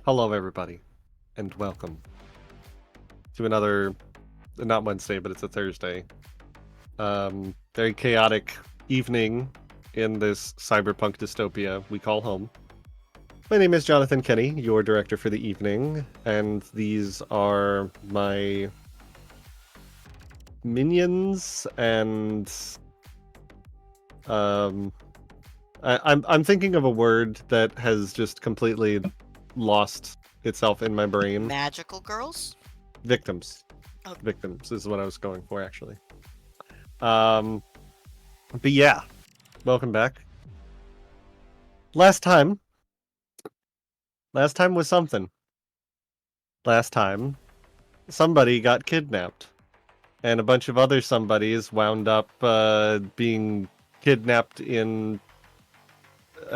Hello, everybody, and welcome to another, not Wednesday, but it's a Thursday. Very chaotic evening in this cyberpunk dystopia we call home. My name is Jonathan Kenny, your director for the evening, and these are my minions and I'm thinking of a word that has just completely lost itself in my brain. Magical girls? Victims. Oh. Victims is what I was going for, actually. But yeah, welcome back. Last time was something. Last time, somebody got kidnapped, and a bunch of other somebodies wound up being kidnapped in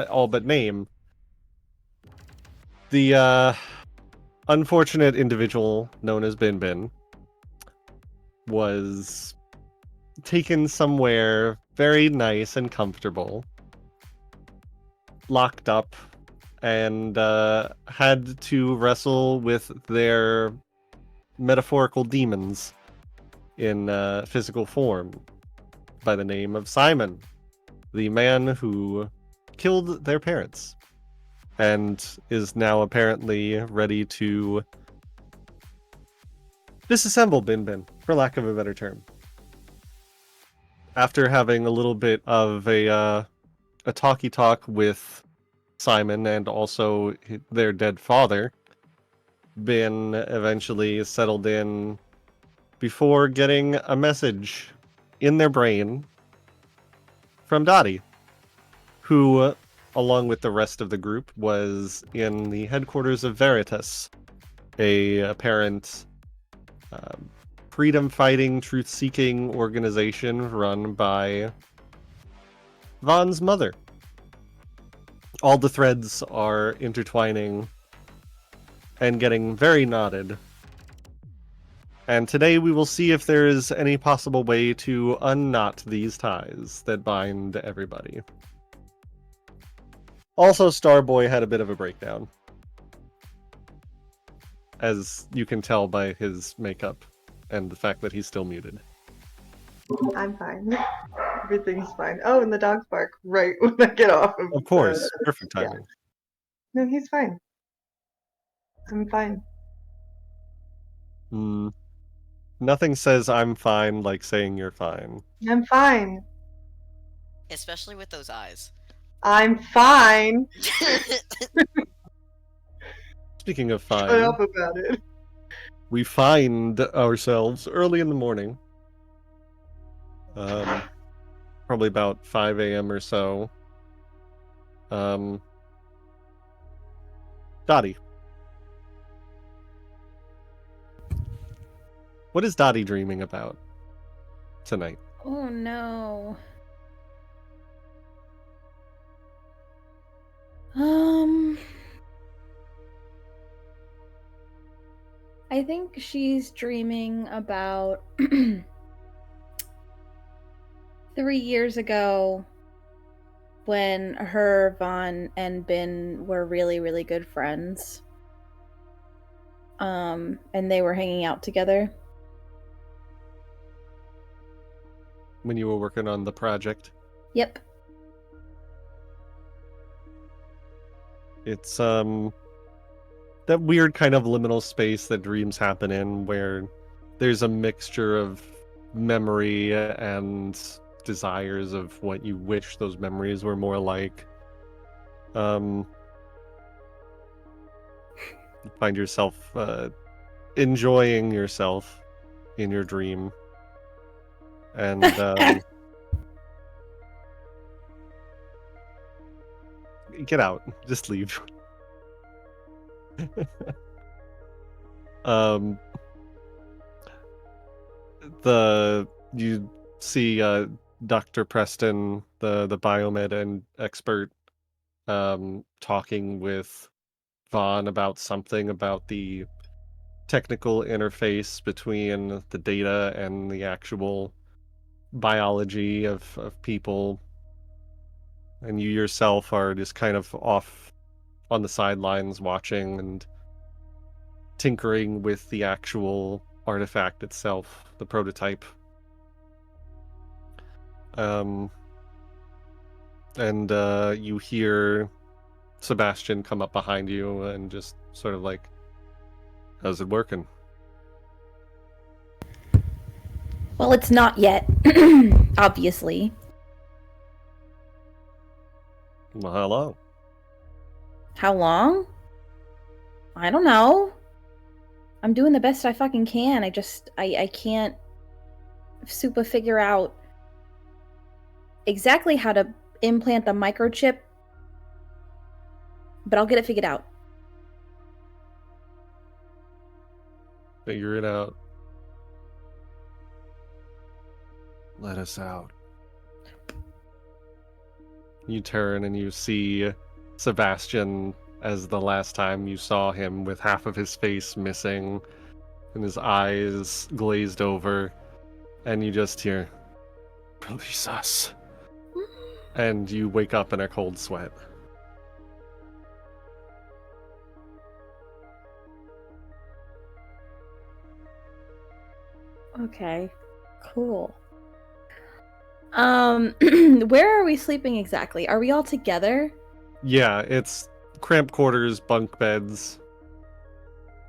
all but name. The unfortunate individual known as Bin Bin was taken somewhere very nice and comfortable, locked up, and had to wrestle with their metaphorical demons in physical form by the name of Simon, the man who killed their parents and is now apparently ready to disassemble Bin Bin, for lack of a better term. After having a little bit of a talkie-talk with Simon and also their dead father, Bin eventually settled in before getting a message in their brain from Dottie, who, along with the rest of the group, was in the headquarters of Veritas, a apparent freedom-fighting, truth-seeking organization run by Vaughn's mother. All the threads are intertwining and getting very knotted. And today we will see if there is any possible way to unknot these ties that bind everybody. Also, Starboy had a bit of a breakdown, as you can tell by his makeup and the fact that he's still muted. I'm fine. Everything's fine. Oh, and the dogs bark right when I get off of Of course, perfect timing. No, he's fine. I'm fine. Nothing says I'm fine like saying you're fine. I'm fine. Especially with those eyes. I'm fine. Speaking of Shut fine, up about it. we find ourselves early in the morning. Probably about 5 a.m. or so. Dottie. What is Dottie dreaming about tonight? Oh no. I think she's dreaming about 3 years ago when her, Vaughn, and Bin were really, really good friends. And they were hanging out together. When you were working on the project? Yep. It's that weird kind of liminal space that dreams happen in, where there's a mixture of memory and desires of what you wish those memories were more like. You find yourself enjoying yourself in your dream, and get out, just leave. You see Dr. Preston, the biomed and expert, talking with Vaughn about something about the technical interface between the data and the actual biology of people. And you yourself are just kind of off on the sidelines watching, and tinkering with the actual artifact itself, the prototype. And you hear Sebastian come up behind you and just sort of like, how's it working? Well, it's not yet, obviously. Well, how long? How long? I don't know. I'm doing the best I fucking can. I can't super figure out exactly how to implant the microchip, but I'll get it figured out. Figure it out. Let us out. You turn and you see Sebastian as the last time you saw him, with half of his face missing and his eyes glazed over, and you just hear, release us. And you wake up in a cold sweat. Okay, cool. Where are we sleeping exactly? Are we all together? Yeah, it's cramped quarters, bunk beds.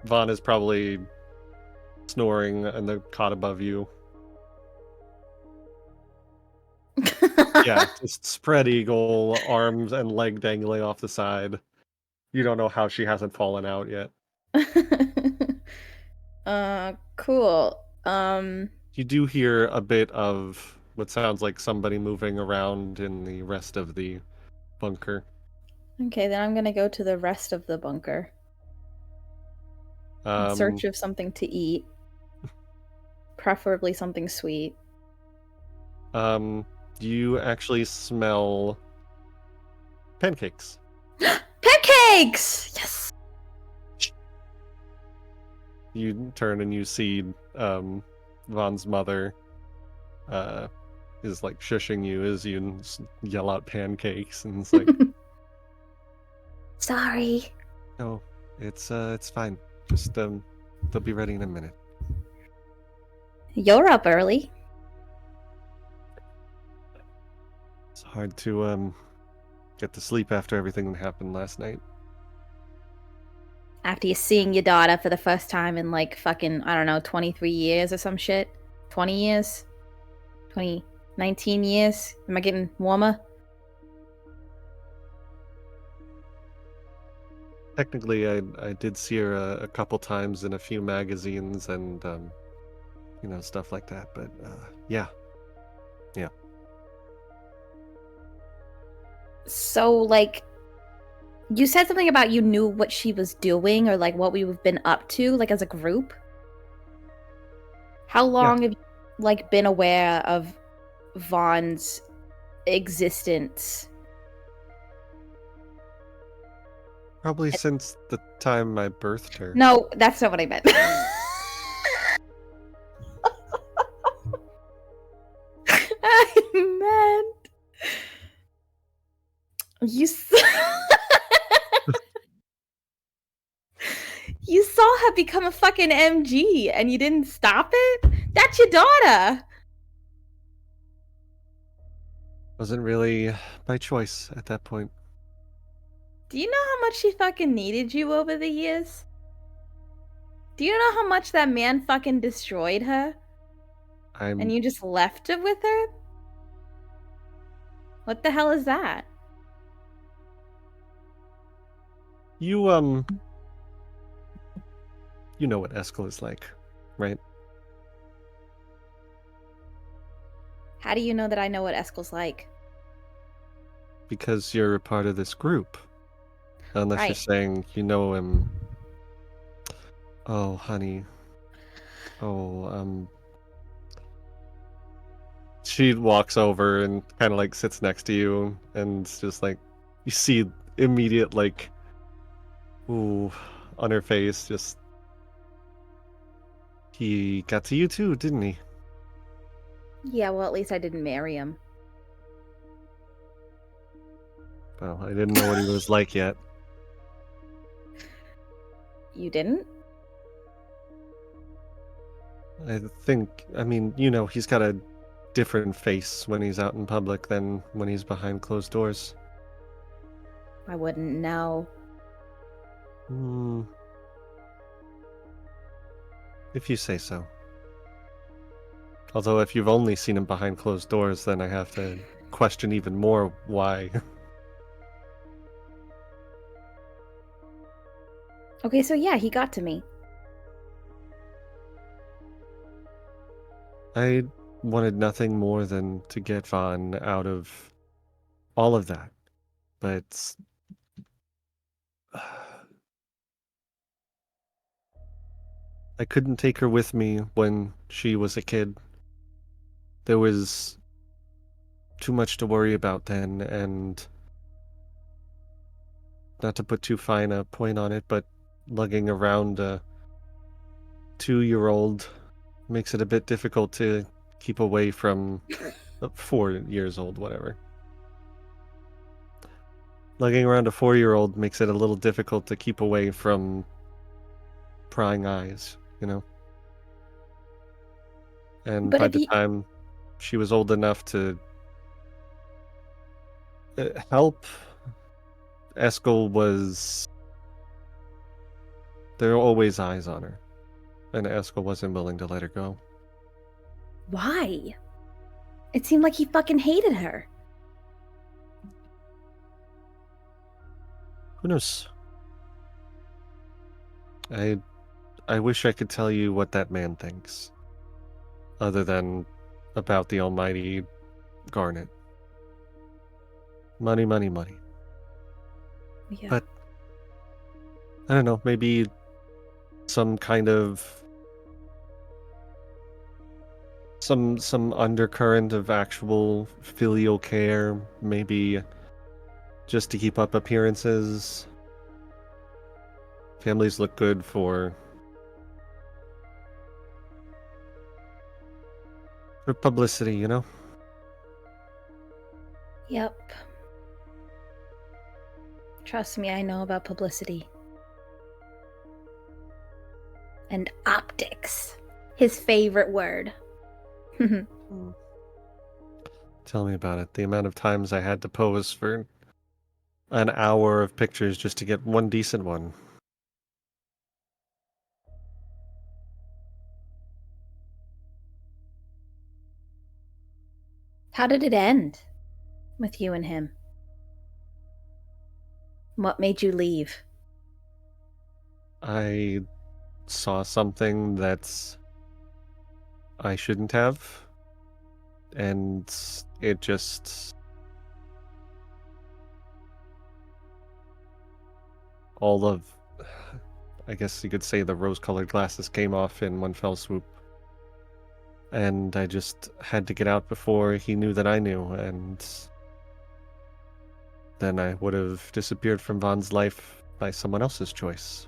Vaughn is probably snoring in the cot above you. Yeah, just spread eagle, arms and leg dangling off the side. You don't know how she hasn't fallen out yet. Cool. You do hear a bit of what sounds like somebody moving around in the rest of the bunker. Okay, then I'm gonna go to the rest of the bunker in search of something to eat. Preferably something sweet. You actually smell pancakes. Pancakes! Yes! You turn and you see Vaughn's mother is like shushing you as you yell out pancakes, and it's like, Sorry. no, it's fine. Just they'll be ready in a minute. You're up early. It's hard to get to sleep after everything that happened last night. After you're seeing your daughter for the first time in like fucking, I don't know, 23 years or some shit. 20 years? 19 years? Am I getting warmer? Technically, I did see her a couple times in a few magazines and stuff like that. But yeah. So, like, you said something about you knew what she was doing or like what we've been up to, like as a group. How long have you like been aware of Vaughn's existence? Probably since the time I birthed her. No, that's not what I meant. I meant you. You saw her become a fucking MG, and you didn't stop it. That's your daughter. Wasn't really by choice at that point. Do you know how much she fucking needed you over the years? Do you know how much that man fucking destroyed her? And you just left it with her? What the hell is that? You know what Eskel is like, right? How do you know that I know what Eskel's like? Because you're a part of this group. Unless you're Right. saying you know him. Oh, honey. Oh, She walks over and kind of like sits next to you, and it's just like you see immediate like, ooh, on her face. Just he got to you too, didn't he? Yeah, well, at least I didn't marry him. Well, I didn't know what he was like yet. You didn't? I mean, he's got a different face when he's out in public than when he's behind closed doors. I wouldn't know. If you say so. Although if you've only seen him behind closed doors, then I have to question even more why. Okay, so yeah, he got to me. I wanted nothing more than to get Vaughn out of all of that. But I couldn't take her with me when she was a kid. There was too much to worry about then, and not to put too fine a point on it, but lugging around a 2-year-old makes it a bit difficult to keep away from 4 years old, whatever. Lugging around a 4-year-old makes it a little difficult to keep away from prying eyes, And But by if the he, time she was old enough to help, Eskel was... There were always eyes on her, and Eskel wasn't willing to let her go. why? It seemed like he fucking hated her. Who knows? I wish I could tell you what that man thinks, other than about the almighty Garnet. Money, money, money. Yeah. But I don't know, maybe some kind of some undercurrent of actual filial care, maybe just to keep up appearances. Families look good for publicity, Yep. Trust me, I know about publicity. And optics. His favorite word. Tell me about it. The amount of times I had to pose for an hour of pictures just to get one decent one. How did it end with you and him? What made you leave? I saw something that I shouldn't have, and it just... all of... I guess you could say the rose-colored glasses came off in one fell swoop. And I just had to get out before he knew that I knew, and then I would have disappeared from Vaughn's life by someone else's choice.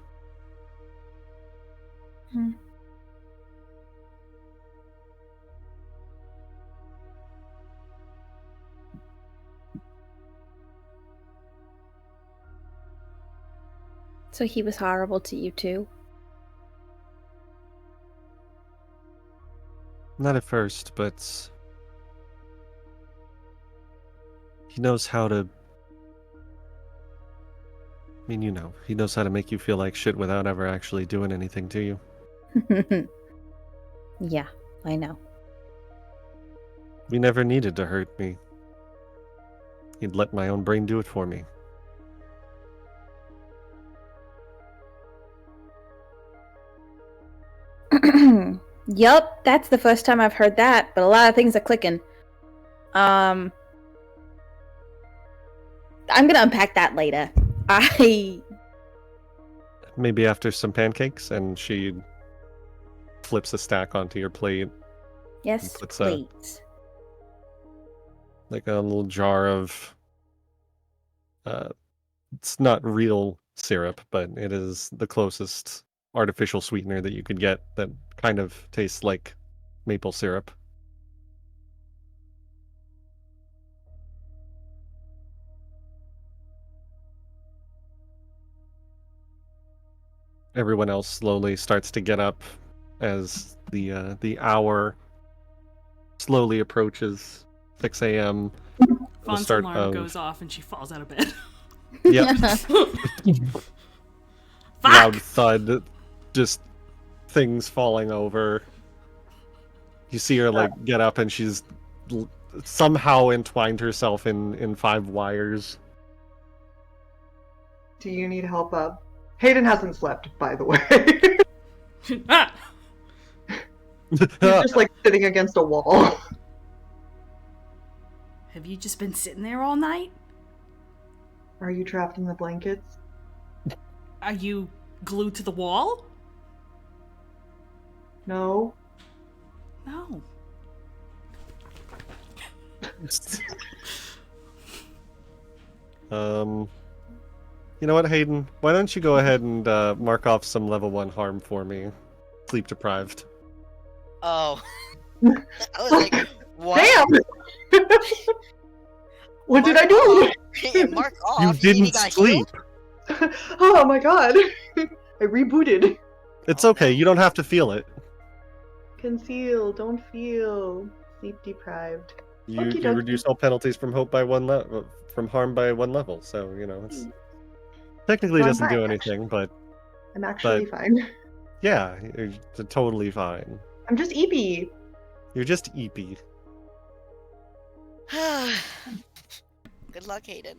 So he was horrible to you too? Not at first, but he knows how to... I mean, he knows how to make you feel like shit without ever actually doing anything to you. Yeah, I know. He never needed to hurt me. He'd let my own brain do it for me. Yup, that's the first time I've heard that, but a lot of things are clicking. I'm gonna unpack that later. Maybe after some pancakes, and she flips a stack onto your plate. Yes, puts please. like a little jar of... it's not real syrup, but it is the closest artificial sweetener that you could get that kind of tastes like maple syrup. Everyone else slowly starts to get up, as the hour slowly approaches 6 a.m. Fawn's start alarm of- goes off and she falls out of bed. Yep. Loud Fuck! thud, just things falling over. You see her like get up and she's somehow entwined herself in 5 wires. Do you need help up? Hayden hasn't slept, by the way. Ah! He's just like sitting against a wall. Have you just been sitting there all night? Are you trapped in the blankets? Are you glued to the wall? No. No. You know what, Hayden? Why don't you go ahead and mark off some level 1 harm for me? Sleep deprived. Oh. I was like, what? Damn! What did I do? Mark off. You He didn't got sleep. healed? Oh my god. I rebooted. It's Oh, okay. no. You don't have to feel it. Conceal, don't feel. Sleep deprived. You Okey-dokey. reduce all penalties from hope by 1 level, from harm by 1 level. So you know it's technically So I'm doesn't do fine, anything, but I'm actually fine. yeah, you're totally fine. I'm just eepy. You're just eepy. Good luck, Hayden.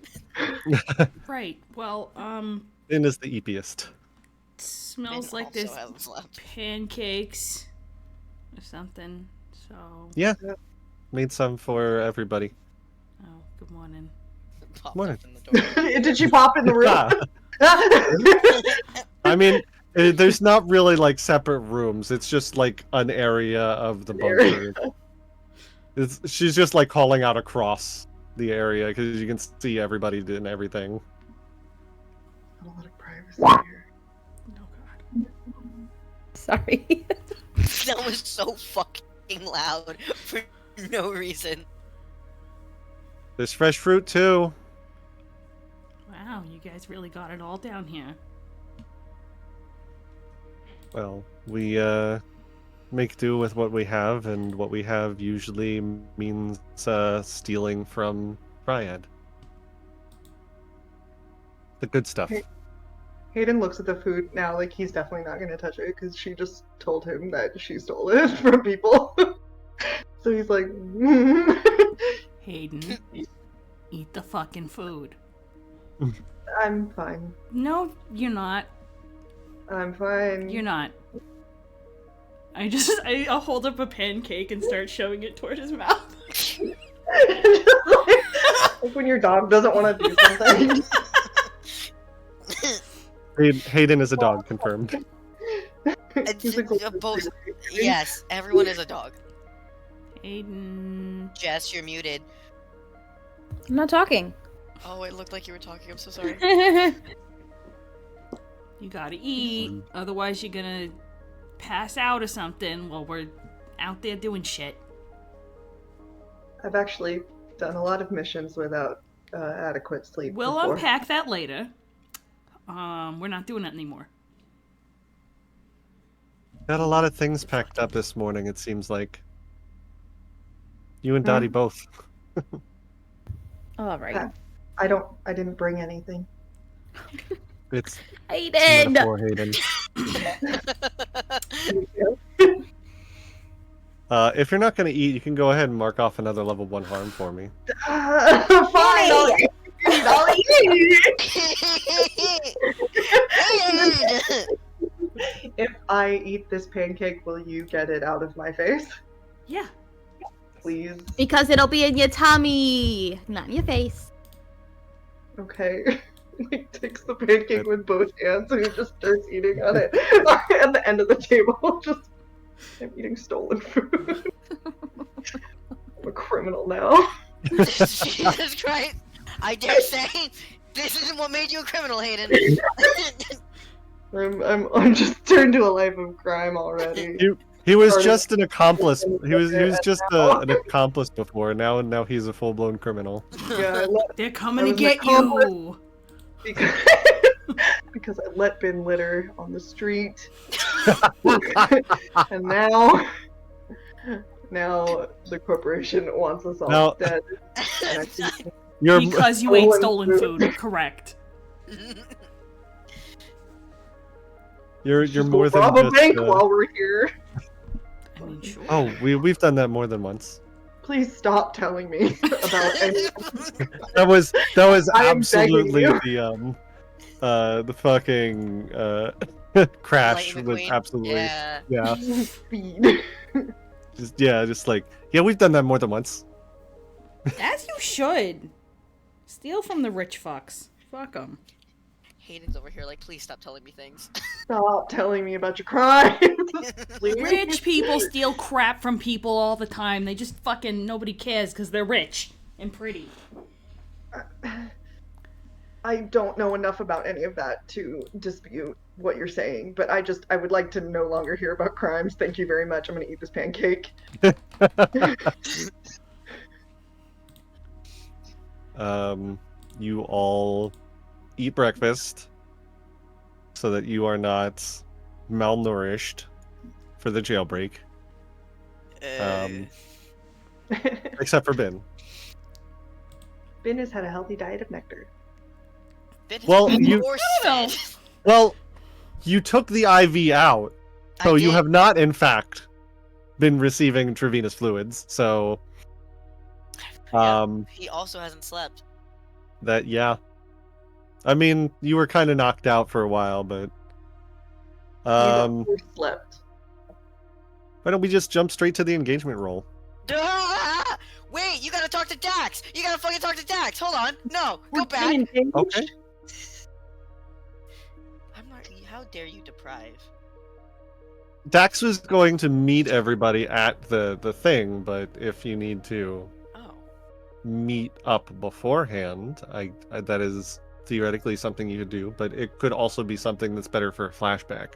Right. Well, Finn is the eepiest. it smells Finn like also there's hasn't slept. pancakes or something. So. Yeah, made some for everybody. Oh, good morning. Popped Morning. up in the door. Did she pop in the room? I mean, there's not really like separate rooms. It's just like an area of the bunker. She's just like calling out across the area because you can see everybody doing everything. A lot of privacy here. Oh god. Sorry. That was so fucking loud for no reason. There's fresh fruit too. Wow, you guys really got it all down here. Well, we make do with what we have, and what we have usually means stealing from Triad. The good stuff. Hey. Hayden looks at the food now like he's definitely not going to touch it because she just told him that she stole it from people. So he's like, Hayden, eat the fucking food. I'm fine. No, you're not. I'm fine. You're not. I'll hold up a pancake and start shoving it toward his mouth. Like when your dog doesn't want to do something. Hayden is a dog, confirmed. He's like, Both. Yes, everyone is a dog. Hayden. Jess, you're muted. I'm not talking. Oh, it looked like you were talking. I'm so sorry. You gotta eat, otherwise you're gonna pass out or something while we're out there doing shit. I've actually done a lot of missions without adequate sleep. We'll before. unpack that later. We're not doing it anymore. Got a lot of things packed up this morning, it seems like. You and Dottie both. All right. I didn't bring anything. It's Hayden! metaphor, Hayden. If you're not going to eat, you can go ahead and mark off another level 1 harm for me. Fine, I'll eat. If I eat this pancake, will you get it out of my face? Yeah. Please. Because it'll be in your tummy, not in your face. Okay. He takes the pancake with both hands and he just starts eating on it. At the end of the table, just I'm eating stolen food. I'm a criminal now. Jesus Christ! I dare say this isn't what made you a criminal, Hayden. I'm just turned to a life of crime already. He was Started- just an accomplice. He was just an accomplice before. Now he's a full-blown criminal. Yeah, They're coming I to was get an accomplice. you! because I let bin litter on the street. And now the corporation wants us all Now- dead. And I think You're Because you ate Stolen stolen food. Correct. you're just more go than rob a just, bank while we're here. I mean, sure. Oh, we've done that more than once. Please stop telling me about any. That was I am absolutely begging the fucking crash Lightning was McQueen? absolutely Yeah. Speed. just like we've done that more than once. As you should. Steal from the rich fucks. Fuck them. Hayden's over here like, please stop telling me things. Stop telling me about your crimes. Please. Rich people steal crap from people all the time. They just fucking nobody cares because they're rich and pretty. I don't know enough about any of that to dispute what you're saying, but I would like to no longer hear about crimes. Thank you very much. I'm gonna eat this pancake. You all eat breakfast so that you are not malnourished for the jailbreak. Except for Ben. Ben has had a healthy diet of nectar. Well, you- force-fed. Well, you took the IV out, so I you did. have not, in fact, been receiving intravenous fluids. So, He also hasn't slept. yeah. I mean, you were kind of knocked out for a while, but You slept. why don't we just jump straight to the engagement roll? Ah! Wait, you gotta talk to Dax! You gotta fucking talk to Dax! Hold on! No! Go back! Okay. I'm not. How dare you deprive? Dax was going to meet everybody at the thing, but if you need to Oh. meet up beforehand, I that is theoretically something you could do, but it could also be something that's better for a flashback.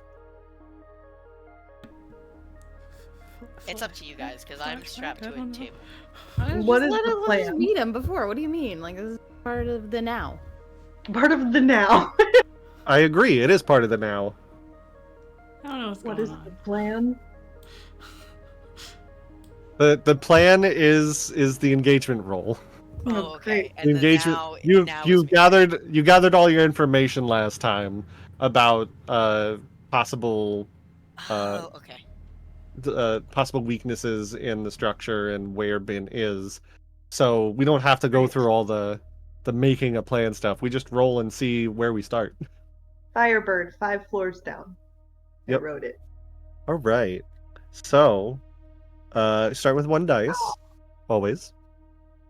It's up to you guys, because I'm strapped to a table. What is the Let us plan? meet him before. What do you mean? Like, this is part of the now. Part of the now. I agree, it is part of the now. I don't know what's What going is on. the plan? The plan is the engagement roll. Oh, okay. great. And then Engagement. now, You now you is me. gathered all your information last time about possible Oh, okay. possible weaknesses in the structure and where Ben is. So we don't have to go through all the making a plan stuff. We just roll and see where we start. Firebird, 5 floors down. Yep. I wrote it. All right. So start with 1 dice always.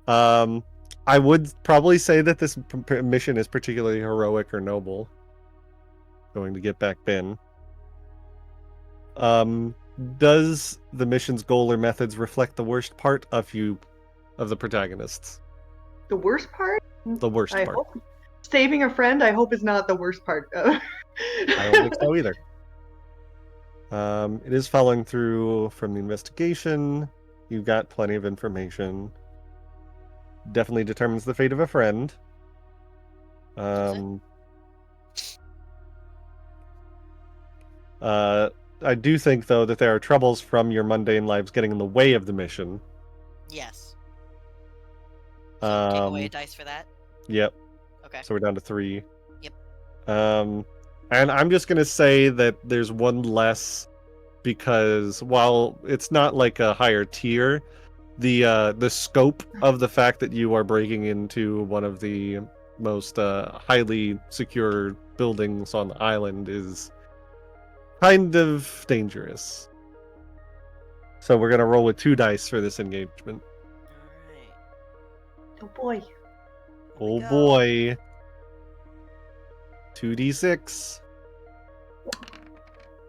I would probably say that this mission is particularly heroic or noble. Going to get back Ben. Does the mission's goal or methods reflect the worst part of the protagonists? The worst part? The worst I part. hope saving a friend, I hope, is not the worst part. I don't think so either. It is following through from the investigation. You've got plenty of information. Definitely determines the fate of a friend. I do think, though, that there are troubles from your mundane lives getting in the way of the mission. Yes. So take away a Um, dice for that. Yep. Okay. So we're down to 3. Yep. And I'm just gonna say that there's 1 less because while it's not like a higher tier, the scope of the fact that you are breaking into one of the most highly secure buildings on the island is kind of dangerous. So we're gonna roll with 2 dice for this engagement. Alright. Oh boy. Oh go. boy. 2d6.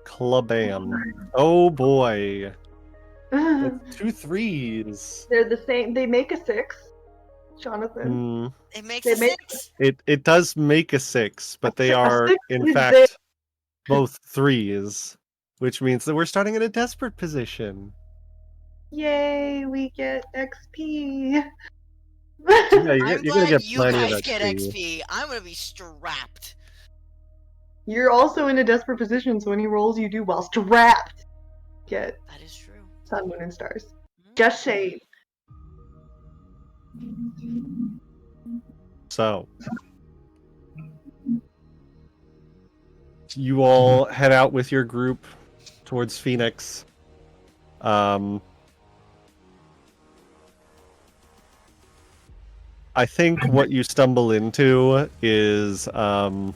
Klabam. Oh boy. That's 2 3s. They're the same. They make a 6. Jonathan. It makes They a make- 6. It does make a 6, but they A are 6 in is fact both 3s, which means that we're starting in a desperate position. Yay, we get XP. Yeah, I'm you're gonna glad get you plenty guys of get XP. XP. I'm gonna be strapped. You're also in a desperate position, so any rolls you do while strapped get That is true. sun, moon, and stars. Just saying. So, you all head out with your group towards Phoenix. I think what you stumble into is a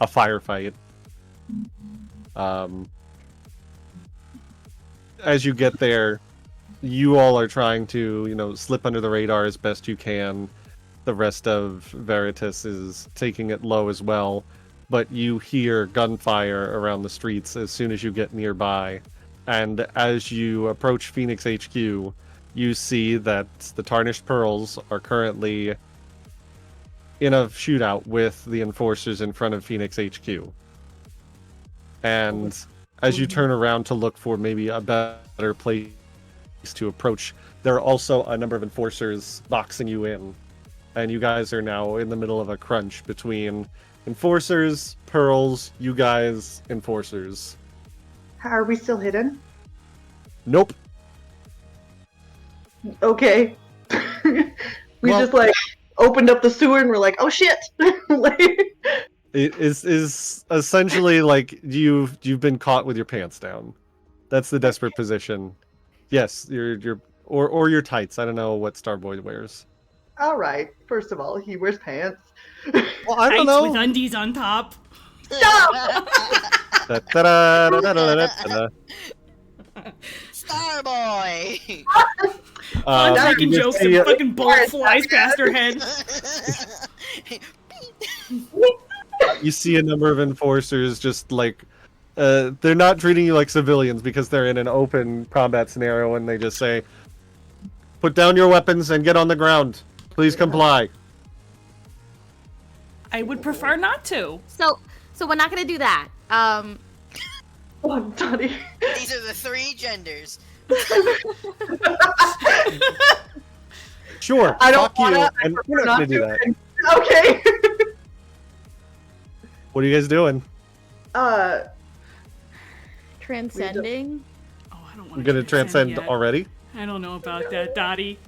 firefight. As you get there, you all are trying to, slip under the radar as best you can. The rest of Veritas is taking it low as well, but you hear gunfire around the streets as soon as you get nearby. And as you approach Phoenix HQ, you see that the Tarnished Pearls are currently in a shootout with the Enforcers in front of Phoenix HQ. And as you turn around to look for maybe a better place to approach, there are also a number of Enforcers boxing you in. And you guys are now in the middle of a crunch between Enforcers, Pearls, you guys, Enforcers. Are we still hidden? Nope. Okay. We just like opened up the sewer and we're like, oh shit! It is essentially like you've been caught with your pants down. That's the desperate position. Yes, your or your tights. I don't know what Starboy wears. All right. First of all, he wears pants. Well, I don't Tights know. with undies on top. Starboy! I'm making you jokes see- and fucking bullet flies past her head. You see a number of Enforcers just like they're not treating you like civilians because they're in an open combat scenario, and they just say, "Put down your weapons and get on the ground. Please comply." I would prefer not to. So we're not gonna do that. One, Dottie. These are the 3 genders. Sure, I don't fuck you, wanna. I and prefer we're not gonna not do to. that. Okay. What are you guys doing? Transcending. Oh, I don't want I'm gonna transcend yet. already. I don't know about that, Dottie.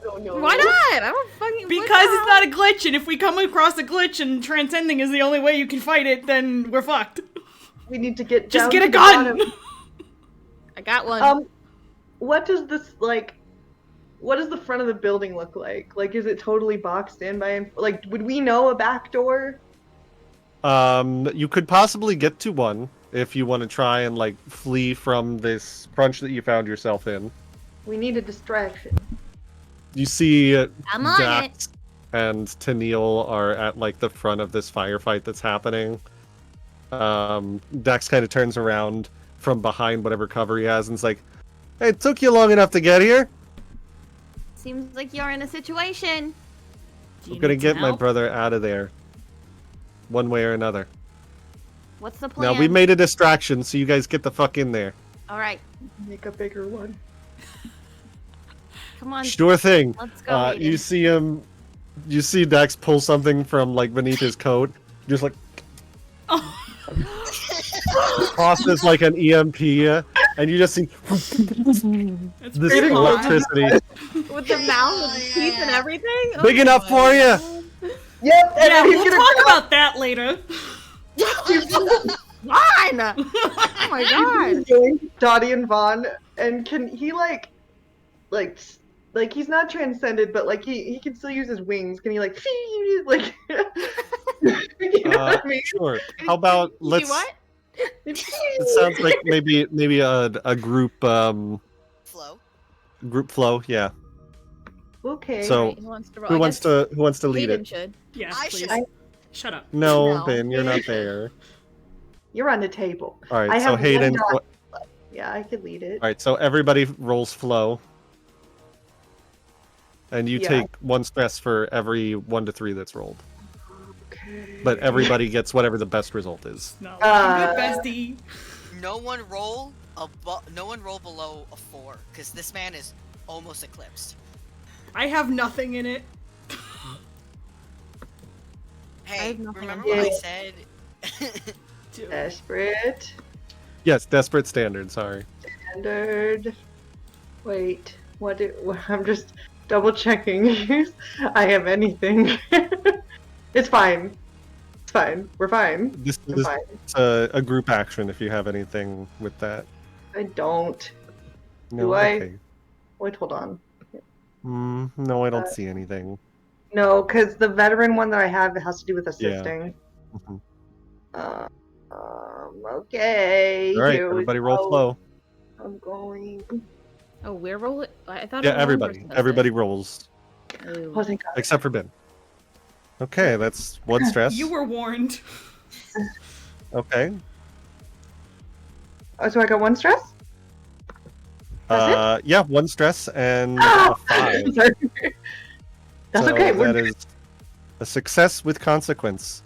Why not? I don't fucking. Because it's not a glitch, and if we come across a glitch and transcending is the only way you can fight it, then we're fucked. We need to get Just down get to a the gun! bottom. I got one. What does this like? What does the front of the building look like? Like, is it totally boxed in by? Like, would we know a back door? You could possibly get to one if you want to try and like flee from this crunch that you found yourself in. We need a distraction. You see I'm on Dax and Tennille are at like the front of this firefight that's happening. Dax kind of turns around from behind whatever cover he has and is like, "Hey, it took you long enough to get here. Seems like you're in a situation. Do you I'm gonna need get some my help? brother out of there, one way or another. What's the plan? Now we made a distraction, so you guys get the fuck in there. All right, Make a bigger one. come on. Sure thing. Let's go. Aiden. You see him. You see Dax pull something from like beneath his coat, just like crosses like an EMP, and you just see That's this pretty cool. electricity. With the mouth and teeth and everything. Big enough for you. Yep. Yeah, and he's we'll gonna talk grab- about that later. Fine. Oh my god. Dottie and Vaughn, and can he like he's not transcended, but like he can still use his wings. Can he like like you know what I mean? Sure. How about You let's? what? It sounds like maybe a group Flow. group flow. Yeah. Okay. So Alright, who wants to roll? who I wants guess to lead Hayden it? should. Yeah, I please. should- Shut up. No, No. Ben, you're not there. You're on the table. All right. I So have Hayden. one All dot. Yeah, I could lead it. right. So everybody rolls flow, and you Yeah. take one stress for every 1 to 3 that's rolled. Okay. But everybody gets whatever the best result is. No, Uh, good bestie. No one roll below a 4, because this man is almost eclipsed. I have nothing in it. Hey, have nothing remember on what I it. said? Desperate. Yes, desperate standard. Sorry. Standard. Wait. I'm just double checking if I have anything. It's fine. It's fine. We're fine. This I'm is fine. a group action if you have anything with that. I don't. No, Do I? okay. Wait, hold on. No, I don't see anything. No, because the veteran one that I have it has to do with Yeah. assisting. Mhm. Okay. All right, Here we everybody roll go. flow. I'm going. Oh, we're rolling. I thought. Yeah, only one everybody. person does Everybody rolls. this. Ooh. Oh, thank God. Except for Ben. Okay, that's one stress. You were warned. Okay. Oh, so I got one stress? That's Yeah, one stress and Ah! a 5. Sorry. That's So okay. That is a success with consequence.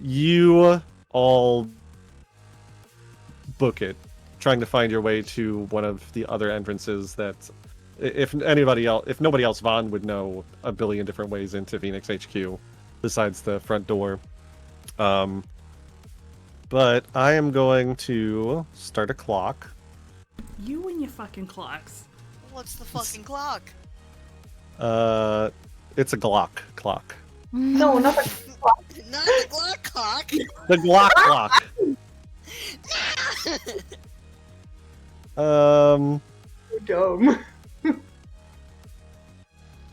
You all book it, trying to find your way to one of the other entrances that, if nobody else, Vaughn would know a billion different ways into Phoenix HQ besides the front door. But I am going to start a clock. You and your fucking clocks. What's the fucking clock? It's a Glock clock. No, not the Not the Glock clock. The Glock clock. dumb.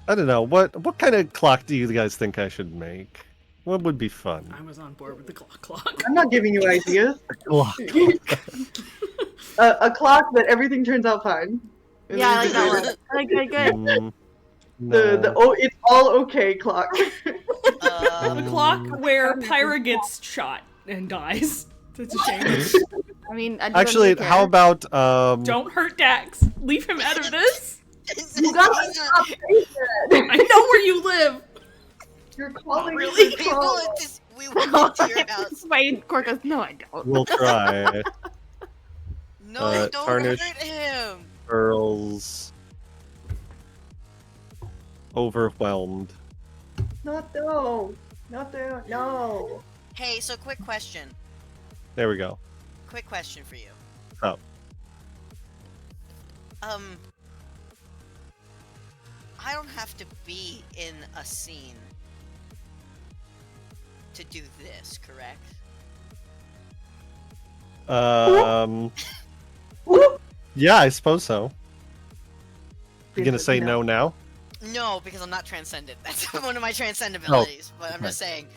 I don't know. What kind of clock do you guys think I should make? What would be fun? I was on board with the clock. I'm not giving you ideas. Clock. A clock that everything turns out fine. And Yeah, I then like that one. Good, good. The it's all okay clock. A clock where Pyra gets shot and dies. That's a shame. I mean, Actually, how about Don't hurt Dax. Leave him out of this. You gotta stop saying that. I know where you live. You're calling Really? me People, we went to your house. Wait, Cork goes, no, I don't. we'll try No, don't tarnish. hurt him. Earls overwhelmed. Not no. Not there. No. Hey, so quick question. There we go. Quick question for you. Oh. I don't have to be in a scene to do this, correct? Yeah, I suppose so. You gonna say no now? No, because I'm not transcendent. That's one of my transcend abilities. But I'm right. just saying,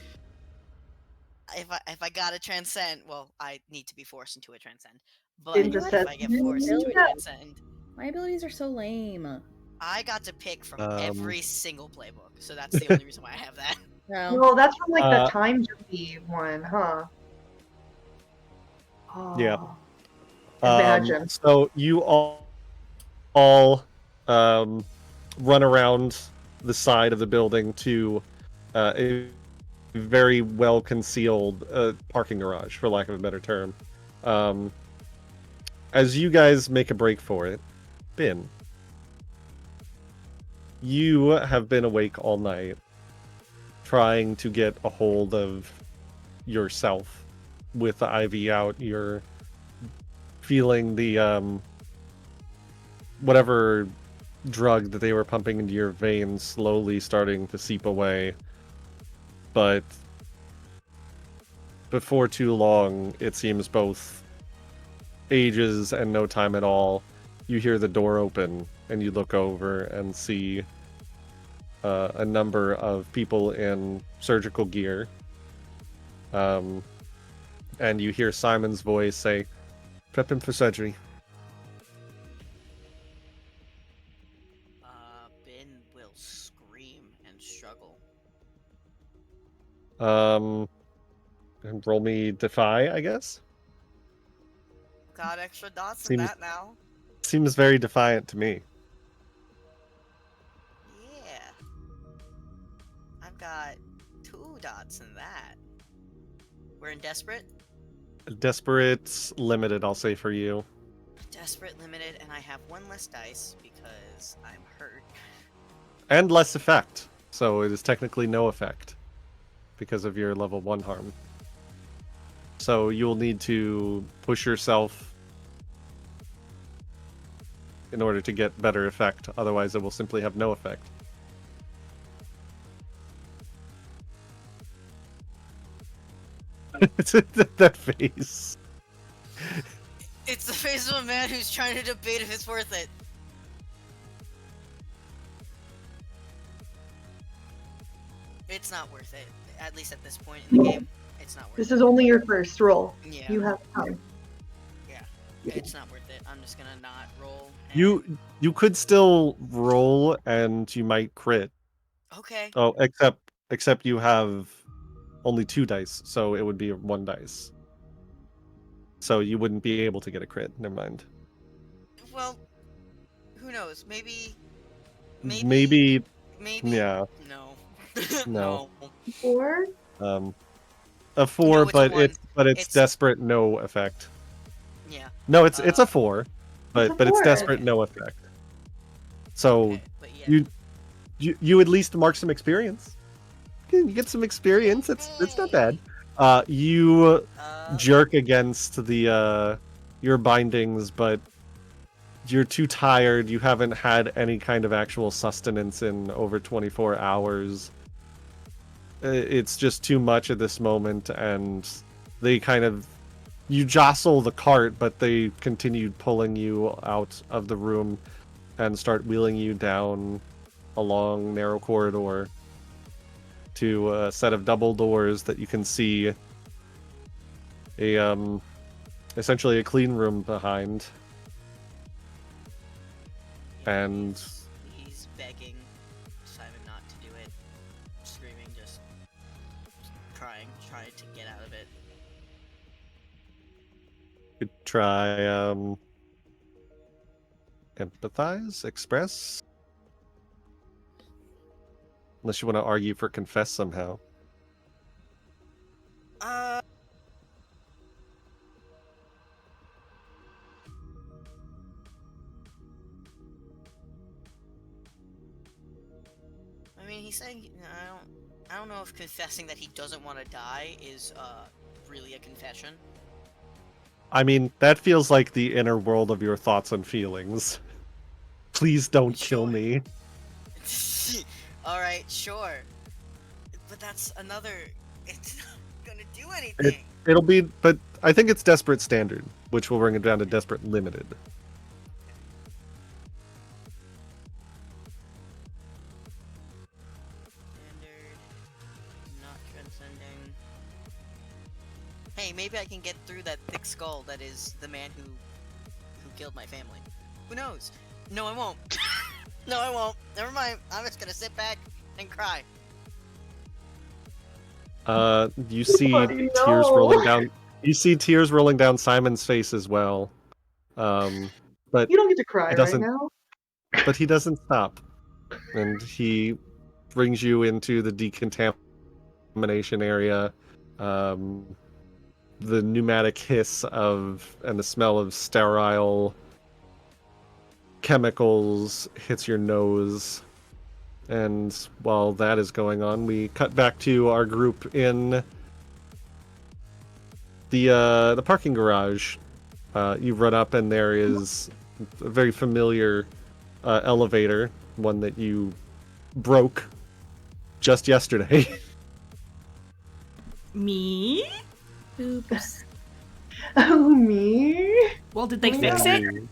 if I gotta transcend, well, I need to be forced into a transcend. But It just if says I get forced into a no. transcend, My abilities are so lame. I got to pick from Um. every single playbook, so that's the only reason why I have that. No. No, that's from like the Uh, time jumpy one, huh? Oh, Yeah. Imagine. So you all run around the side of the building to a very well concealed parking garage, for lack of a better term. As you guys make a break for it, Ben, you have been awake all night trying to get a hold of yourself with the IV out. You're feeling the whatever drug that they were pumping into your veins slowly starting to seep away. But before too long, it seems both ages and no time at all, you hear the door open and you look over and see a number of people in surgical gear. And you hear Simon's voice say, "Prep him for surgery." Ben will scream and struggle. And roll me defy, I guess. Got extra dots in Seems- that now. Seems very defiant to me. Yeah. I've got 2 dots in that. We're in desperate? Desperate, limited, I'll say for you. Desperate, limited, and I have 1 less dice because I'm hurt. And less effect, so it is technically no effect. because of your level 1 harm. So you'll need to push yourself in order to get better effect. Otherwise, it will simply have no effect. That face. It's the face of a man who's trying to debate if it's worth it. It's not worth it. At least at this point in the game, it's not worth This it. is only your first roll. Yeah. You have time. Yeah. It's not worth it. I'm just gonna not roll. And... You could still roll and you might crit. Okay. Oh, except you have only 2 dice, so it would be 1 dice. So you wouldn't be able to get a crit. Never mind. Well, who knows? Maybe. Maybe. Yeah. No. No. 4? A 4, No, it's but a it's 1. desperate no effect. Yeah. No, it's a 4, but It's a it's 4. desperate no effect. So Okay, but yeah. you at least mark some experience. You get some experience. It's not bad. You jerk against the your bindings, but you're too tired. You haven't had any kind of actual sustenance in over 24 hours. It's just too much at this moment, and they kind of... You jostle the cart, but they continued pulling you out of the room and start wheeling you down a long, narrow corridor to a set of double doors that you can see essentially a clean room behind. And he's begging Simon not to do it, screaming, just trying to get out of it. you could try empathize, express, unless you want to argue for confess somehow. I mean, he's saying I don't know if confessing that he doesn't want to die is really a confession. I mean, that feels like the inner world of your thoughts and feelings. Please don't kill me. All right, sure, but that's another. It's not gonna do anything. It'll be, but I think it's desperate standard, which will bring it down to desperate limited. Standard, not transcending. Hey, maybe I can get through that thick skull that is the man who killed my family. Who knows? No, I won't. No, I won't. Never mind. I'm just gonna sit back and cry. You see Buddy, tears no. rolling down. You see tears rolling down Simon's face as well. But You don't get to cry He right doesn't- now. but he doesn't stop, and he brings you into the decontamination area. The pneumatic hiss of and the smell of sterile chemicals hits your nose. And while that is going on, we cut back to our group in the parking garage. You run up, and there is a very familiar elevator, one that you broke just yesterday. Me? Oops. Oh, me? Well, did they Oh, fix yeah. it?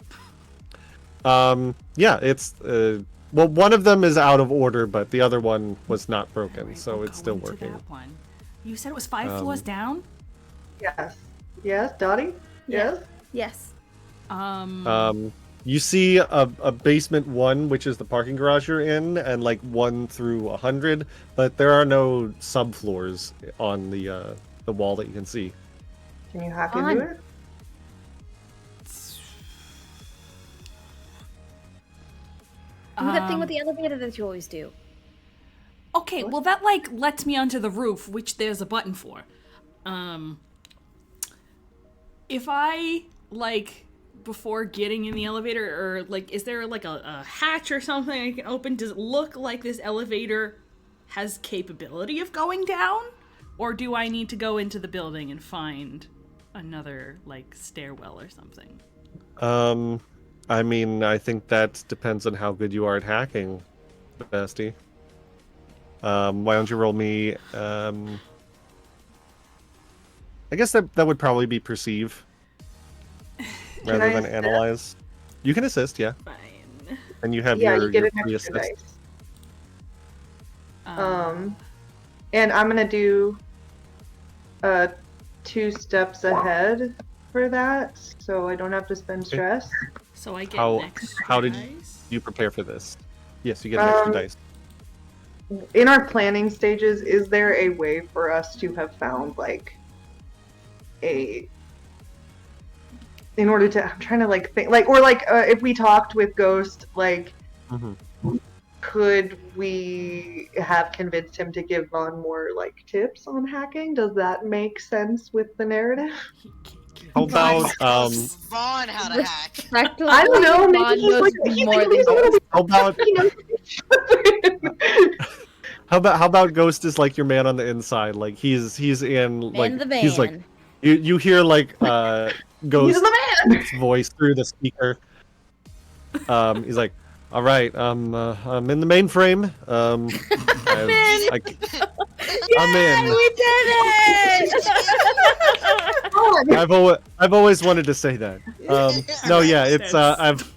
Yeah, it's well, one of them is out of order, but the other one was not broken, Alright, so we'll it's go still into working. that one. You said it was 5 floors down? Yes. Yes, Dottie? Yeah. Yes? Yes. You see a basement 1, which is the parking garage you're in, and like 1 through 100, but there are no subfloors on the wall that you can see. Can you hack On. into it? Do that thing with the elevator that you always do. Okay, well that like lets me onto the roof, which there's a button for. If I like before getting in the elevator, or like is there like a hatch or something I can open? Does it look like this elevator has capability of going down? Or do I need to go into the building and find another, like, stairwell or something? I mean, I think that depends on how good you are at hacking, bestie. Why don't you roll me, I guess that would probably be perceive rather than assist? analyze. You can assist, yeah. Fine. And you have Yeah, your you get an free extra assist. dice. And I'm gonna do 2 steps ahead for that, so I don't have to spend stress. So I get How- an extra how did dice? You prepare for this. Yes, you get an extra dice. In our planning stages, is there a way for us to have found like in order to, I'm trying to like think like, or like if we talked with Ghost, like could we have convinced him to give Vaughn more like tips on hacking? Does that make sense with the narrative? How about Vaughn how to hack. I don't know. Maybe he's like more he's a little bit. how about He knows. how about Ghost is like your man on the inside? Like he's in like the he's like van. you hear like He's Ghost's the man. voice through the speaker. He's like, all right, I'm in the mainframe. I'm in. We did it! I've always wanted to say that. No, yeah, it's I've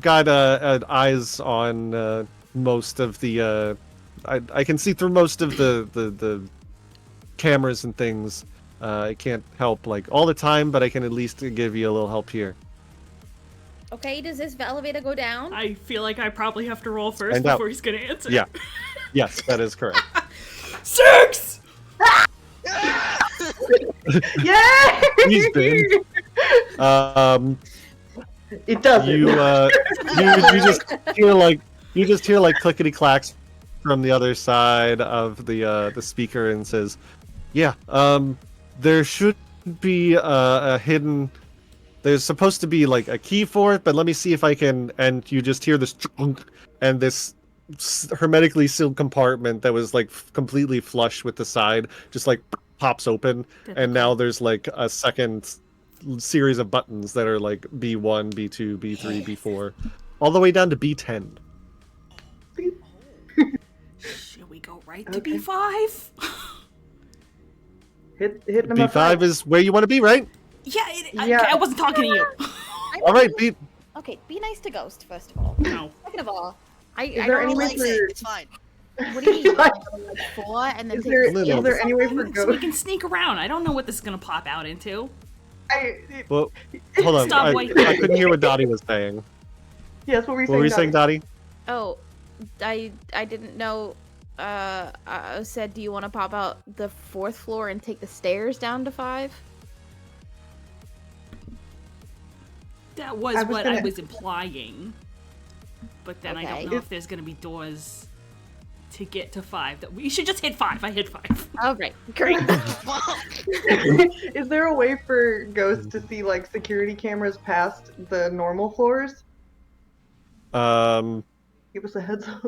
got eyes on most of the I can see through most of the cameras and things. I can't help like all the time, but I can at least give you a little help here. Okay, does this elevator go down? I feel like I probably have to roll first Find out. before he's gonna answer. Yeah. Yes, that is correct. 6! Yeah. He's been. It doesn't. You just hear like clickety clacks from the other side of the speaker and says, "Yeah, there should be a hidden. There's supposed to be like a key for it, but let me see if I can." And you just hear this, and this hermetically sealed compartment that was like completely flush with the side just like pops open, and now there's like a second series of buttons that are like B1, B2, B3, B4, all the way down to B10. Should we go right to Okay. B5? Hit number B5 5. is where you want to be, right? Yeah, Yeah. I wasn't talking to you. All right, Okay, be nice to Ghost, first of all. No. Second of all, I there don't any way like Likes it. for- It's fine. What do you mean? Like 4 and then Is take there, the Little. is there any way for So we Ghost? can sneak around. I don't know what this is gonna pop out into. well, hold on. Stop, I wait. couldn't hear what Dottie was saying. Yes, what were you What saying? were you saying, Dottie? Dottie? Oh, I didn't know. I said, do you want to pop out the 4th floor and take the stairs down to 5? That was I was what I gonna- was implying. But then I Okay. don't know if there's gonna be doors to get to 5. That we should just hit 5. I hit 5. All right, great. Is there a way for Ghost to see like security cameras past the normal floors? Give us a heads up.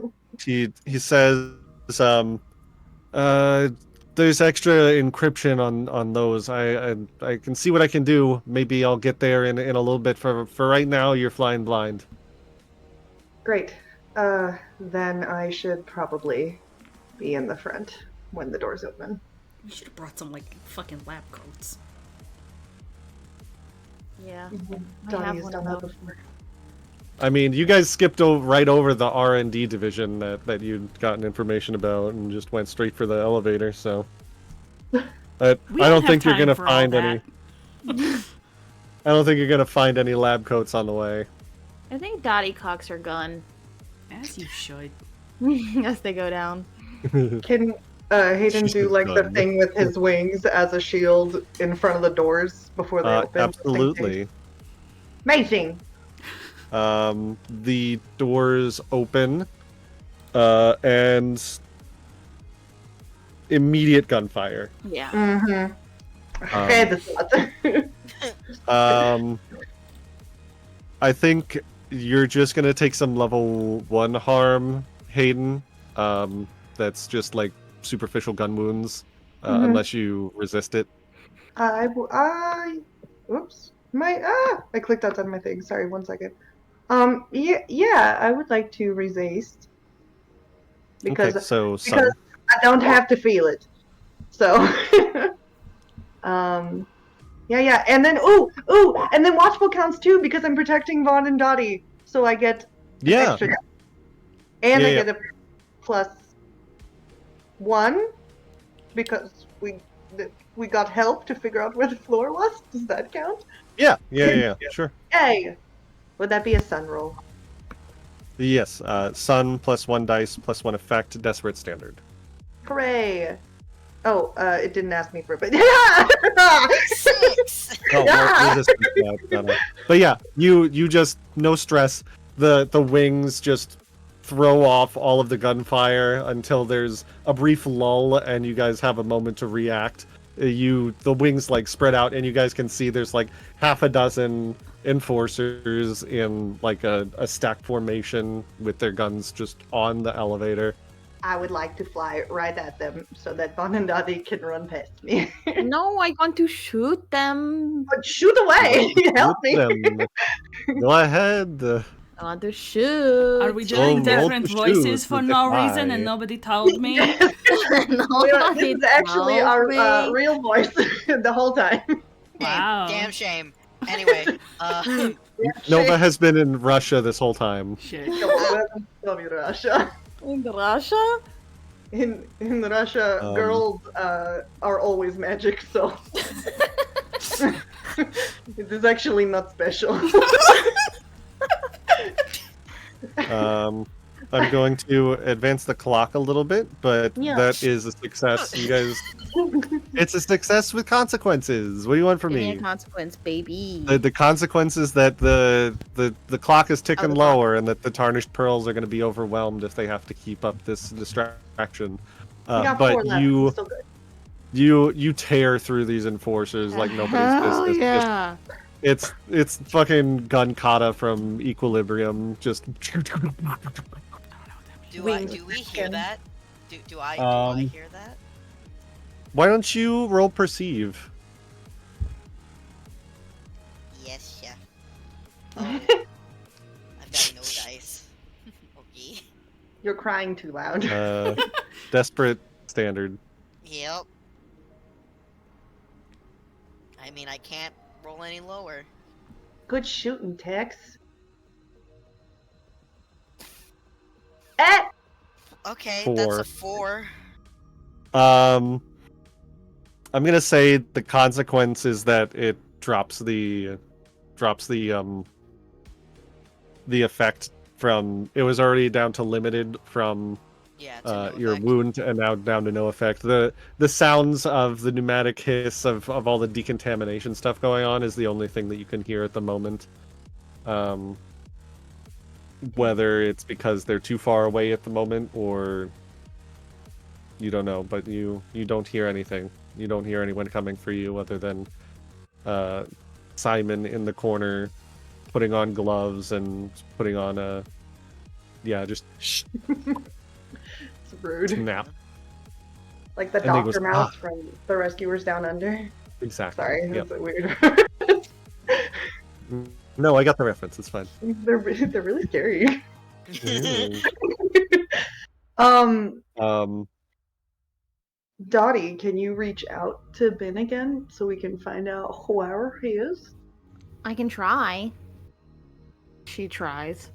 He says, there's extra encryption on those. I can see what I can do. Maybe I'll get there in a little bit. For right now, you're flying blind. Great. Then I should probably be in the front when the doors open. We should have brought some like fucking lab coats. Yeah. Donnie have has one done of that those. before. I mean, you guys skipped right over the R&D division that you'd gotten information about and just went straight for the elevator. So, I don't think you're gonna find any. I don't think you're gonna find any lab coats on the way. I think Dottie cocks her gun As you should. as they go down. Can Hayden She's do like the done. thing with his wings as a shield in front of the doors before they open? Absolutely. Amazing. The doors open, and immediate gunfire. Yeah. Mm-hmm. Okay, this I think you're just gonna take some level 1 harm, Hayden. That's just like superficial gun wounds. unless you resist it. Oops. I clicked outside my thing. Sorry, 1 second. Yeah, I would like to resist because Okay, so sun. I don't have to feel it. So, yeah, and then and then watchful counts too because I'm protecting Vaughn and Dottie, so I get an Yeah. extra, and Yeah, I yeah. get a +1 because we got help to figure out where the floor was. Does that count? Yeah, sure. Hey, would that be a sun roll? Yes, sun +1 dice +1 effect, desperate standard. Hooray! Oh, it didn't ask me for it, but yeah! 6! Oh, well, resistance, yeah. But yeah, you just, no stress. The wings just throw off all of the gunfire until there's a brief lull and you guys have a moment to react. The wings like spread out and you guys can see there's like half a dozen enforcers in like a stack formation with their guns just on the elevator. I would like to fly right at them so that Bon and Dottie can run past me. No, I want to shoot them. But shoot away! Help me! Go ahead. I want to shoot. Are we doing roll different to voices shoot for with no the reason and pie. nobody told me? Yeah, this is actually our me. real voice the whole time. Wow. Damn shame. Anyway, Nova has been in Russia this whole time. Shit. Welcome to Russia. In Russia? In Russia, girls are always magic, so it is actually not special. I'm going to advance the clock a little bit, but Yeah. that is a success. You guys, it's a success with consequences. What do you want from Give me a me? consequence, baby. The consequence is that the clock is ticking the clock. lower, and that the tarnished pearls are going to be overwhelmed if they have to keep up this distraction. We got 4 But left. you Still good. you tear through these enforcers like nobody's Hell business. yeah. It's fucking gun kata from Equilibrium. Just do Wings we hear skin. that? Do I hear that? why don't you roll perceive? Yes, yeah. Oh, I've got no dice. Okay. You're crying too loud. Desperate standard. Yep. I mean, I can't roll any lower. Good shooting, Tex. Eh! Okay, 4. that's a 4. I'm gonna say the consequence is that it drops the effect from, it was already down to limited from Yeah, to no your effect. wound, and now down to no effect. The sounds of the pneumatic hiss of all the decontamination stuff going on is the only thing that you can hear at the moment. Whether it's because they're too far away at the moment or you don't know, but you don't hear anything. You don't hear anyone coming for you other than Simon in the corner putting on gloves and putting on a just It's rude. nap. Like the And he goes, Dr. Mouse from The Rescuers Down Under. Exactly. Sorry, Yep. that's a weird. No, I got the reference. It's fine. they're really scary. Mm. Dottie, can you reach out to Ben again so we can find out whoever he is? I can try. She tries.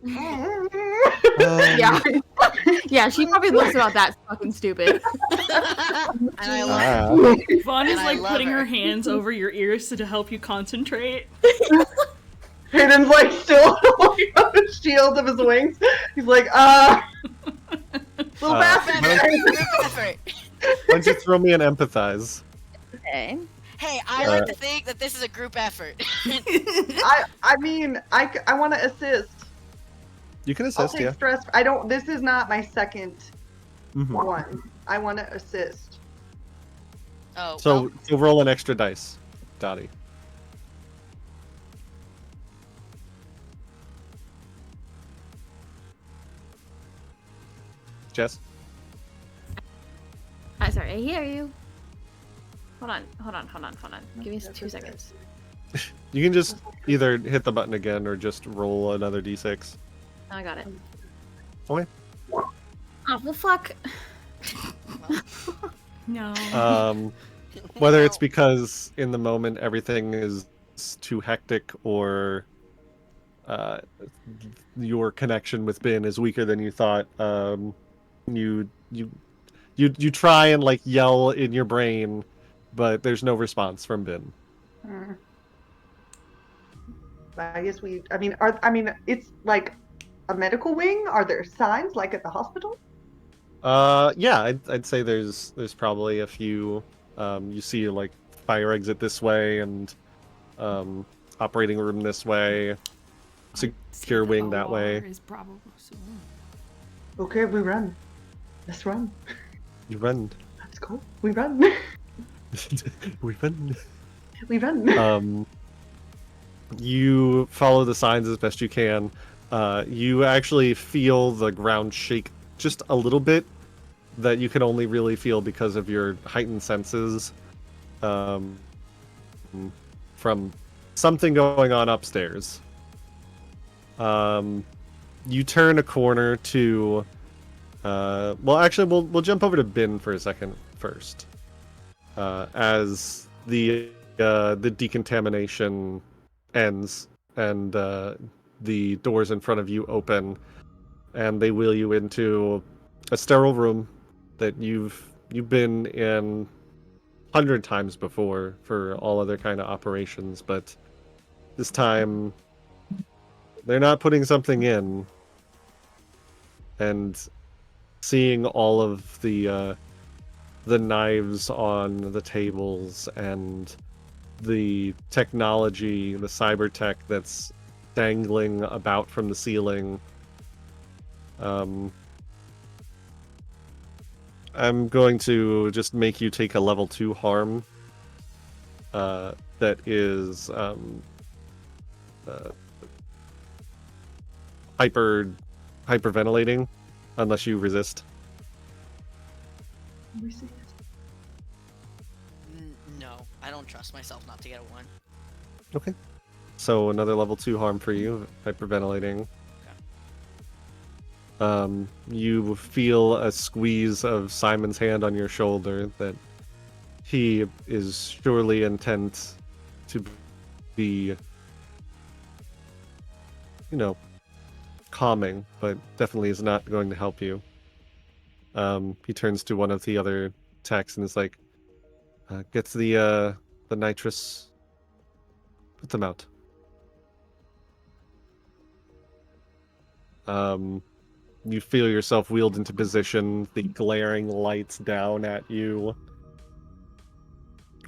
Yeah. Yeah, she probably looks about that fucking stupid. And I love Vaughn is And I like love putting her her. hands over your ears to help you concentrate. Hayden's like still holding up the shield of his wings. He's like, little bastard. group effort. Why don't you throw me an empathize? Okay. Hey, I like to think that this is a group effort. I mean, I want to assist. You can I'll assist, take yeah. stress. This is not my second Mhm. one. I want to assist. Oh, So you'll roll an extra dice, Dottie. Jess? Sorry, I hear you. Hold on. Give me 2 seconds. You can just either hit the button again or just roll another d6. Oh, I got it. Okay. Oh, well, fuck. No. Whether it's because in the moment everything is too hectic or your connection with Bin is weaker than you thought, you try and like yell in your brain, but there's no response from Bin. I guess it's like a medical wing. Are there signs like at the hospital? Yeah, I'd say there's probably a few. You see like fire exit this way and operating room this way, secure wing that way. Is probably so. Okay, we run. Let's run. You run. Let's go. We run. We run. We run. You follow the signs as best you can. You actually feel the ground shake just a little bit, that you can only really feel because of your heightened senses from something going on upstairs. You turn a corner to well, actually we'll jump over to Bin for a second first. As the decontamination ends and the doors in front of you open and they wheel you into a sterile room that you've been in 100 times before for all other kind of operations, but this time they're not putting something in. And seeing all of the knives on the tables and the technology, the cyber tech that's dangling about from the ceiling, I'm going to just make you take a level 2 harm. That is hyperventilating, unless you resist. No, I don't trust myself not to get a 1. Okay. So another level 2 harm for you, hyperventilating. You feel a squeeze of Simon's hand on your shoulder that he is surely intent to be, calming, but definitely is not going to help you. He turns to one of the other techs and is like, get the nitrous, put them out. You feel yourself wheeled into position, the glaring lights down at you.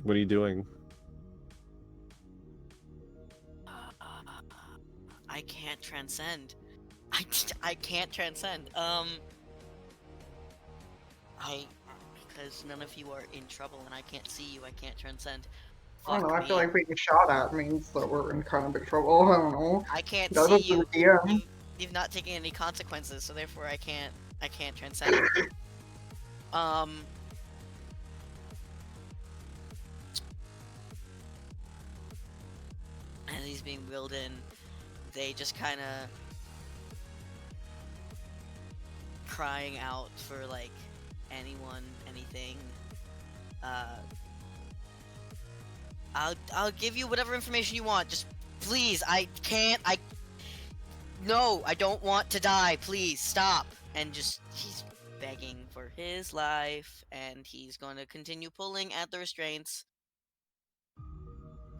What are you doing? I can't transcend. I can't transcend. Because none of you are in trouble and I can't see you, I can't transcend. I don't know, Fuck I feel me. like being shot at means that we're in kind of big trouble. I don't know. I can't That see was the you. DM. You've not taken any consequences, so therefore I can't transcend. As he's being wheeled in, they just kind of crying out for like anyone, anything. I'll give you whatever information you want. Just please, no, I don't want to die. Please stop. And just he's begging for his life, and he's going to continue pulling at the restraints.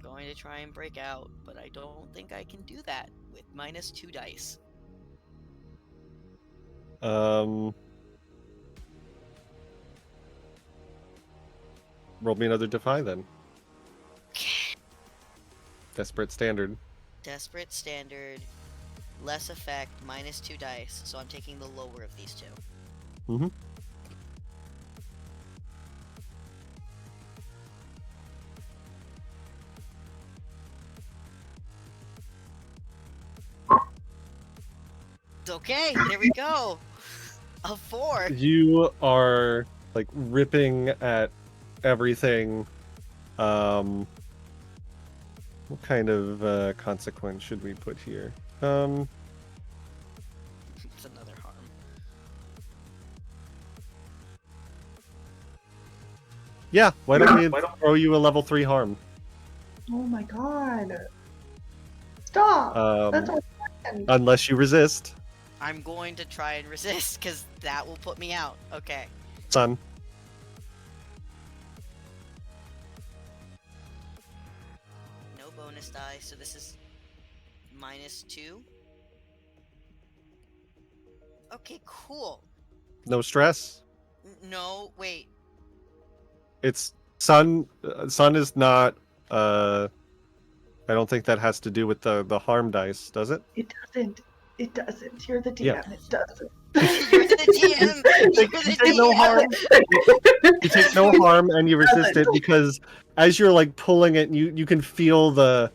Going to try and break out, but I don't think I can do that with -2 dice. Roll me another defy then. Desperate standard. Desperate standard, less effect, -2 dice. So I'm taking the lower of these two. Mm-hmm. Okay, there we go. A 4. You are like ripping at everything. What kind of consequence should we put here? It's another harm. Yeah, why don't we throw you a level 3 harm? Oh my god. Stop! That's our plan. Unless you resist, I'm going to try and resist, because that will put me out. Okay. son. No bonus die, so this is -2. Okay, cool. No stress. No, wait. It's sun. Sun is not. I don't think that has to do with the harm dice, does it? It doesn't. It doesn't. You're the DM. Yeah. It doesn't. You're the DM! You're the You take no DM! harm. You take no harm, and you resist it because as you're like pulling it, you can feel the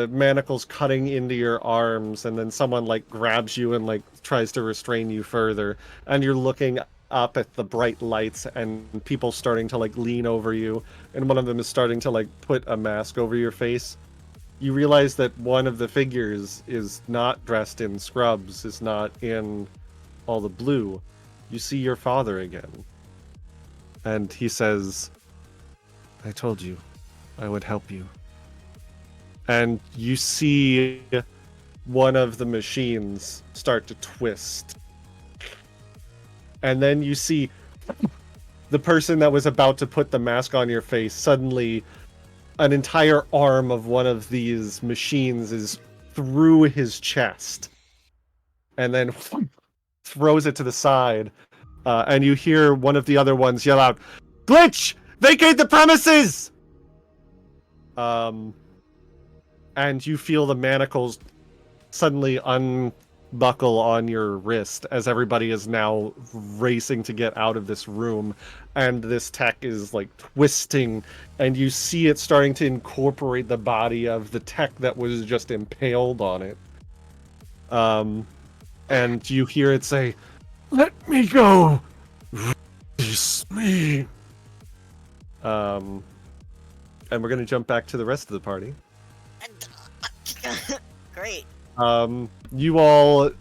manacles cutting into your arms, and then someone like grabs you and like tries to restrain you further, and you're looking up at the bright lights and people starting to like lean over you, and one of them is starting to like put a mask over your face. You realize that one of the figures is not dressed in scrubs, is not in all the blue. You see your father again, and he says, "I told you I would help you." And you see one of the machines start to twist. And then you see the person that was about to put the mask on your face, suddenly an entire arm of one of these machines is through his chest. And then throws it to the side. And you hear one of the other ones yell out, "Glitch! Vacate the premises!" And you feel the manacles suddenly unbuckle on your wrist as everybody is now racing to get out of this room, and this tech is like twisting, and you see it starting to incorporate the body of the tech that was just impaled on it. And you hear it say, "Let me go! Release me!" And we're gonna jump back to the rest of the party. Great. You all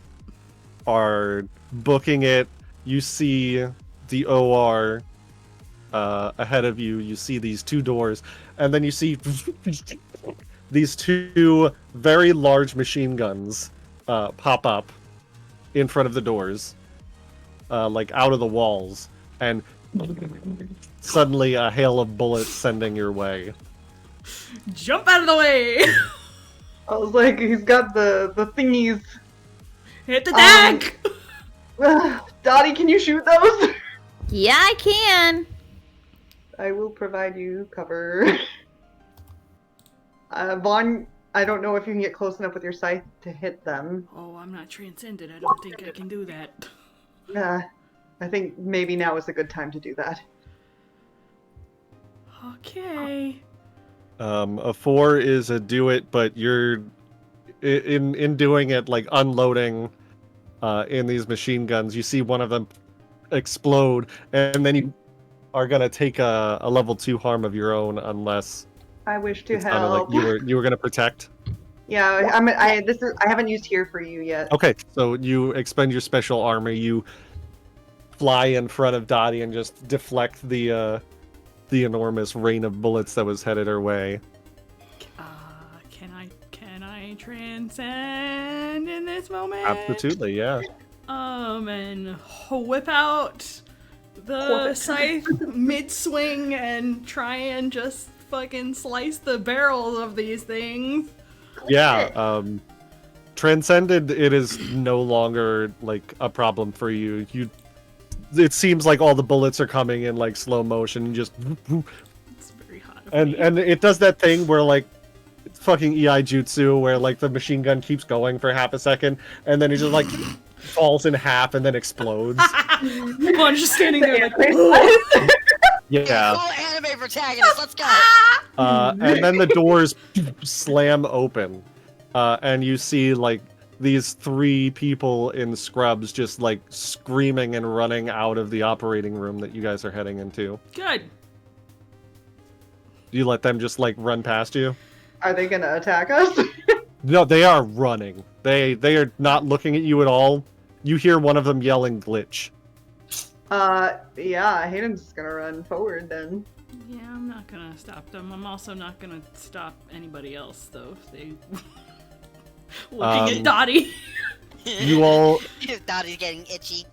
are booking it. You see the OR ahead of you. You see these two doors, and then you see these two very large machine guns pop up in front of the doors, like out of the walls, and suddenly a hail of bullets sending your way. Jump out of the way! I was like, he's got the thingies. Hit the deck! Dottie, can you shoot those? Yeah, I can. I will provide you cover. Vaughn, I don't know if you can get close enough with your scythe to hit them. Oh, I'm not transcended. I don't think I can do that. I think maybe now is a good time to do that. Okay. A 4 is a do it, but you're in doing it, like unloading in these machine guns. You see one of them explode, and then you are gonna take a level 2 harm of your own, unless I wish to it sounded help. like you were gonna protect. Yeah, I haven't used here for you yet. Okay, so you expend your special armor. You fly in front of Dottie and just deflect the enormous rain of bullets that was headed her way. Can I transcend in this moment? Absolutely, yeah. And whip out the scythe mid-swing and try and just fucking slice the barrels of these things. Yeah, transcended, it is no longer like a problem for you. It seems like all the bullets are coming in like slow motion, just It's very hot. and it does that thing where like it's fucking EI jutsu where like the machine gun keeps going for half a second and then it just like falls in half and then explodes. I'm just standing there like, Yeah. Full anime protagonist, let's go! And then the doors slam open, and you see like these 3 people in scrubs just like screaming and running out of the operating room that you guys are heading into. Good. Do you let them just like run past you? Are they gonna attack us? No, they are running. They are not looking at you at all. You hear one of them yelling glitch. Yeah, Hayden's just gonna run forward then. Yeah, I'm not gonna stop them. I'm also not gonna stop anybody else, though. If they looking at Dottie. You all... Dottie's getting itchy.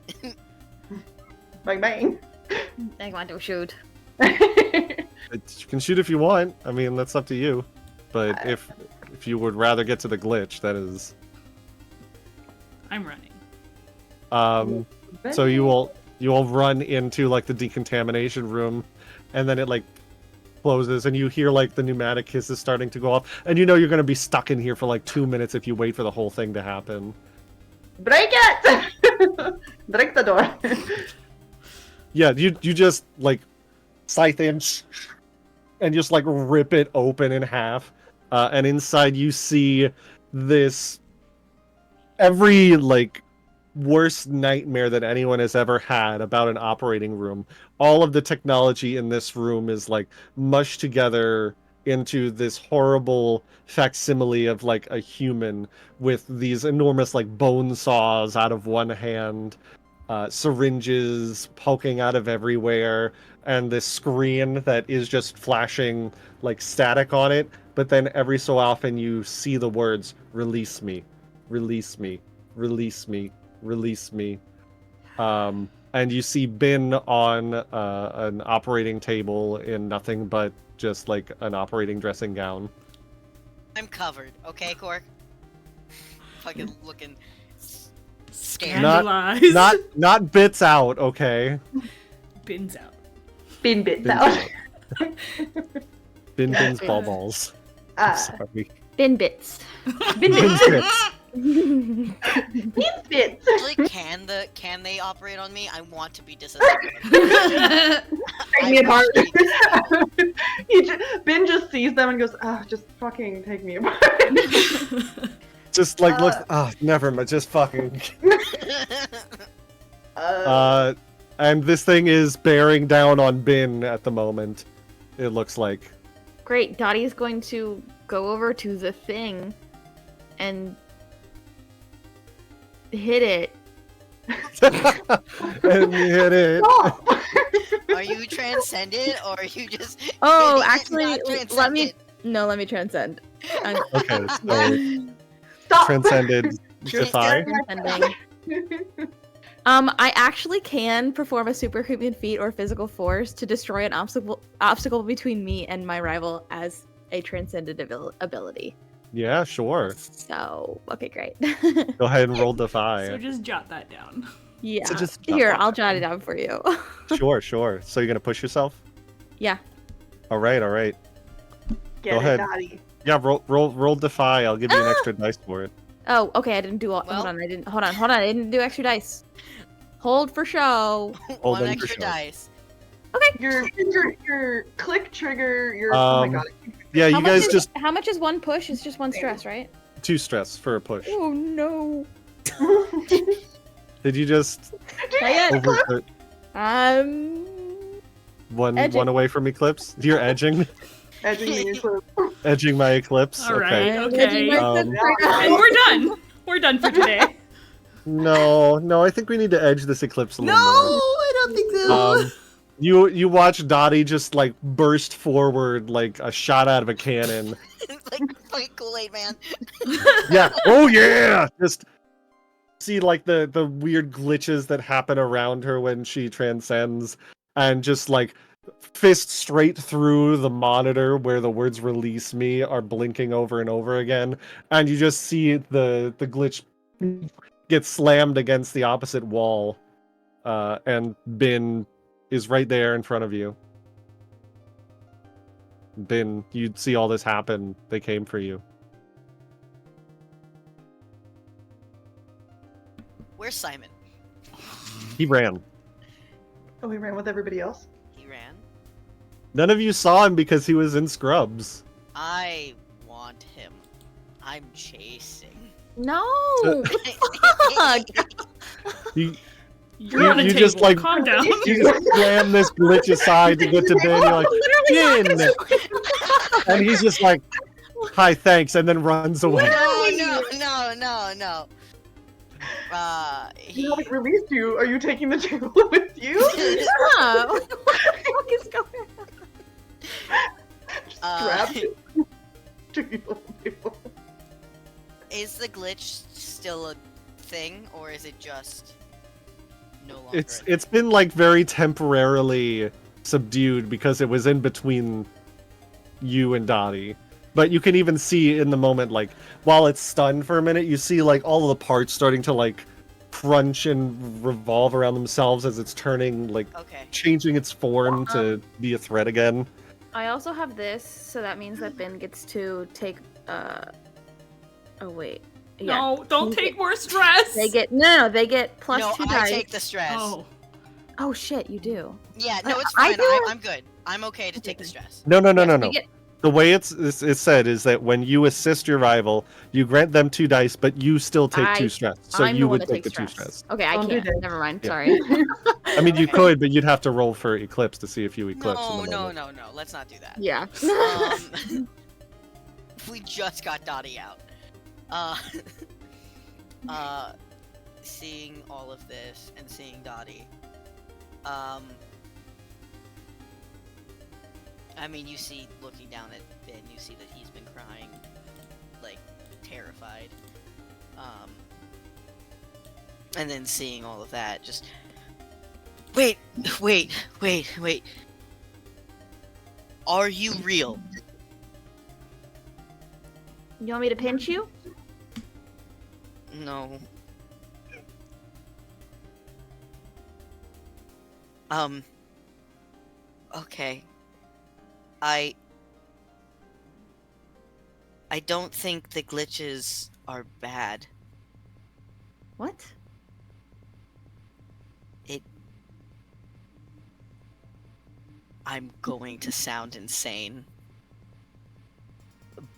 Bang bang. I want to shoot. You can shoot if you want. I mean, that's up to you. But if you would rather get to the glitch, that is... I'm running. So you all run into like the decontamination room, and then it like closes, and you hear like the pneumatic hisses starting to go off, and you know you're gonna be stuck in here for like 2 minutes if you wait for the whole thing to happen. Break it! Break the door. Yeah, you just like scythe in and just like rip it open in half, and inside you see this every like worst nightmare that anyone has ever had about an operating room. All of the technology in this room is like mushed together into this horrible facsimile of like a human with these enormous like bone saws out of one hand, syringes poking out of everywhere, and this screen that is just flashing like static on it. But then every so often you see the words, "Release me, release me, release me, release me." And you see Bin on an operating table in nothing but just like an operating dressing gown. I'm covered, okay, Cork? Fucking looking scared. Scandalized. Not bits out, okay? Bins out. Bin bits Bin's out. Bin's balls. Sorry. Bin bits. Bin Bin's bits. bits. Bin bits. Actually, can they operate on me? I want to be disassembled. Take me apart. Bin just sees them and goes, "Ah, just fucking take me apart." Just like look. Never mind. Just fucking. And this thing is bearing down on Bin at the moment. It looks like. Great, Dottie's going to go over to the thing and hit it. And you hit it. Stop. Are you transcended or are you just? Oh, hitting it, actually, not let me transcended? let me transcend. Okay, so Stop. transcended defy. Transcending. I actually can perform a superhuman feat or physical force to destroy an obstacle between me and my rival as a transcended ability. Yeah, sure. So, okay, great. Go ahead and roll defy. So just jot that down. Yeah. So just Here, I'll jot it down for you. Sure. So you're gonna push yourself? Yeah. All right. Get Go it, ahead. Dottie. Yeah, roll defy. I'll give you an extra dice for it. Oh, okay. I didn't do all. Well- Hold on. I didn't do extra dice. Hold for show. Hold One on for extra show. dice. Your click trigger. Your oh my god. Yeah, you guys just How much is one push? It's just one stress, right? 2 stress for a push. Oh no. Did you just Play it. over one Edging. away from Eclipse? You're edging, Edging me into edging my Eclipse. All right. Okay. Okay. Um, And we're done. We're done for today. No, I think we need to edge this Eclipse a No, little more. I don't think so. You watch Dottie just like burst forward like a shot out of a cannon. It's like fucking Kool-Aid man. Yeah. Oh yeah. Just see like the weird glitches that happen around her when she transcends, and just like fist straight through the monitor where the words "release me" are blinking over and over again, and you just see the glitch get slammed against the opposite wall, and Bin is right there in front of you. Bin, you'd see all this happen. They came for you. Where's Simon? He ran. Oh, he ran with everybody else. He ran. None of you saw him because he was in scrubs. I want him. I'm chasing. No. So- Fuck. You're on a you table. just, like- Calm down. You just slam this glitch aside to get to Ben. You're like, Literally Jin! And he's just like, hi, thanks, and then runs away. No. We haven't released you. Are you taking the table with you? Yeah. What the fuck is going on? Strapped to your table. Is the glitch still a thing, or is it just no longer? It's been like very temporarily subdued because it was in between you and Dottie. But you can even see in the moment, like, while it's stunned for a minute, you see like all of the parts starting to like crunch and revolve around themselves as it's turning, like Okay. changing its form to be a threat again. I also have this, so that means that Ben gets to take. Oh wait. Yeah. No, don't You take get- more stress. They get no. They get plus No, 2 I dice. take the stress. Oh shit, you do. Yeah, no, it's I fine. do- I'm good. I'm okay to take the stress. No. Yes, you No. get- The way it's said is that when you assist your rival, you grant them 2 dice, but you still take 2 stress. So I'm you the one would that take the takes 2 stress. Okay, I Don't do can't. that. Never mind. Yeah. Sorry. I mean, you Okay. could, but you'd have to roll for Eclipse to see if you eclipse in the moment. No. Let's not do that. yeah. We just got Dottie out. Seeing all of this and seeing Dottie, I mean, you see, looking down at Ben, you see that he's been crying, like, terrified. And then seeing all of that, just... Wait! Are you real? You want me to pinch you? No. Okay. I don't think the glitches are bad. What? I'm going to sound insane.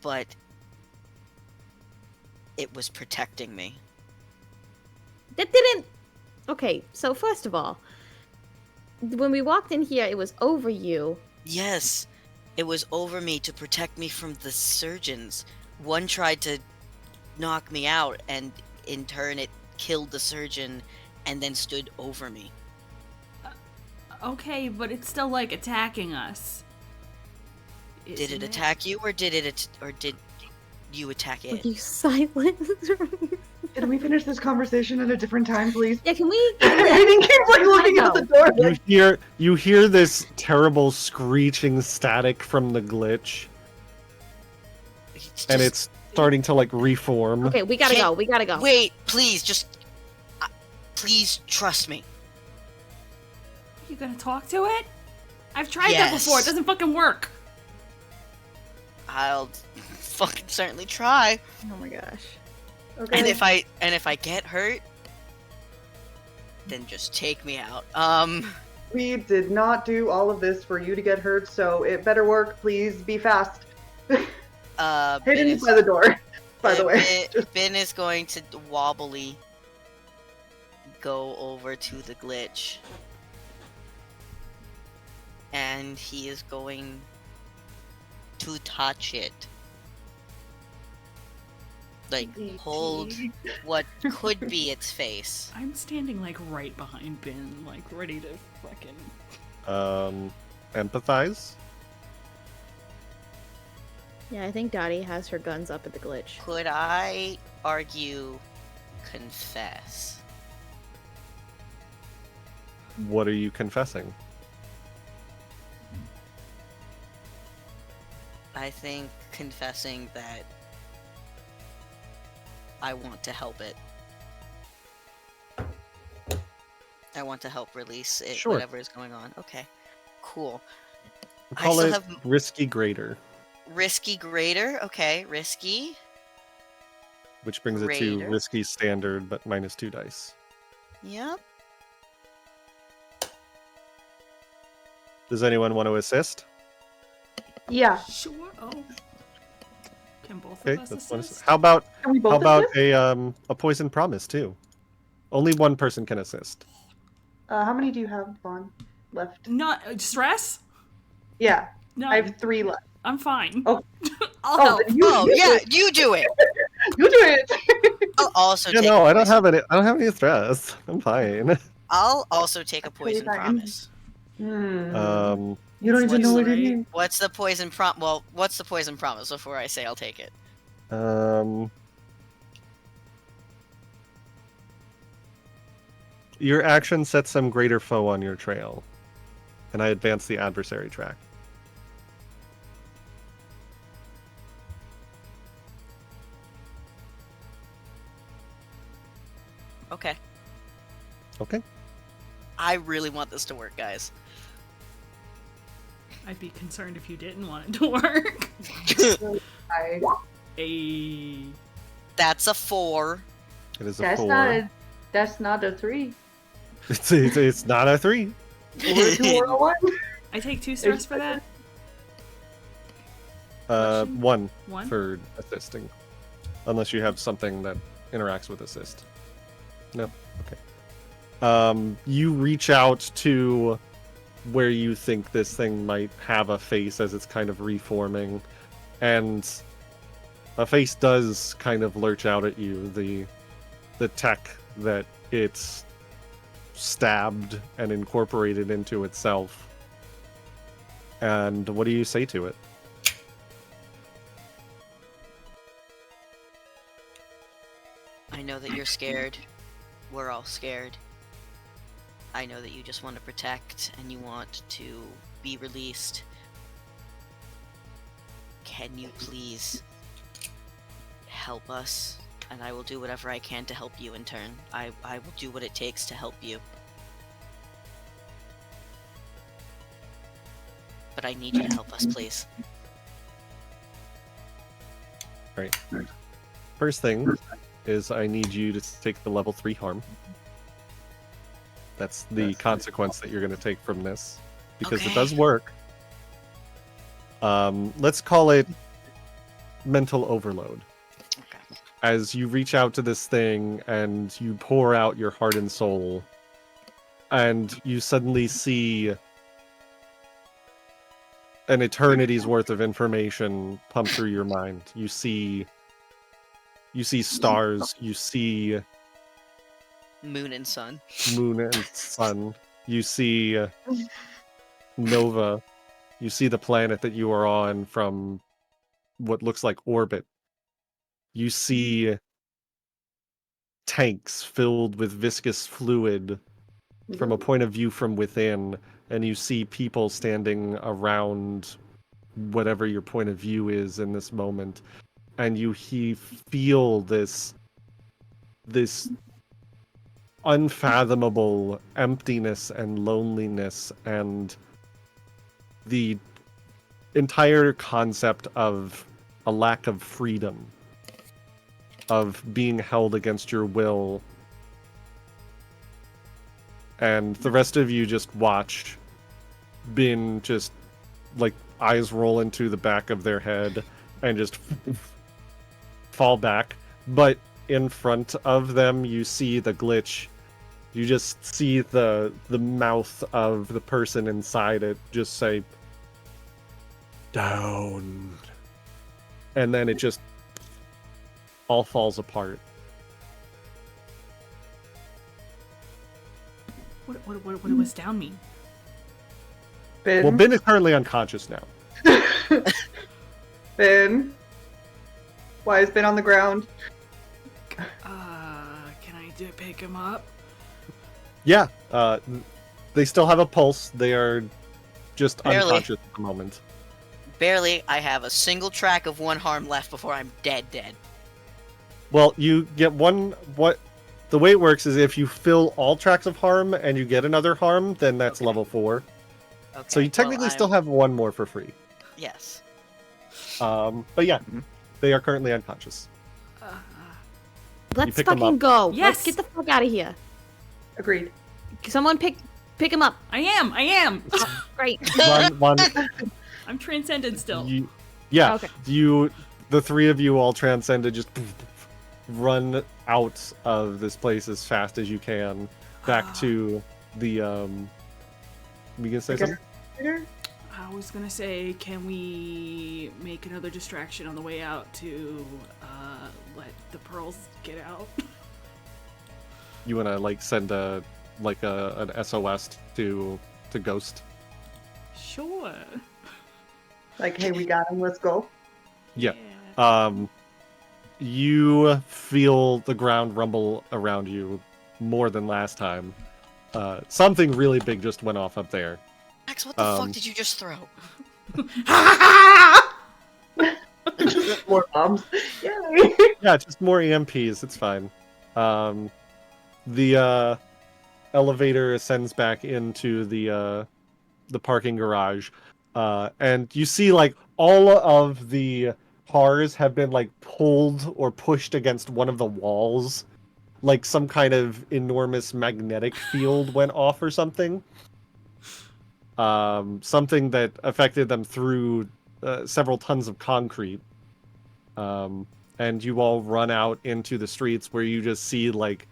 But it was protecting me. That didn't. Okay, so first of all, when we walked in here, it was over you. Yes, it was over me to protect me from the surgeons. One tried to knock me out, and in turn it killed the surgeon and then stood over me. Okay, but it's still like attacking us. Did Isn't it attack you, or did you attack it? You silent. Can we finish this conversation at a different time, please? Yeah, can we? Aiden keeps like looking out the door. You hear this terrible screeching static from the glitch, and it's starting to like reform. Okay, we gotta Can't- go. We gotta go. Wait, please, please trust me. You gonna talk to it? I've tried that before. It Yes. doesn't fucking work. I'll fucking certainly try. Oh my gosh. Okay. And if I get hurt, then just take me out. We did not do all of this for you to get hurt, so it better work. Please be fast. Ben Hidden by the door, by the way. Ben is going to wobbly go over to the glitch. And he is going to touch it. Like, hold what could be its face. I'm standing like right behind Ben, like ready to fucking. Empathize. Yeah, I think Dottie has her guns up at the glitch. Could I argue confess? What are you confessing? I think confessing that I want to help it. I want to help release it, Sure. whatever is going on. Okay, cool. I Call still it have risky greater, risky greater. Okay, risky. which brings it to Greater. risky standard, but minus 2 dice. Yep. Does anyone want to assist? Yeah. Sure. Oh. Can both Okay, of us that's one. assist? How about Can we both a poison promise too? Only one person can assist. How many do you have, Vaughn, left? Not stress? Yeah, No, I have 3 left. I'm fine. Oh. I'll help. Then you do yeah, it. you do it. You do it. I'll also Yeah, take. no, a I don't poison- have any. I don't have any stress. I'm fine. I'll also take a Totally poison fine. promise. Um, You don't even know what it Right? is. What's the poison Well, what's the poison promise before I say I'll take it? Your action sets some greater foe on your trail, and I advance the adversary track. Okay. Okay. I really want this to work, guys. I'd be concerned if you didn't want it to work. I... A. That's a 4. It is a That's 4. not a 3. It's not a 3. Or a 2 or a 1. I take 2 stress for that. 1 1. for assisting, unless you have something that interacts with assist. No. Okay. You reach out to where you think this thing might have a face as it's kind of reforming, and a face does kind of lurch out at you. The tech that it's stabbed and incorporated into itself. And what do you say to it? I know that you're scared. We're all scared. I know that you just want to protect and you want to be released. Can you please help us? And I will do whatever I can to help you in turn. I will do what it takes to help you. But I need you to help us, please. Right. First thing is I need you to take the level 3 harm. That's the consequence that you're going to take from this, because Okay. it does work. Let's call it mental overload. Okay. As you reach out to this thing and you pour out your heart and soul, and you suddenly see an eternity's worth of information pump through your mind. You see stars, you see Moon and sun. moon and sun, you see Nova, you see the planet that you are on from what looks like orbit. You see tanks filled with viscous fluid from a point of view from within, and you see people standing around whatever your point of view is in this moment, and you feel this unfathomable emptiness and loneliness, and the entire concept of a lack of freedom, of being held against your will. And the rest of you just watch Bin just, like, eyes roll into the back of their head and just fall back. But in front of them, you see the glitch. You just see the mouth of the person inside it just say, "Down." And then it just all falls apart. What was down mean? Ben. Well, Ben is currently unconscious now. Ben. Why is Ben on the ground? Can I pick him up? Yeah, they still have a pulse. They are just Barely. unconscious at the moment. Barely. I have a single track of 1 harm left before I'm dead. Well, you get one. The way it works is if you fill all tracks of harm and you get another harm, then that's Okay. level 4. Okay. So you technically well, still have 1 more for free. Yes. But yeah, they are currently unconscious. Let's pick 'em fucking up. go. Yes. Let's get the fuck out of here. Agreed. Someone pick him up. I am. Great. One, I'm transcended still. yeah. Okay. You the three of you all transcended, just run out of this place as fast as you can, back to the We gonna say something? I was gonna say, can we make another distraction on the way out to let the pearls get out? You wanna like send an SOS to Ghost? Sure. Like, hey, we got him. Let's go. Yeah. You feel the ground rumble around you more than last time. Something really big just went off up there. Max, what the fuck did you just throw? Just more bombs. Yay! Yeah, just more EMPs. It's fine. The elevator ascends back into the parking garage, and you see like all of the cars have been like pulled or pushed against one of the walls, like some kind of enormous magnetic field went off or something. Something that affected them through several tons of concrete. And you all run out into the streets where you just see like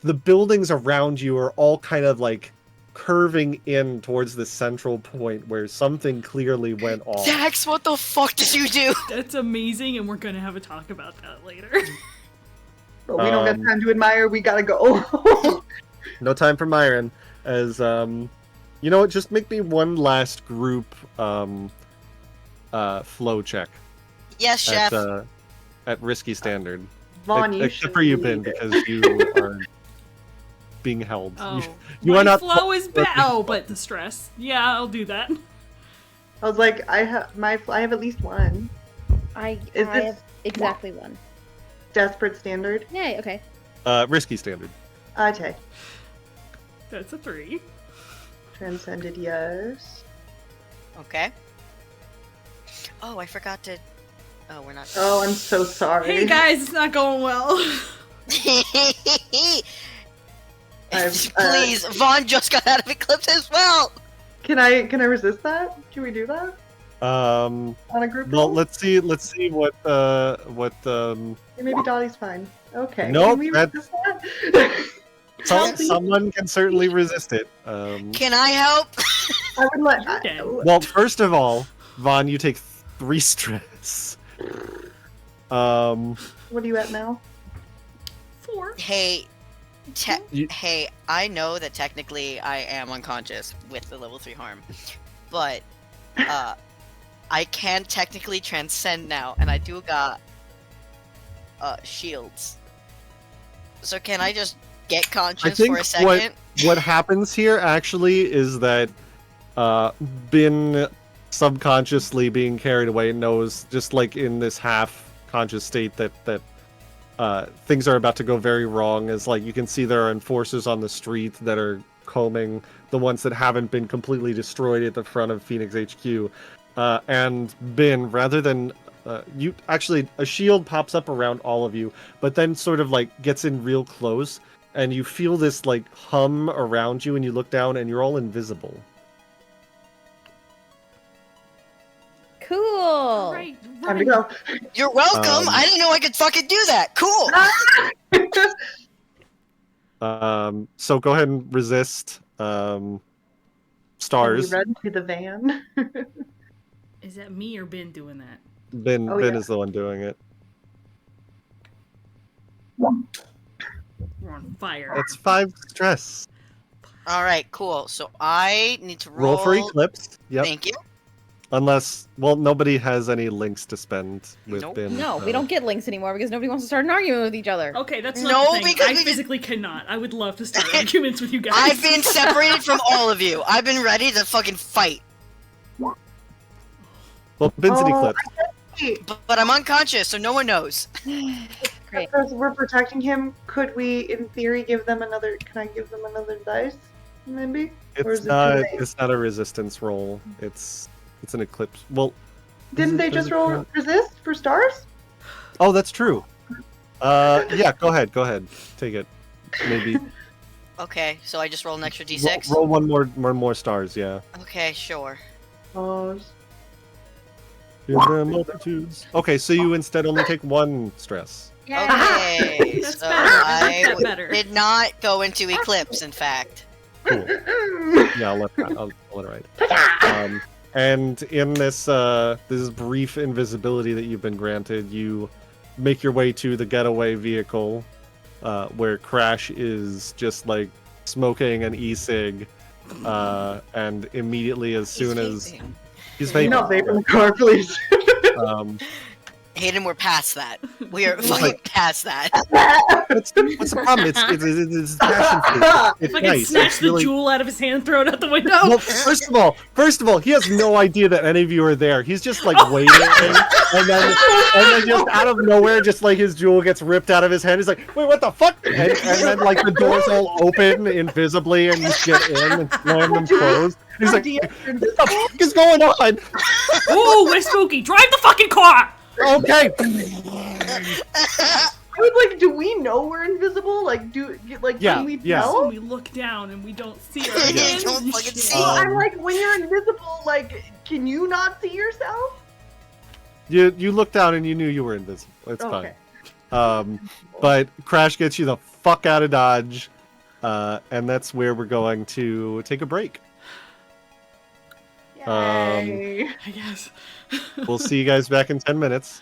the buildings around you are all kind of like curving in towards the central point where something clearly went off. Dax, what the fuck did you do? That's amazing, and we're gonna have a talk about that later. But we don't got time to admire. We gotta go. No time for Myron. As you know what? Just make me one last group flow check. Yes, chef. At risky standard. Vaughn, you Except for you, Ben, because you are being held. Oh, you my are not. flow is bad. Oh, but the stress. Yeah, I'll do that. I was like, I have at least one. I this have exactly one. Desperate standard. Yay, okay. Risky standard. Okay. That's a 3. Transcended, yes. Okay. Oh, I forgot to... Oh, we're not... Oh, I'm so sorry. Hey guys, it's not going well. Please, Vaughn just got out of Eclipse as well! Can I resist that? Can we do that? On a group Well, roll? let's see what Maybe Dolly's fine. Okay. Nope, Can we that's- resist that? someone can certainly resist it. Can I help? I would let. You're dead. Well, first of all, Vaughn, you take 3 stress. What are you at now? 4. Hey, You- hey, I know that technically I am unconscious with the level 3 harm, but I can technically transcend now, and I do got shields. So can I just get conscious think for a second? What happens here actually is that Bin subconsciously being carried away knows, just like in this half-conscious state, that things are about to go very wrong. As like you can see there are enforcers on the street that are combing the ones that haven't been completely destroyed at the front of Phoenix HQ. And Bin, rather than you actually, a shield pops up around all of you, but then sort of like gets in real close, and you feel this like hum around you, and you look down, and you're all invisible. Cool. All right, Time to go. You're welcome. I didn't know I could fucking do that. Cool. So go ahead and resist. Can Stars. we run to the van? Is that me or Ben doing that? Ben Oh, Ben yeah. is the one doing it. We're on fire. That's 5 stress. All right, cool. So I need to Roll for Eclipse. Yep. Thank you. Unless, well, nobody has any links to spend with Nope. Ben. No, we don't get links anymore because nobody wants to start an argument with each other. Okay, that's No, not the thing. because I we just- physically cannot. I would love to start arguments with you guys. I've been separated from all of you. I've been ready to fucking fight, Well, Ben's an Oh, Eclipse. but I'm unconscious, so no one knows. Great. Because we're protecting him, could we, in theory, give them another? Can I give them another dice? Maybe. Or is It's it too not. late? It's not a resistance roll. It's an Eclipse. Well, Didn't they just roll resist for stars? Oh, that's true. Yeah. Go ahead. Take it. Maybe Okay, so I just roll an extra d6. roll one more stars. Yeah. Okay, sure. Oh, In the multitudes. Okay, so you instead only take 1 stress. Okay, That's so better. I like I that better. did not go into Eclipse, in fact. Cool. Yeah, I'll let it ride. And in this this brief invisibility that you've been granted, you make your way to the getaway vehicle, where Crash is just like smoking an e-cig, and immediately as soon as he's Can you vaping, not vape in the car, please? Hayden, we're past that. We are fucking past that. what's the problem? It's passion fruit. It's Fucking nice. snatch It's the really... jewel out of his hand, throw it out the window. Well, first of all, he has no idea that any of you are there. He's just like waiting, and then just out of nowhere, just like his jewel gets ripped out of his hand. He's like, "Wait, what the fuck?" And then like the doors all open invisibly, and you get in and slam them closed. He's like, "What the fuck is going on?" Ooh, we're spooky. Drive the fucking car. Okay. I was like, do we know we're invisible? Like, can we yeah. tell? We look down and we don't see our You hands don't and fucking shit. see. Well, I'm like, when you're invisible, like, can you not see yourself? You look down and you knew you were invisible. It's Okay. fine. But Crash gets you the fuck out of Dodge, and that's where we're going to take a break. Yay. I guess. We'll see you guys back in 10 minutes.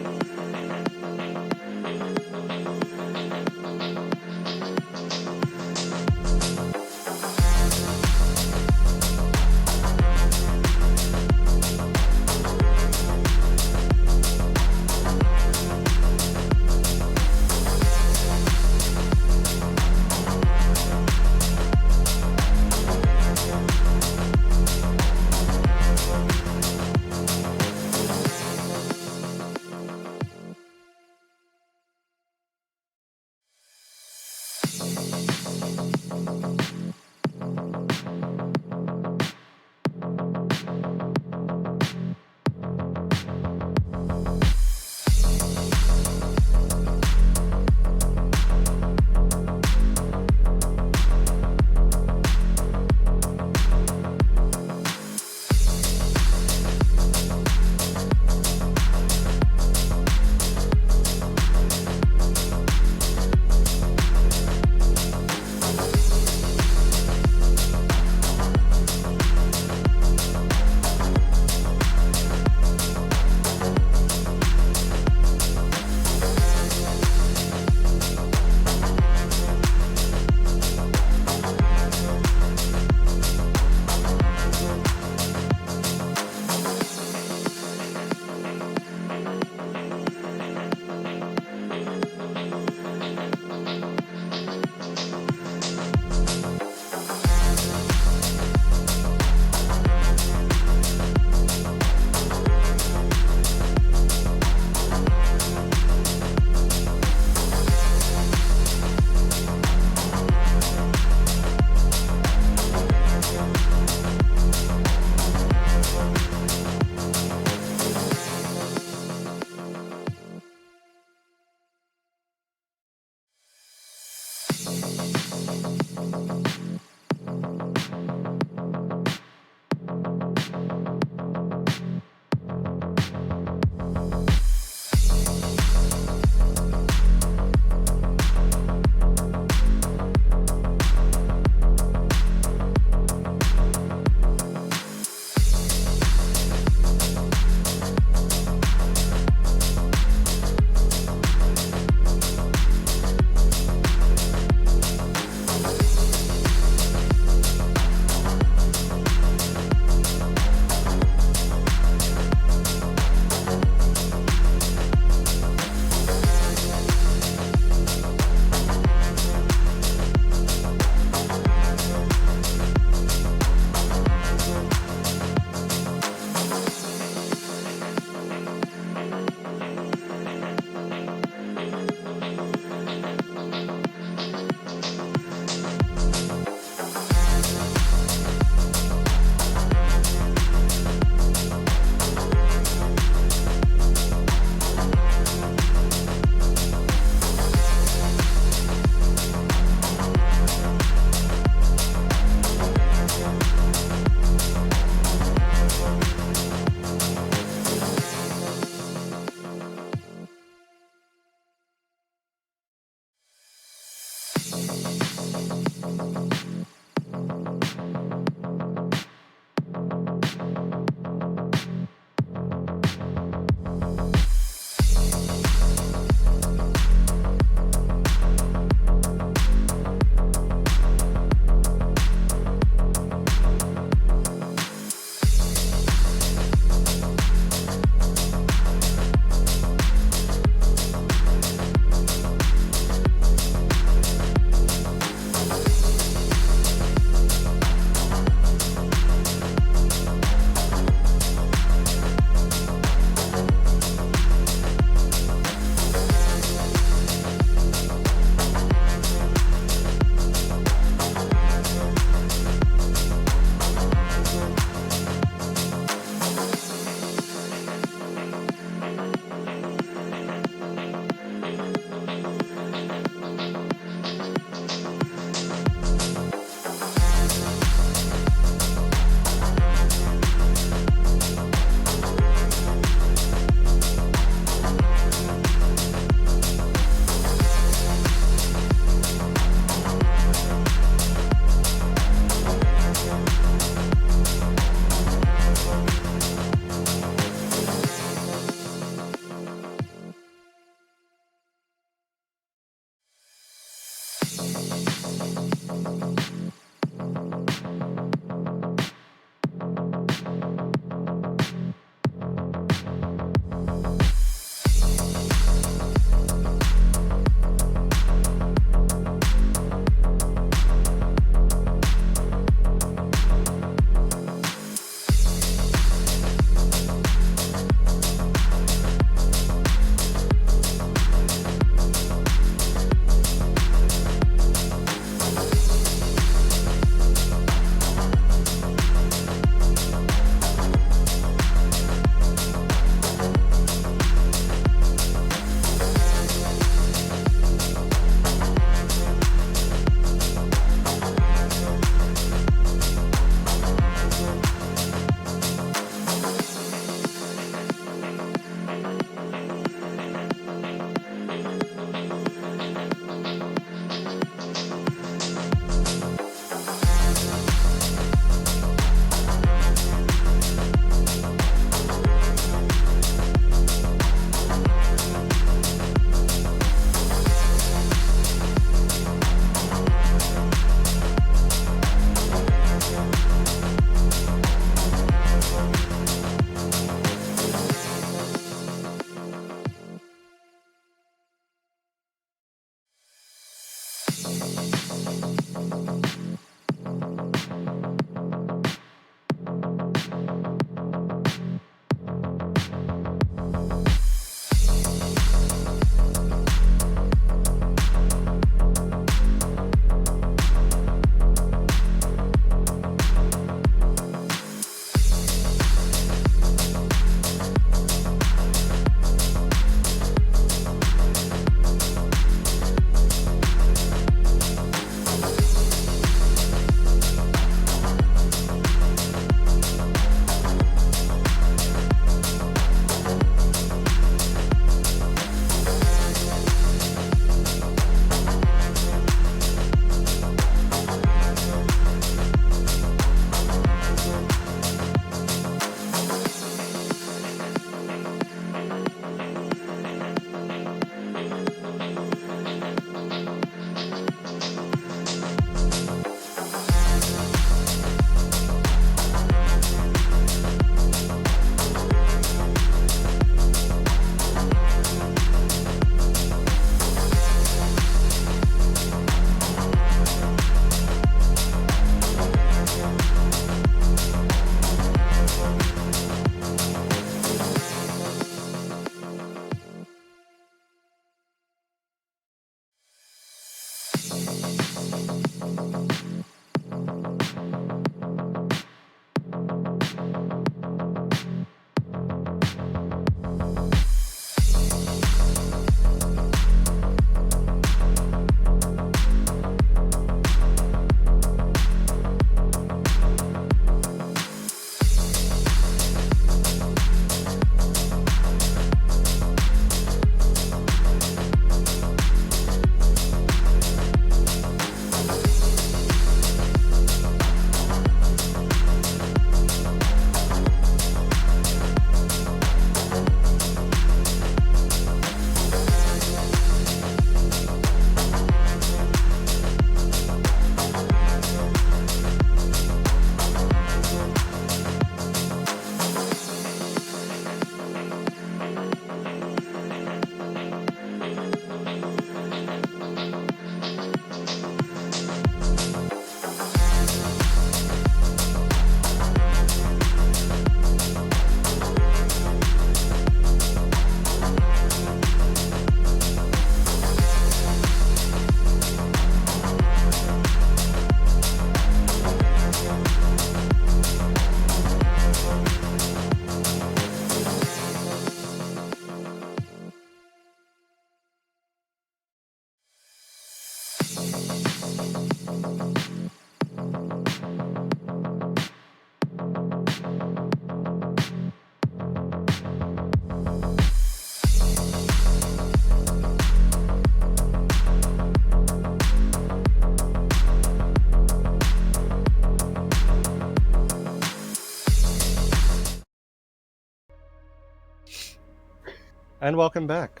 And welcome back.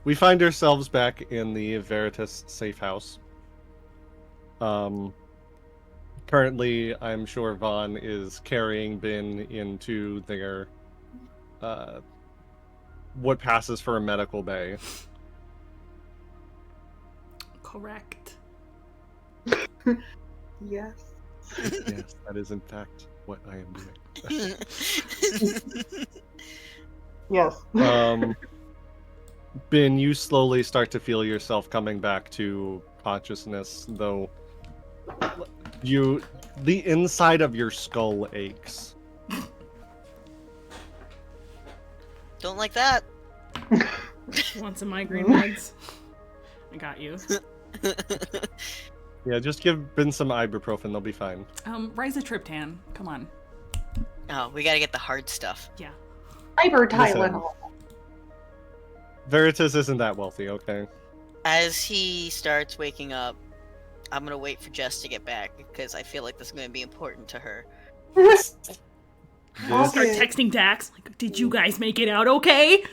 We find ourselves back in the Veritas safe house. Currently, I'm sure Vaughn is carrying Ben into their, what passes for a medical bay. Correct. Yes. Yes, that is in fact what I am doing. Yes. Ben, you slowly start to feel yourself coming back to consciousness, though the inside of your skull aches. Don't like that. Want some migraine meds? I got you. Yeah, just give Ben some ibuprofen, they'll be fine. Rizatriptan. Come on. Oh, we gotta get the hard stuff. Yeah. Hyper Listen. Tylenol. Veritas isn't that wealthy, okay? As he starts waking up, I'm gonna wait for Jess to get back because I feel like this is gonna be important to her. This- Start texting Dax. Like, did you guys make it out okay?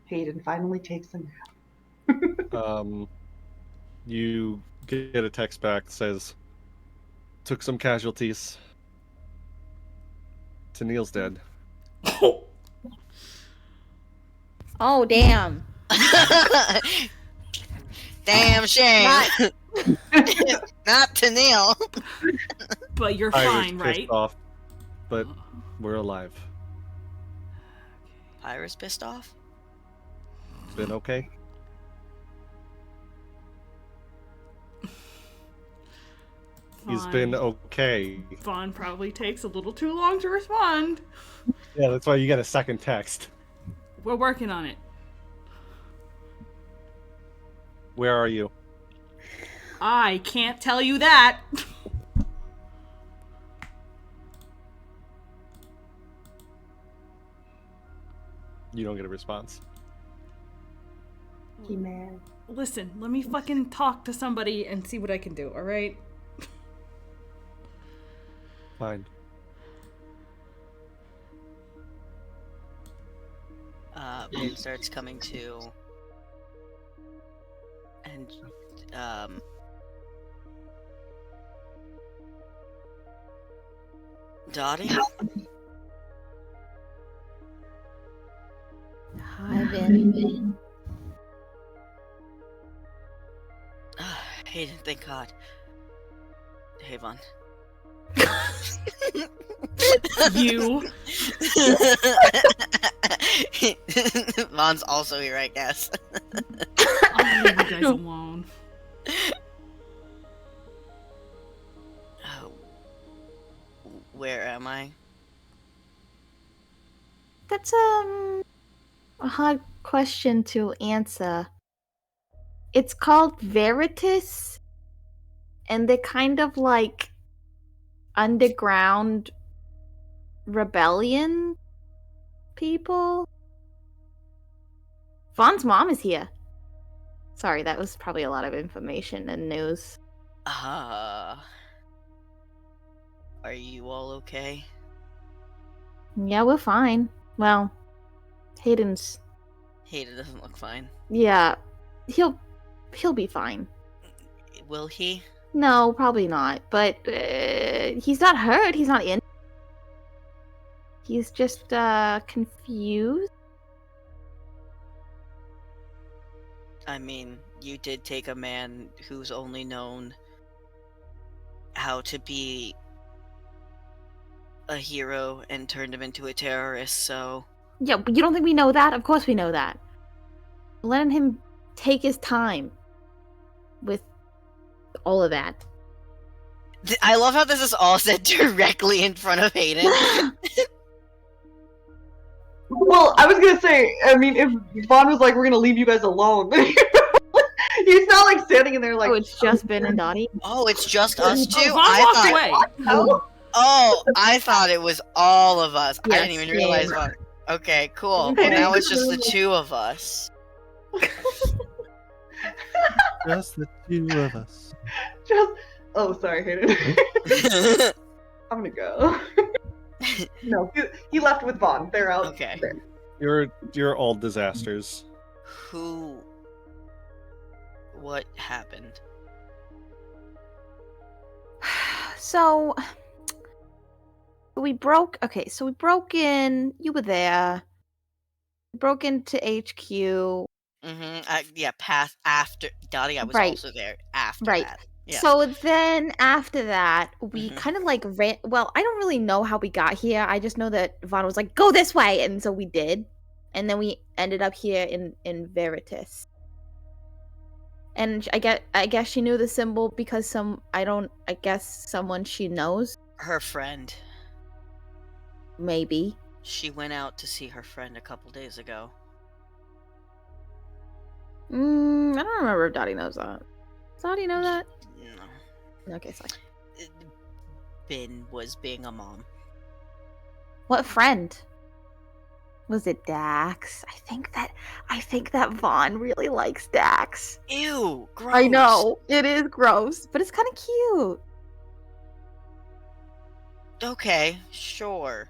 Hayden finally takes a nap. You get a text back that says, took some casualties. Tennille's dead. Oh, damn. Damn shame. Not to Neil. But you're Iris fine, right? pissed off, but we're alive. Iris pissed off? It's been okay? He's been okay. Vaughn probably takes a little too long to respond. Yeah, that's why you get a second text. We're working on it. Where are you? I can't tell you that. You don't get a response. He mad. Listen, let me fucking talk to somebody and see what I can do, alright? Fine. Ben starts coming to, and Dottie? Hi, Ben. Hayden, thank God. Hey, Vaughn. You. Vaughn's also here, I guess. I'll leave you guys alone. Oh, where am I? That's a hard question to answer. It's called Veritas, and they're kind of like underground rebellion people. Vaughn's mom is here. Sorry, that was probably a lot of information and news. Are you all okay? Yeah, we're fine. Well, Hayden's... Hayden doesn't look fine. Yeah, he'll be fine. Will he? No, probably not. But he's not hurt. He's not in. He's just confused. I mean, you did take a man who's only known how to be a hero and turned him into a terrorist, so... Yeah, but you don't think we know that? Of course we know that. Letting him take his time with all of that. I love how this is all said directly in front of Hayden. Well, I was gonna say, I mean, if Vaughn was like, we're gonna leave you guys alone, he's not like standing in there like, Oh, it's just Ben and Dottie? Oh, it's just us two? Vaughn walked away. Oh, I thought it was all of us. I Yes, didn't even realize yeah. what. Okay, cool. Well, now it's just the two of us. Just the two of us. oh, sorry, Hayden. I'm gonna go. No, he left with Vaughn. They're out Okay. there. You're all disasters. What happened? So we broke in. You were there. We broke into HQ. Yeah, past after Dottie, I was Right. also there after Right. that. Yes. So then after that, we Mhm. kind of like ran. Well, I don't really know how we got here. I just know that Vaughn was like, "Go this way," and so we did, and then we ended up here in Veritas. And I guess she knew the symbol because I guess someone she knows, Her friend. maybe. She went out to see her friend a couple days ago. I don't remember if Dottie knows that. Does Dottie know that? No. Okay, sorry. Bin was being a mom. What friend? Was it Dax? I think that Vaughn really likes Dax. Ew, gross. I know, it is gross, but it's kind of cute. Okay, sure.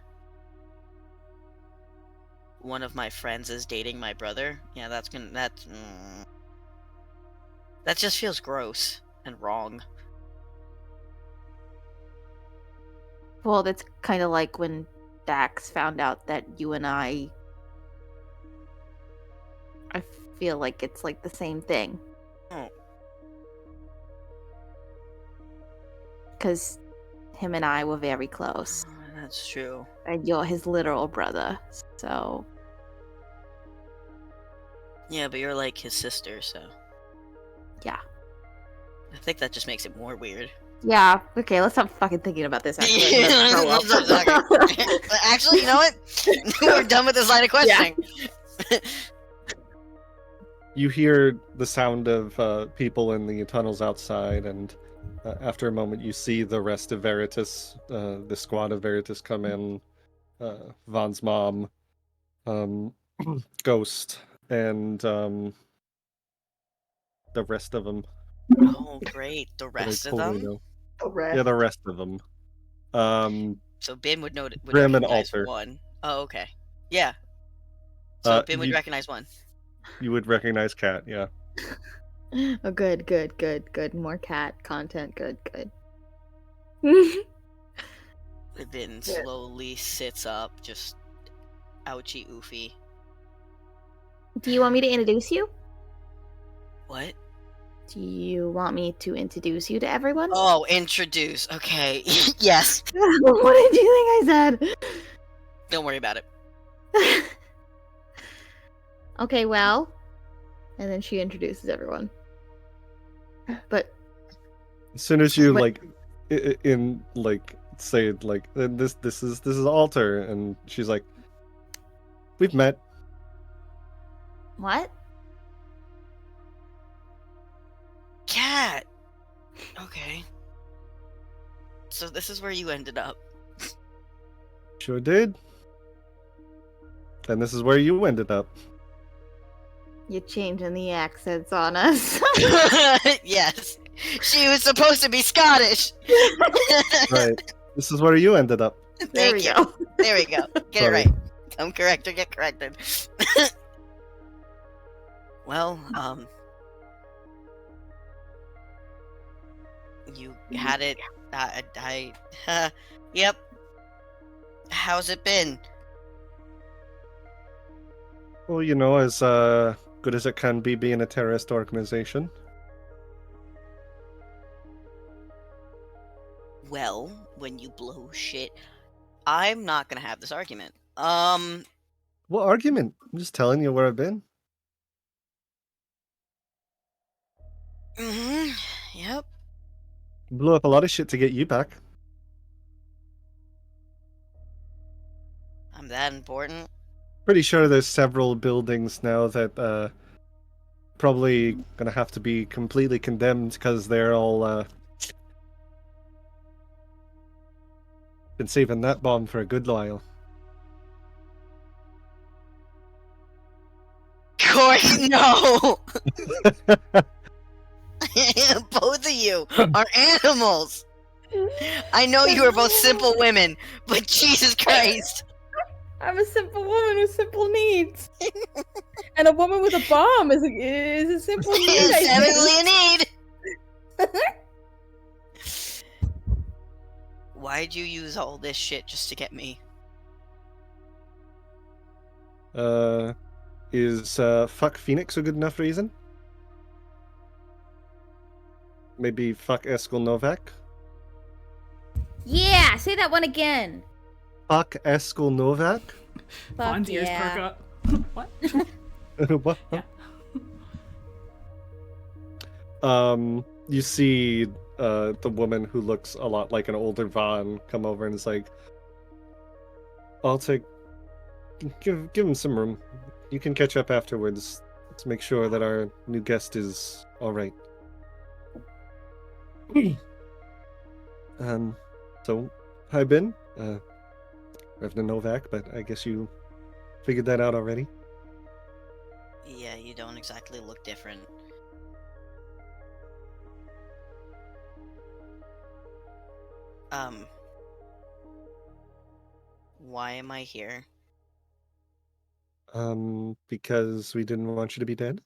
One of my friends is dating my brother. Yeah, that just feels gross and wrong. Well, that's kind of like when Dax found out that you and I feel like it's like the same thing. Oh. Because him and I were very close. That's true. And you're his literal brother, so... Yeah, but you're like his sister, so... Yeah. I think that just makes it more weird. Yeah, okay, let's stop fucking thinking about this, actually. Let's stop talking. Actually, you know what? We're done with this line of questioning. Yeah. You hear the sound of people in the tunnels outside, and after a moment, you see the rest of Veritas, the squad of Veritas, come in. Vaughn's mom, Ghost, and the rest of them. Oh, great! The rest of them. The rest. Yeah, the rest of them. So Bin would Grim and recognize Alter. one. Oh, okay. Yeah. So Bin would recognize one. You would recognize Cat, yeah. Oh, good. More cat content. Good. Bin slowly sits up, just ouchie oofy. Do you want me to introduce you? What? Do you want me to introduce you to everyone? Oh, introduce. Okay. Yes. What did you think I said? Don't worry about it. Okay, well. And then she introduces everyone. But as soon as you say this is Alter, and she's like, we've met. what? Cat. Okay. So this is where you ended up. Sure did. And this is where you ended up. You're changing the accents on us. Yes. She was supposed to be Scottish. Right. This is where you ended up. There we go. There we go. Get Sorry. it right. Come correct or get corrected. Well, you had it. Yep. How's it been? Well, as good as it can be being a terrorist organization. Well, when you blow shit, I'm not gonna have this argument. What argument? I'm just telling you where I've been. Yep. Blew up a lot of shit to get you back. I'm that important. Pretty sure there's several buildings now that probably gonna have to be completely condemned because they're all been saving that bomb for a good while. Corey, no! Both of you are animals! I know you are both simple women, but Jesus Christ. I'm a simple woman with simple needs. And a woman with a bomb is a simple need, It's I definitely a need. think. Why'd you use all this shit just to get me? Is fuck Phoenix a good enough reason? Maybe fuck Eskil Novak? Yeah, say that one again. Fuck Eskil Novak? Fuck Vaughn's ears perk yeah. up. What? What? Yeah. You see the woman who looks a lot like an older Vaughn come over and is like, I'll give him some room. You can catch up afterwards. Let's make sure that our new guest is alright. So, hi Ben. Reverend Novak, but I guess you figured that out already. Yeah, you don't exactly look different. Why am I here? Because we didn't want you to be dead.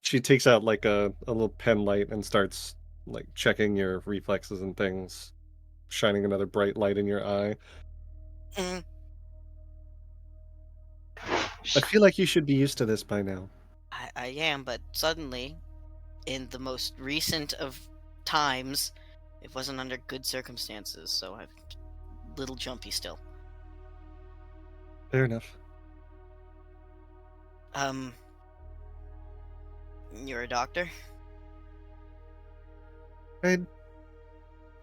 She takes out like a little pen light and starts like checking your reflexes and things, shining another bright light in your eye. Mm. I feel like you should be used to this by now. I am, but suddenly, in the most recent of times, it wasn't under good circumstances, so I'm a little jumpy still. Fair enough. You're a doctor? I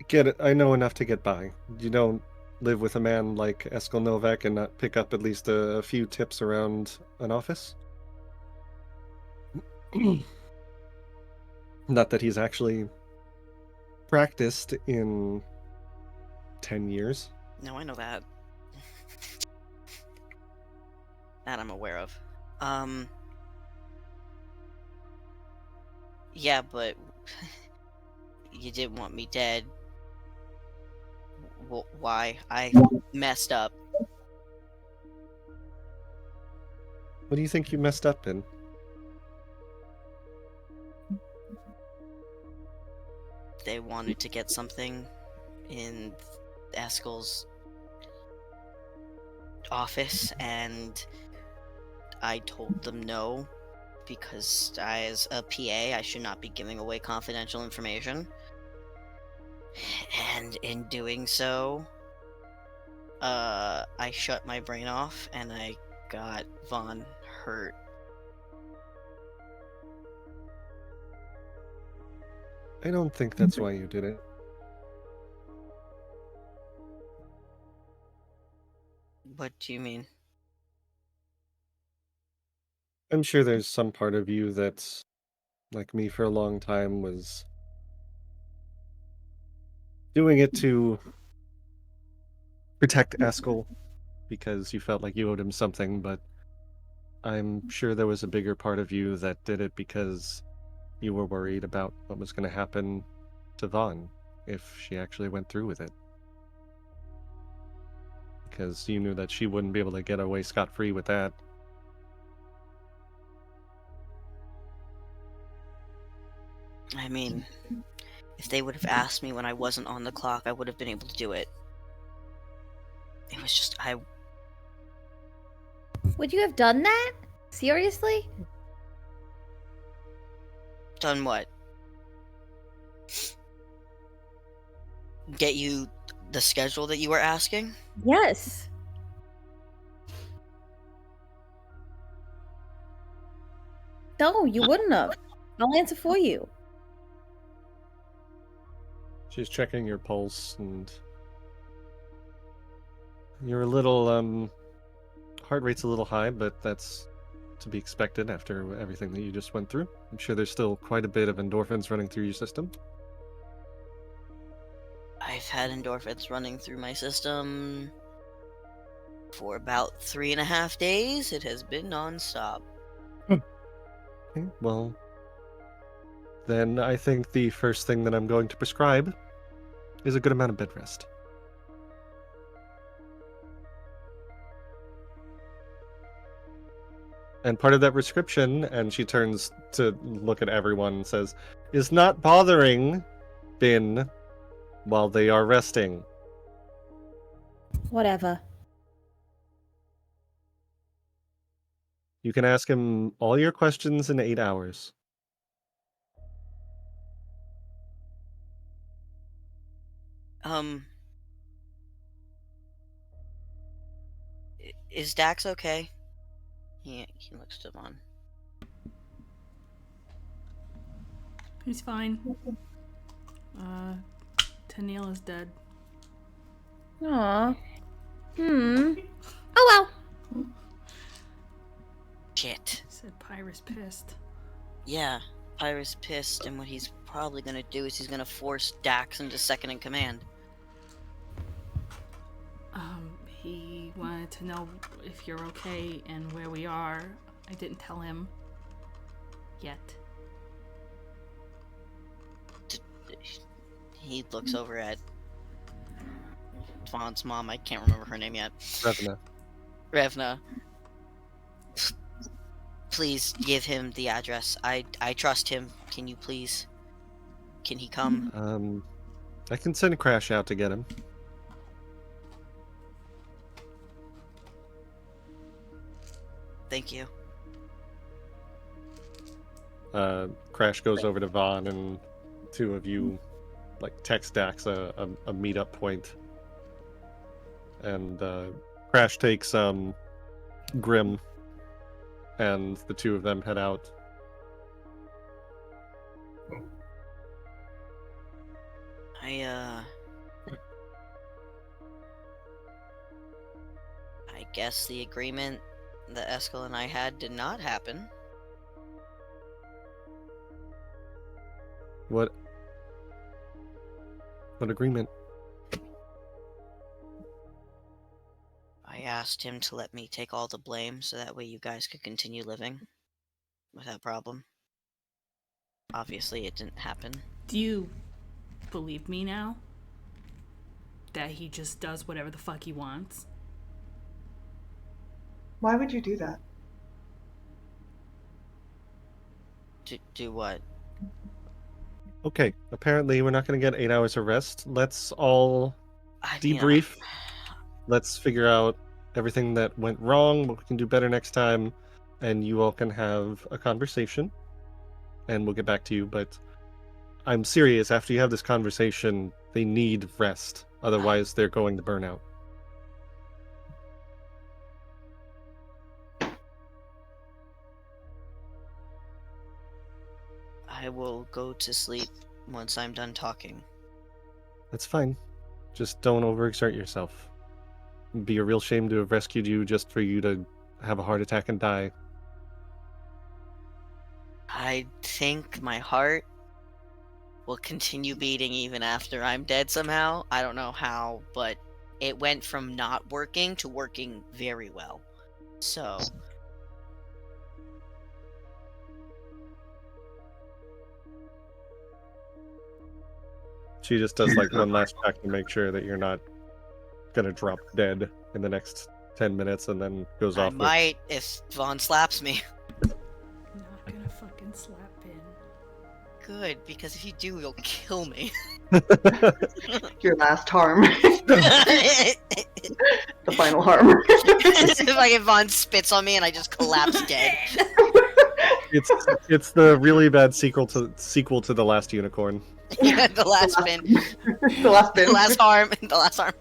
get it. I know enough to get by. You don't live with a man like Eskil Novak and not pick up at least a few tips around an office? Not that he's actually practiced in 10 years. No, I know that. That I'm aware of. Yeah, but you didn't want me dead. Why? I messed up. What do you think you messed up in? They wanted to get something in Eskil's office, and I told them no, because as a PA, I should not be giving away confidential information. And in doing so, I shut my brain off, and I got Vaughn hurt. I don't think that's why you did it. What do you mean? I'm sure there's some part of you that's, like me for a long time, was doing it to protect Eskil because you felt like you owed him something, but I'm sure there was a bigger part of you that did it because you were worried about what was going to happen to Vaughn if she actually went through with it. Because you knew that she wouldn't be able to get away scot-free with that. I mean, if they would have asked me when I wasn't on the clock, I would have been able to do it. It was just, Would you have done that? Seriously? Done what? Get you the schedule that you were asking? Yes. No, you wouldn't have. I'll answer for you. She's checking your pulse, and you're a little, heart rate's a little high, but that's to be expected after everything that you just went through. I'm sure there's still quite a bit of endorphins running through your system. I've had endorphins running through my system for about 3.5 days. It has been non-stop. Okay, well, then I think the first thing that I'm going to prescribe is a good amount of bed rest. And part of that prescription, and she turns to look at everyone and says, is not bothering Bin while they are resting. Whatever. You can ask him all your questions in 8 hours. Is Dax okay? He looks to Vaughn. He's fine. Tennille is dead. Aw. Oh well. Shit. Said Pyrrhus pissed. Yeah, Pyrrhus pissed, and what he's probably gonna do is he's gonna force Dax into second in command. He wanted to know if you're okay and where we are. I didn't tell him. Yet. He looks over at Vaughn's mom. I can't remember her name yet. Revna. Please give him the address. I trust him. Can you please? Can he come? I can send Crash out to get him. Thank you. Crash goes over to Vaughn, and two of you text Dax a meetup point. And Crash takes Grim, and the two of them head out. I guess the agreement that Eskel and I had did not happen. What agreement? I asked him to let me take all the blame so that way you guys could continue living without problem. Obviously, it didn't happen. Do you believe me now? That he just does whatever the fuck he wants? Why would you do that? Do what? Okay, apparently we're not going to get 8 hours of rest. Let's all debrief. Let's figure out everything that went wrong, what we can do better next time, and you all can have a conversation, and we'll get back to you. But I'm serious, after you have this conversation, they need rest. Otherwise, they're going to burn out. I will go to sleep once I'm done talking. That's fine. Just don't overexert yourself. It'd be a real shame to have rescued you just for you to have a heart attack and die. I think my heart will continue beating even after I'm dead somehow. I don't know how, but it went from not working to working very well. So... She just does one last check to make sure that you're not gonna drop dead in the next 10 minutes and then goes off. I might if Vaughn slaps me. Not gonna fucking slap him. Good, because if you do, you'll kill me. Your last harm. The final harm. If Vaughn spits on me and I just collapse dead. It's the really bad sequel to The Last Unicorn. The last spin. The last spin. The last harm. The last harm.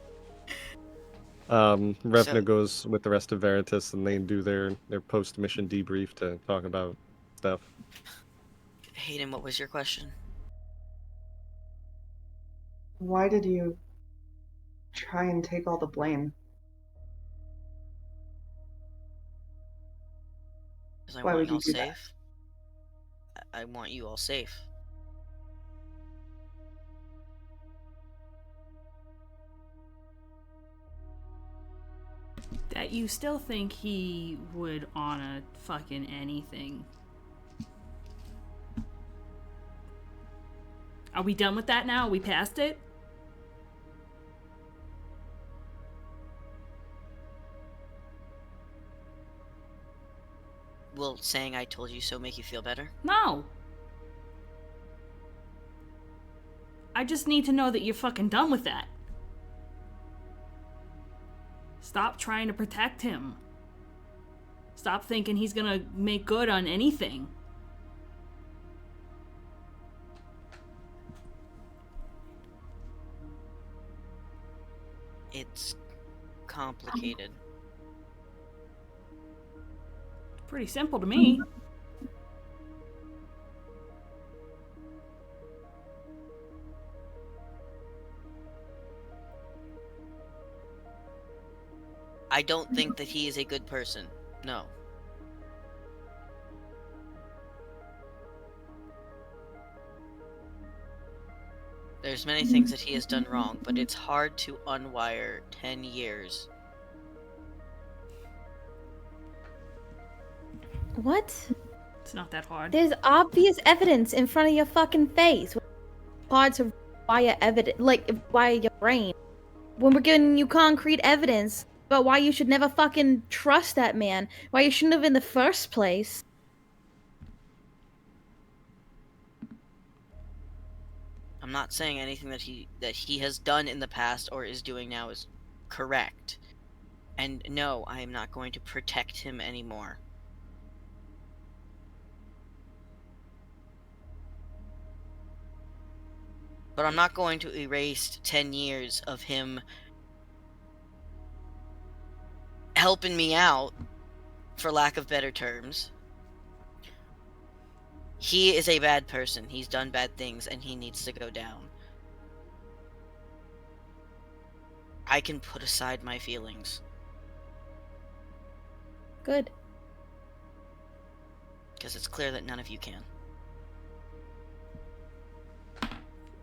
Revna goes with the rest of Veritas, and they do their post-mission debrief to talk about stuff. Hayden, what was your question? Why did you try and take all the blame? Because I Why want would you all you do safe. I want you all safe. That you still think he would honor fucking anything. Are we done with that now? Are we past it? Will saying I told you so make you feel better? No. I just need to know that you're fucking done with that. Stop trying to protect him. Stop thinking he's gonna make good on anything. It's complicated. Pretty simple to me. I don't think that he is a good person. No. There's many things that he has done wrong, but it's hard to unwire 10 years. What? It's not that hard. There's obvious evidence in front of your fucking face. Hard to wire evidence, like wire your brain. When we're giving you concrete evidence about why you should never fucking trust that man, why you shouldn't have in the first place. I'm not saying anything that he has done in the past or is doing now is correct. And no, I am not going to protect him anymore. But I'm not going to erase 10 years of him helping me out, for lack of better terms. He is a bad person. He's done bad things, and he needs to go down. I can put aside my feelings. Good. Because it's clear that none of you can.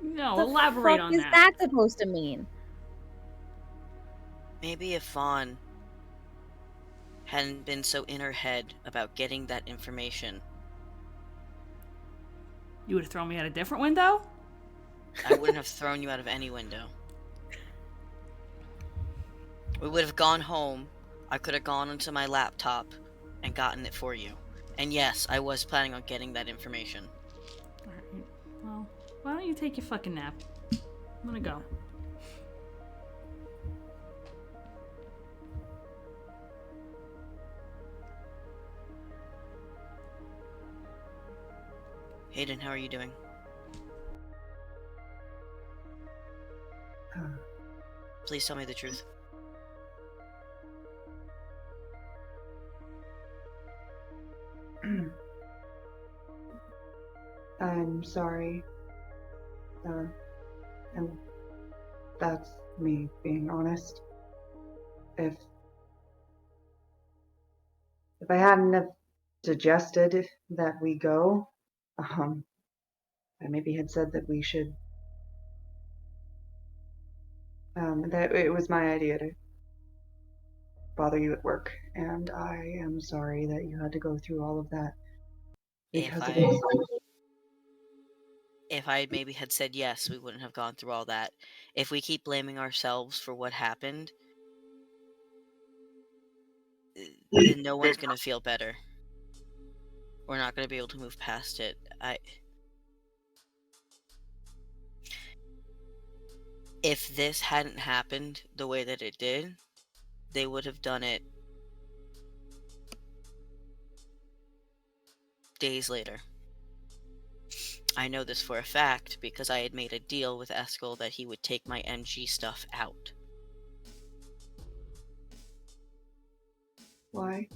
No, The elaborate fuck on is that. that supposed to mean? Maybe if Vaughn hadn't been so in her head about getting that information, You would have thrown me out a different window? I wouldn't have thrown you out of any window. We would have gone home. I could have gone onto my laptop and gotten it for you. And yes, I was planning on getting that information. Alright, well, why don't you take your fucking nap? I'm gonna go. Hayden, how are you doing? Please tell me the truth. I'm sorry. And that's me being honest. If I hadn't have suggested that we go, I maybe had said that we should, that it was my idea to bother you at work, and I am sorry that you had to go through all of that because of it. If I maybe had said yes, we wouldn't have gone through all that. If we keep blaming ourselves for what happened, then no one's gonna feel better. We're not gonna be able to move past it. If this hadn't happened the way that it did, they would have done it days later. I know this for a fact because I had made a deal with Eskel that he would take my MG stuff out. Why?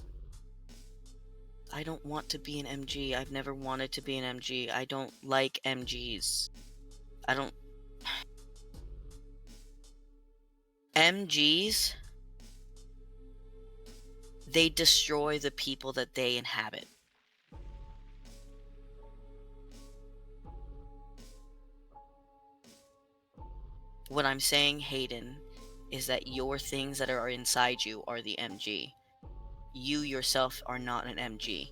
I don't want to be an MG. I've never wanted to be an MG. I don't like MGs. I don't... MGs, they destroy the people that they inhabit. What I'm saying, Hayden, is that your things that are inside you are the MG. You yourself are not an MG.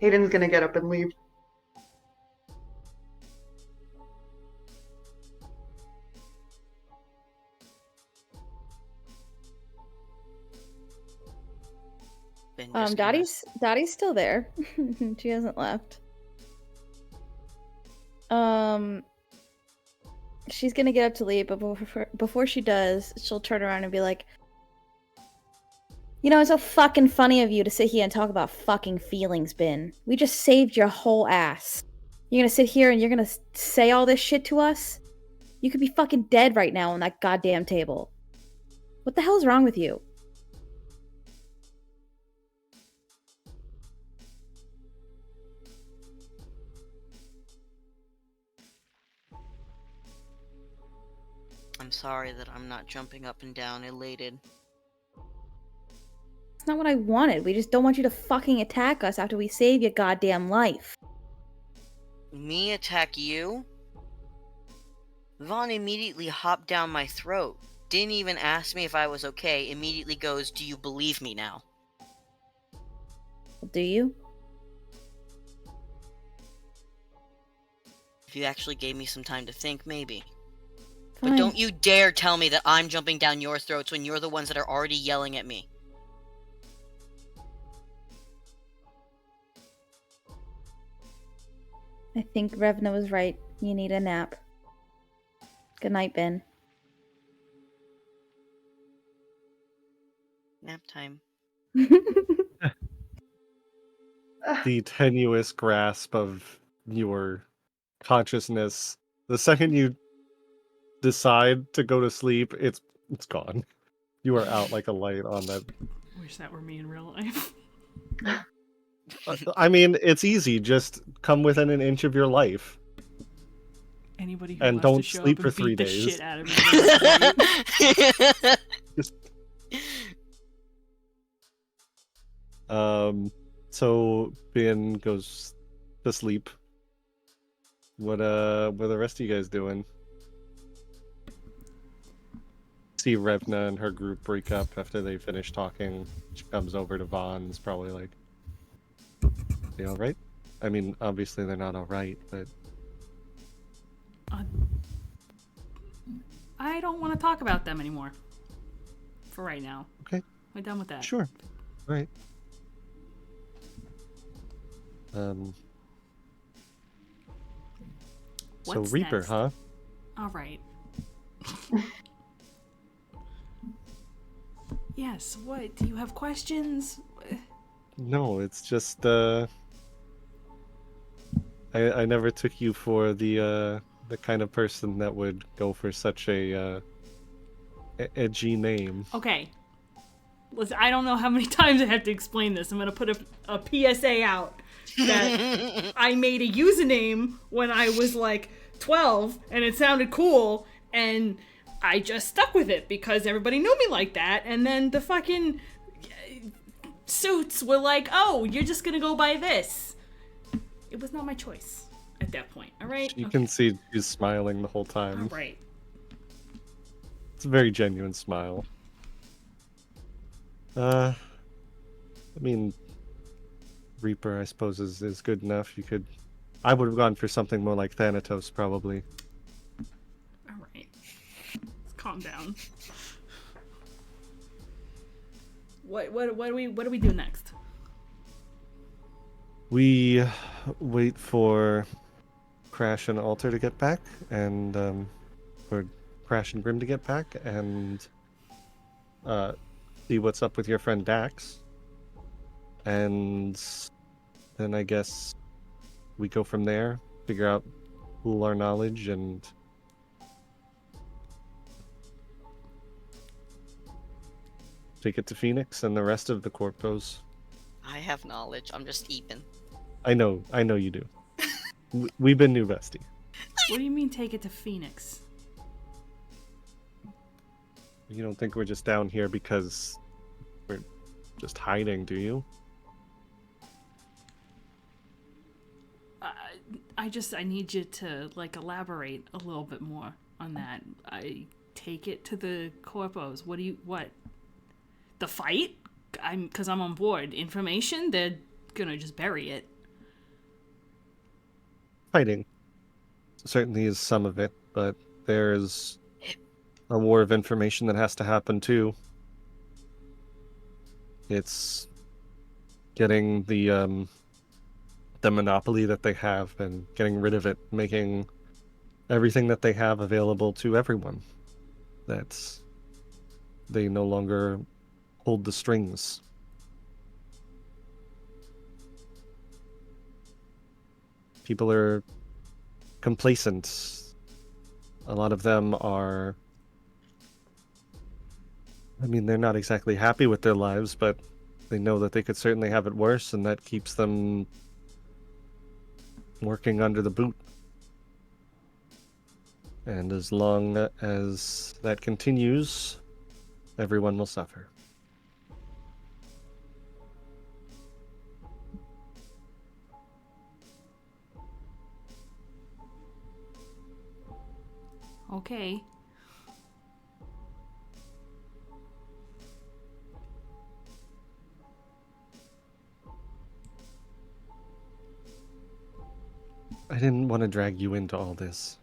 Hayden's gonna get up and leave. been just gonna... Dottie's still there. She hasn't left. She's gonna get up to leave, but before she does, she'll turn around and be like, you know, it's so fucking funny of you to sit here and talk about fucking feelings, Bin. We just saved your whole ass. You're gonna sit here and you're gonna say all this shit to us? You could be fucking dead right now on that goddamn table. What the hell's wrong with you? I'm sorry that I'm not jumping up and down elated. It's not what I wanted. We just don't want you to fucking attack us after we save your goddamn life. Me attack you? Vaughn immediately hopped down my throat. Didn't even ask me if I was okay. Immediately goes, do you believe me now? Do you? If you actually gave me some time to think, maybe. Fine. But don't you dare tell me that I'm jumping down your throats when you're the ones that are already yelling at me. I think Revna was right. You need a nap. Good night, Ben. Nap time. The tenuous grasp of your consciousness. The second you decide to go to sleep, it's gone. You are out like a light on that. Wish that were me in real life. I mean, it's easy. Just come within an inch of your life. Anybody who And wants don't to show sleep up and for 3 beat the days. shit out of me. Just... So Ben goes to sleep. What are the rest of you guys doing? See Revna and her group break up after they finish talking. She comes over to Vaughn's, probably like, "You all right?" I mean, obviously they're not all right, but I don't want to talk about them anymore. For right now. okay, We're done with that. sure, all right. So What's Reaper, next? huh? All right. Yes, what? Do you have questions? No, it's just I never took you for the kind of person that would go for such a edgy name. Okay. Listen, I don't know how many times I have to explain this. I'm going to put a PSA out that I made a username when I was like 12 and it sounded cool and I just stuck with it because everybody knew me like that. And then the fucking suits were like, oh, you're just going to go by this. It was not my choice at that point. All right? You Okay. can see she's smiling the whole time. All right. It's a very genuine smile. I mean, Reaper, I suppose, is good enough. You could... I would have gone for something more like Thanatos, probably. All right. Let's calm down. What do we do next? We wait for Crash and Alter to get back, and for Crash and Grim to get back, and see what's up with your friend Dax. And then I guess we go from there, figure out, pool our knowledge, and take it to Phoenix and the rest of the Corpos. I have knowledge. I'm just Ethan. I know you do. We've been new bestie. What do you mean take it to Phoenix? You don't think we're just down here because we're just hiding, do you? I need you to like elaborate a little bit more on that. I take it to the Corpos. What? The fight? Because I'm on board. Information? They're gonna just bury it. Fighting certainly is some of it, but there's a war of information that has to happen too. It's getting the monopoly that they have and getting rid of it, making everything that they have available to everyone. That's they no longer hold the strings. People are complacent. A lot of them are, I mean, they're not exactly happy with their lives, but they know that they could certainly have it worse, and that keeps them working under the boot. And as long as that continues, everyone will suffer. Okay. I didn't want to drag you into all this.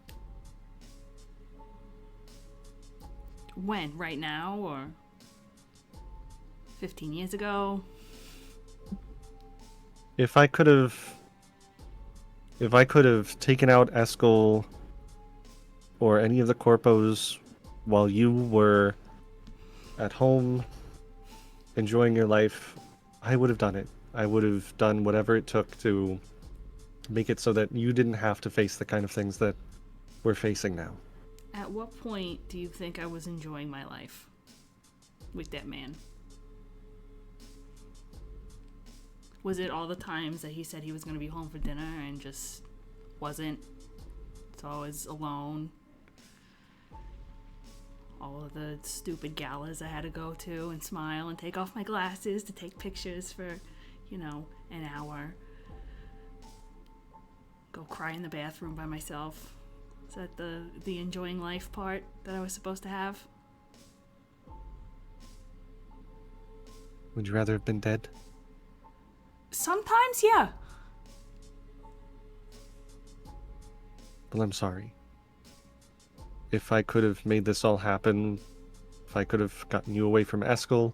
When? Right now? Or 15 years ago? If I could have taken out Eskel or any of the corpos while you were at home enjoying your life, I would have done it. I would have done whatever it took to make it so that you didn't have to face the kind of things that we're facing now. At what point do you think I was enjoying my life with that man? Was it all the times that he said he was going to be home for dinner and just wasn't? So I was alone. All of the stupid galas I had to go to and smile and take off my glasses to take pictures for, an hour. Go cry in the bathroom by myself. Is that the enjoying life part that I was supposed to have? Would you rather have been dead? Sometimes, yeah. Well, I'm sorry. If I could have made this all happen, if I could have gotten you away from Eskel,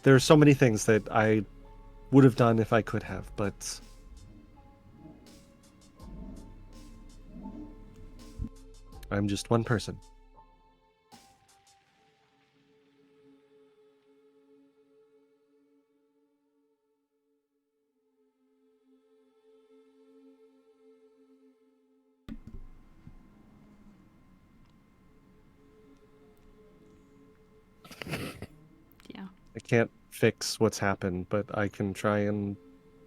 there are so many things that I would have done if I could have, but I'm just one person. Yeah. I can't fix what's happened, but I can try and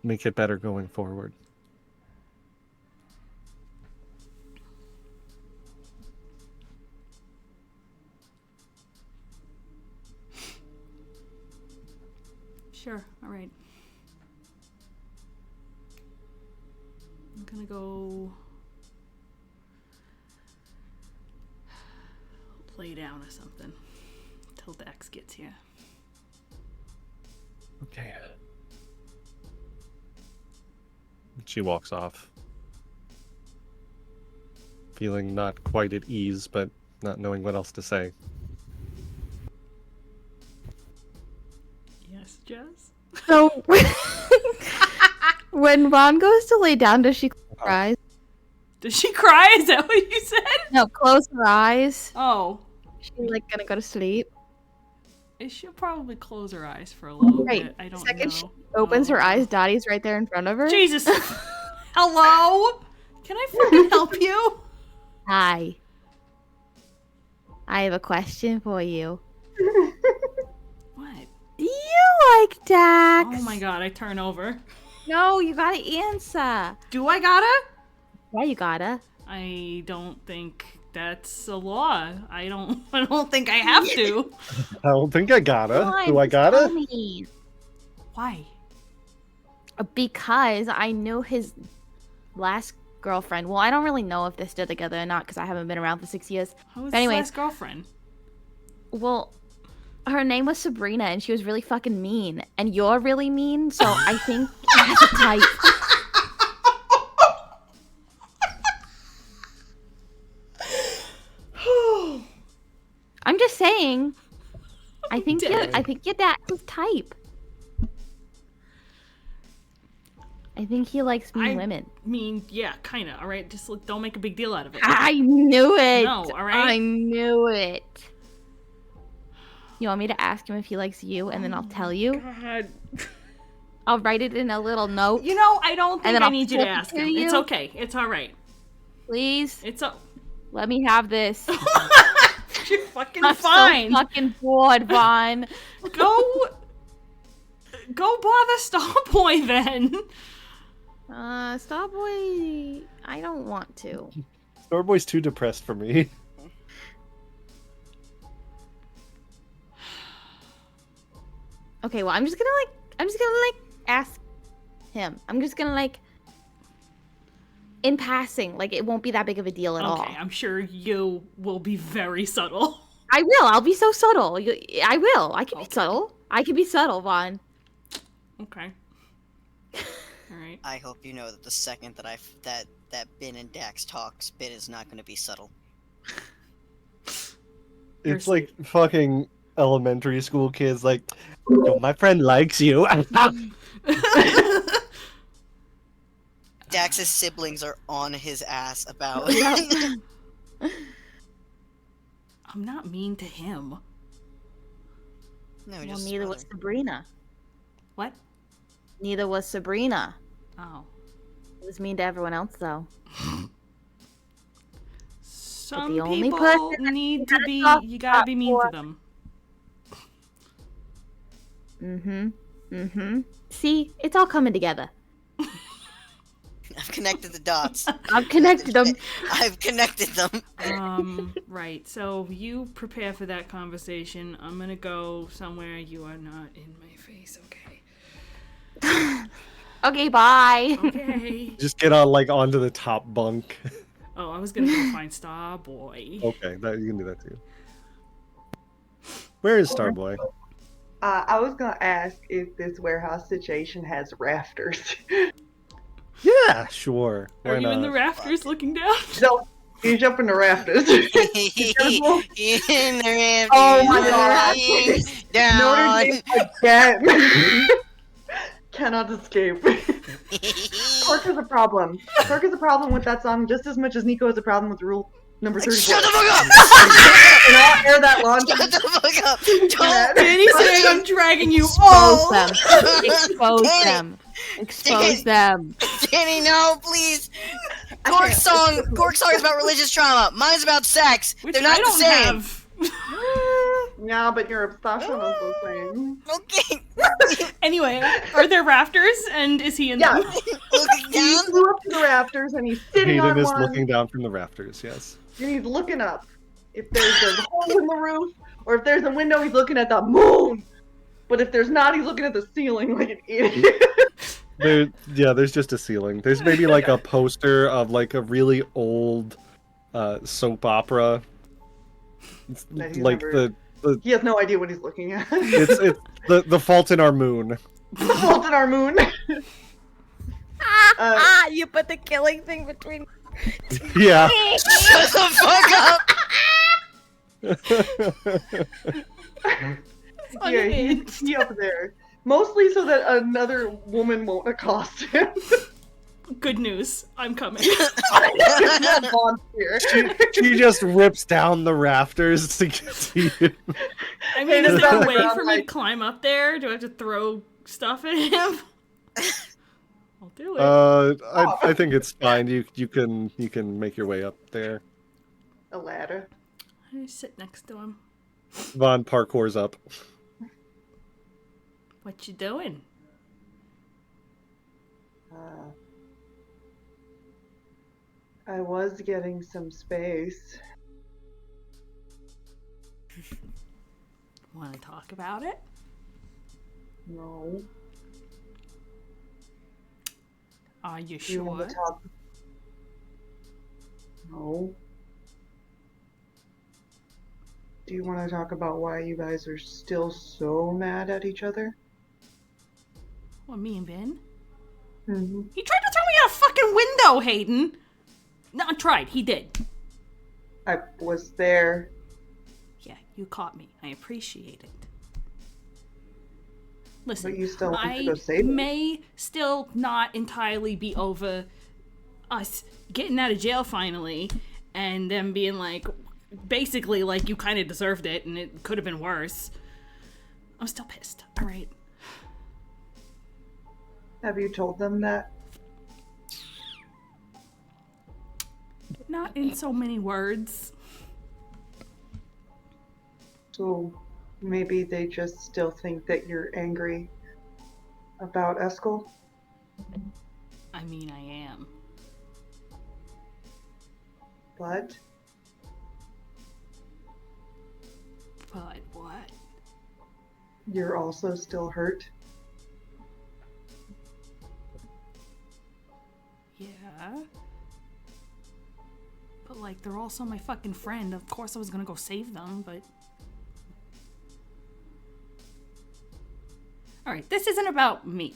make it better going forward. Sure, alright. I'm gonna go lay down or something till Dex gets here. Okay. She walks off. Feeling not quite at ease, but not knowing what else to say. Yes, Jess? So, when Ron goes to lay down, does she close her eyes? Does she cry? Is that what you said? No, close her eyes. Oh. She's gonna go to sleep. She'll probably close her eyes for a little Right. bit. I don't Second know. she opens her eyes, Dottie's right there in front of her. Jesus! Hello? Can I fucking help you? Hi. I have a question for you. What? Do you like Dax? Oh my god, I turn over. No, you gotta answer. Do I gotta? Yeah, you gotta. I don't think that's a law. I don't think I have to. I don't think I gotta. Why? Do I gotta? Tell me. Why? Because I knew his last girlfriend. Well, I don't really know if they're still together or not because I haven't been around for 6 years. Who was But anyways, his last girlfriend? Well, her name was Sabrina and she was really fucking mean. And you're really mean, so I think he has a type. I'm just saying. I think your dad's type. I think he likes mean women. Yeah, kind of. All right, just don't make a big deal out of it. I knew it. No, all right. I knew it. You want me to ask him if he likes you, and then I'll tell you? God. I'll write it in a little note. You know, I don't think I need you to flip it ask to him. you. It's okay. It's all right. Please, It's let me have this. You're fucking I'm fine. so fucking bored, Vaughn. Go bother Starboy then. Starboy, I don't want to. Starboy's too depressed for me. Okay, well, I'm just gonna ask him. I'm just gonna in passing, it won't be that big of a deal at all. Okay, I'm sure you will be very subtle. I will. I'll be so subtle. I will. I can be subtle. I can be subtle, Vaughn. Okay. All right. I hope you know that the second that that Bin and Dax talks, Bin is not going to be subtle. It's like fucking elementary school kids, like, yo, my friend likes you. Dax's siblings are on his ass about. I'm not mean to him. No, Well, just neither was Sabrina. What? Neither was Sabrina. Oh. It was mean to everyone else, though. Some the only people person need to be. soft You gotta be mean spot to them. See, it's all coming together. I've connected the dots. I've connected them. I've connected them. Right. So you prepare for that conversation. I'm gonna go somewhere you are not in my face, okay? Okay, bye. Okay. Just get on onto the top bunk. Oh, I was gonna go find Starboy. Okay, you can do that too. Where is Starboy? I was gonna ask if this warehouse situation has rafters. Yeah, sure. Why Are you in not? the rafters looking down? So you jump in the rafters. In the rafters. Oh my god. Down. Notre Dame again. Cannot escape. Cork has a problem. Cork has a problem with that song just as much as Nico has a problem with rule number 34. Shut the fuck up! And I'll air that launch. Shut the fuck up! Don't. Danny's saying I'm dragging you Expose all. them. Expose Danny. them. Expose them. Danny, no, please. Cork's song is about religious trauma. Mine's about sex. Which They're not I don't the same. have. Yeah, but your obsession is the same. Okay. Anyway, are there rafters and is he in Yeah. them? Looking He down. flew up to the rafters and he's sitting Hayden on is one. looking down from the rafters, yes. And he's looking up. If there's a hole in the roof, or if there's a window, he's looking at the moon. But if there's not, he's looking at the ceiling like an idiot. There's just a ceiling. There's maybe a poster of a really old soap opera. It's That he's like never- He has no idea what he's looking at. it's the Fault in Our Moon. The Fault in Our Moon. You put the killing thing between. Yeah. Shut the fuck up. Yeah, he's up there. Mostly so that another woman won't accost him. Good news. I'm coming. That Bond's here. She just rips down the rafters to get to you. I mean, is It's there on a the way ground, for me to climb up there? Do I have to throw stuff at him? I'll do it. I think it's fine. You can make your way up there. A ladder. I sit next to him. Vaughn parkours up. What you doing? I was getting some space. Want to talk about it? No. Are you Do you want sure? to talk? No. Do you want to talk about why you guys are still so mad at each other? What, me and Ben? Mm-hmm. He tried to throw me out a fucking window, Hayden! Not tried, he did. I was there. Yeah, you caught me. I appreciate it. Listen, But you still want to I go save them? may still not entirely be over us getting out of jail finally and them being like, basically, like, you kind of deserved it and it could have been worse. I'm still pissed, alright? Have you told them that? Not in so many words. So maybe they just still think that you're angry about Eskel? I mean, I am. But But what? you're also still hurt? Yeah. But, like, they're also my fucking friend. Of course I was gonna go save them, but... Alright, this isn't about me.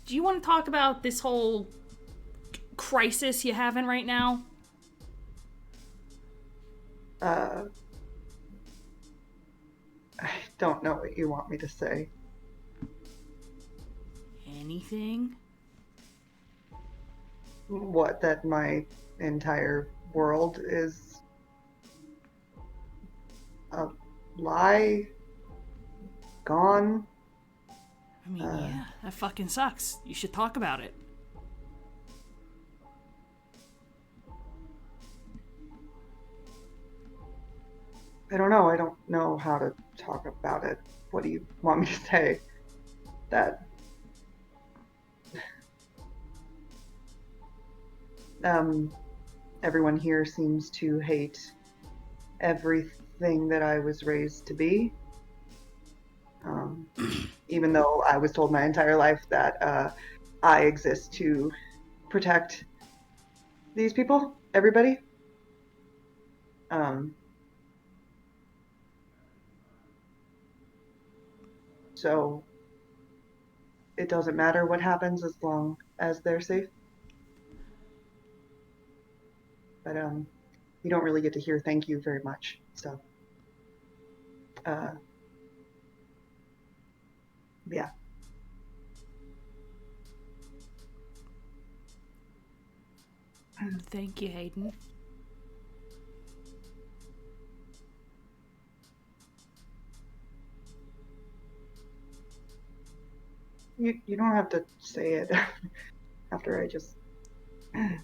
Do you want to talk about this whole crisis you're having right now? I don't know what you want me to say. Anything? What, that my entire world is a lie? Gone? I mean, yeah, that fucking sucks. You should talk about it. I don't know. I don't know how to talk about it. What do you want me to say? That everyone here seems to hate everything that I was raised to be. Even though I was told my entire life that I exist to protect these people, everybody. So it doesn't matter what happens as long as they're safe. But you don't really get to hear thank you very much. So yeah. Thank you, Hayden. You don't have to say it after I just... I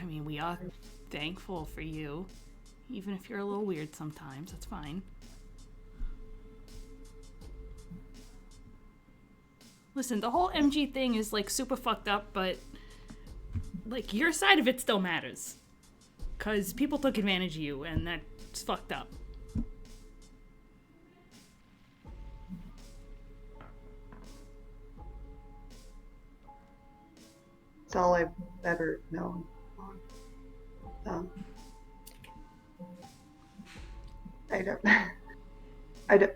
mean, we are thankful for you. Even if you're a little weird sometimes, that's fine. Listen, the whole MG thing is, like, super fucked up, but, like, your side of it still matters. 'Cause people took advantage of you, and that's fucked up. It's all I've ever known.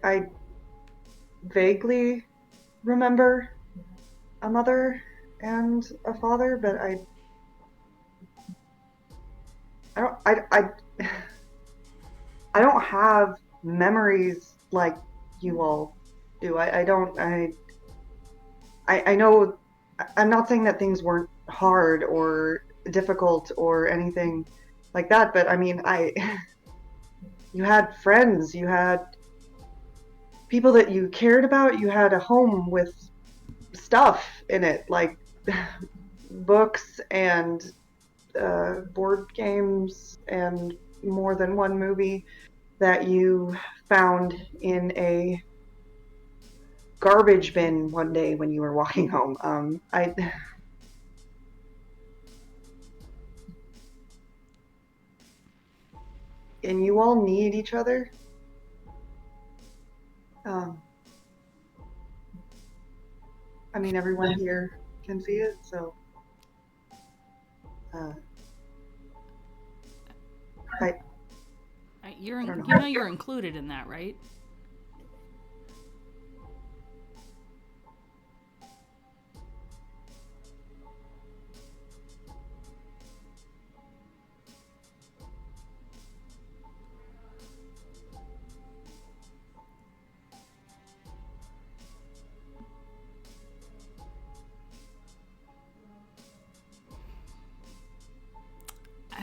I vaguely remember a mother and a father, but I don't have memories like you all do. I know, I'm not saying that things weren't hard or difficult or anything like that, but I mean, you had friends, you had people that you cared about, you had a home with stuff in it, like books and board games and more than one movie that you found in a garbage bin one day when you were walking home. And you all need each other. I mean, everyone here can see it, so You don't know. know you're included in that, right?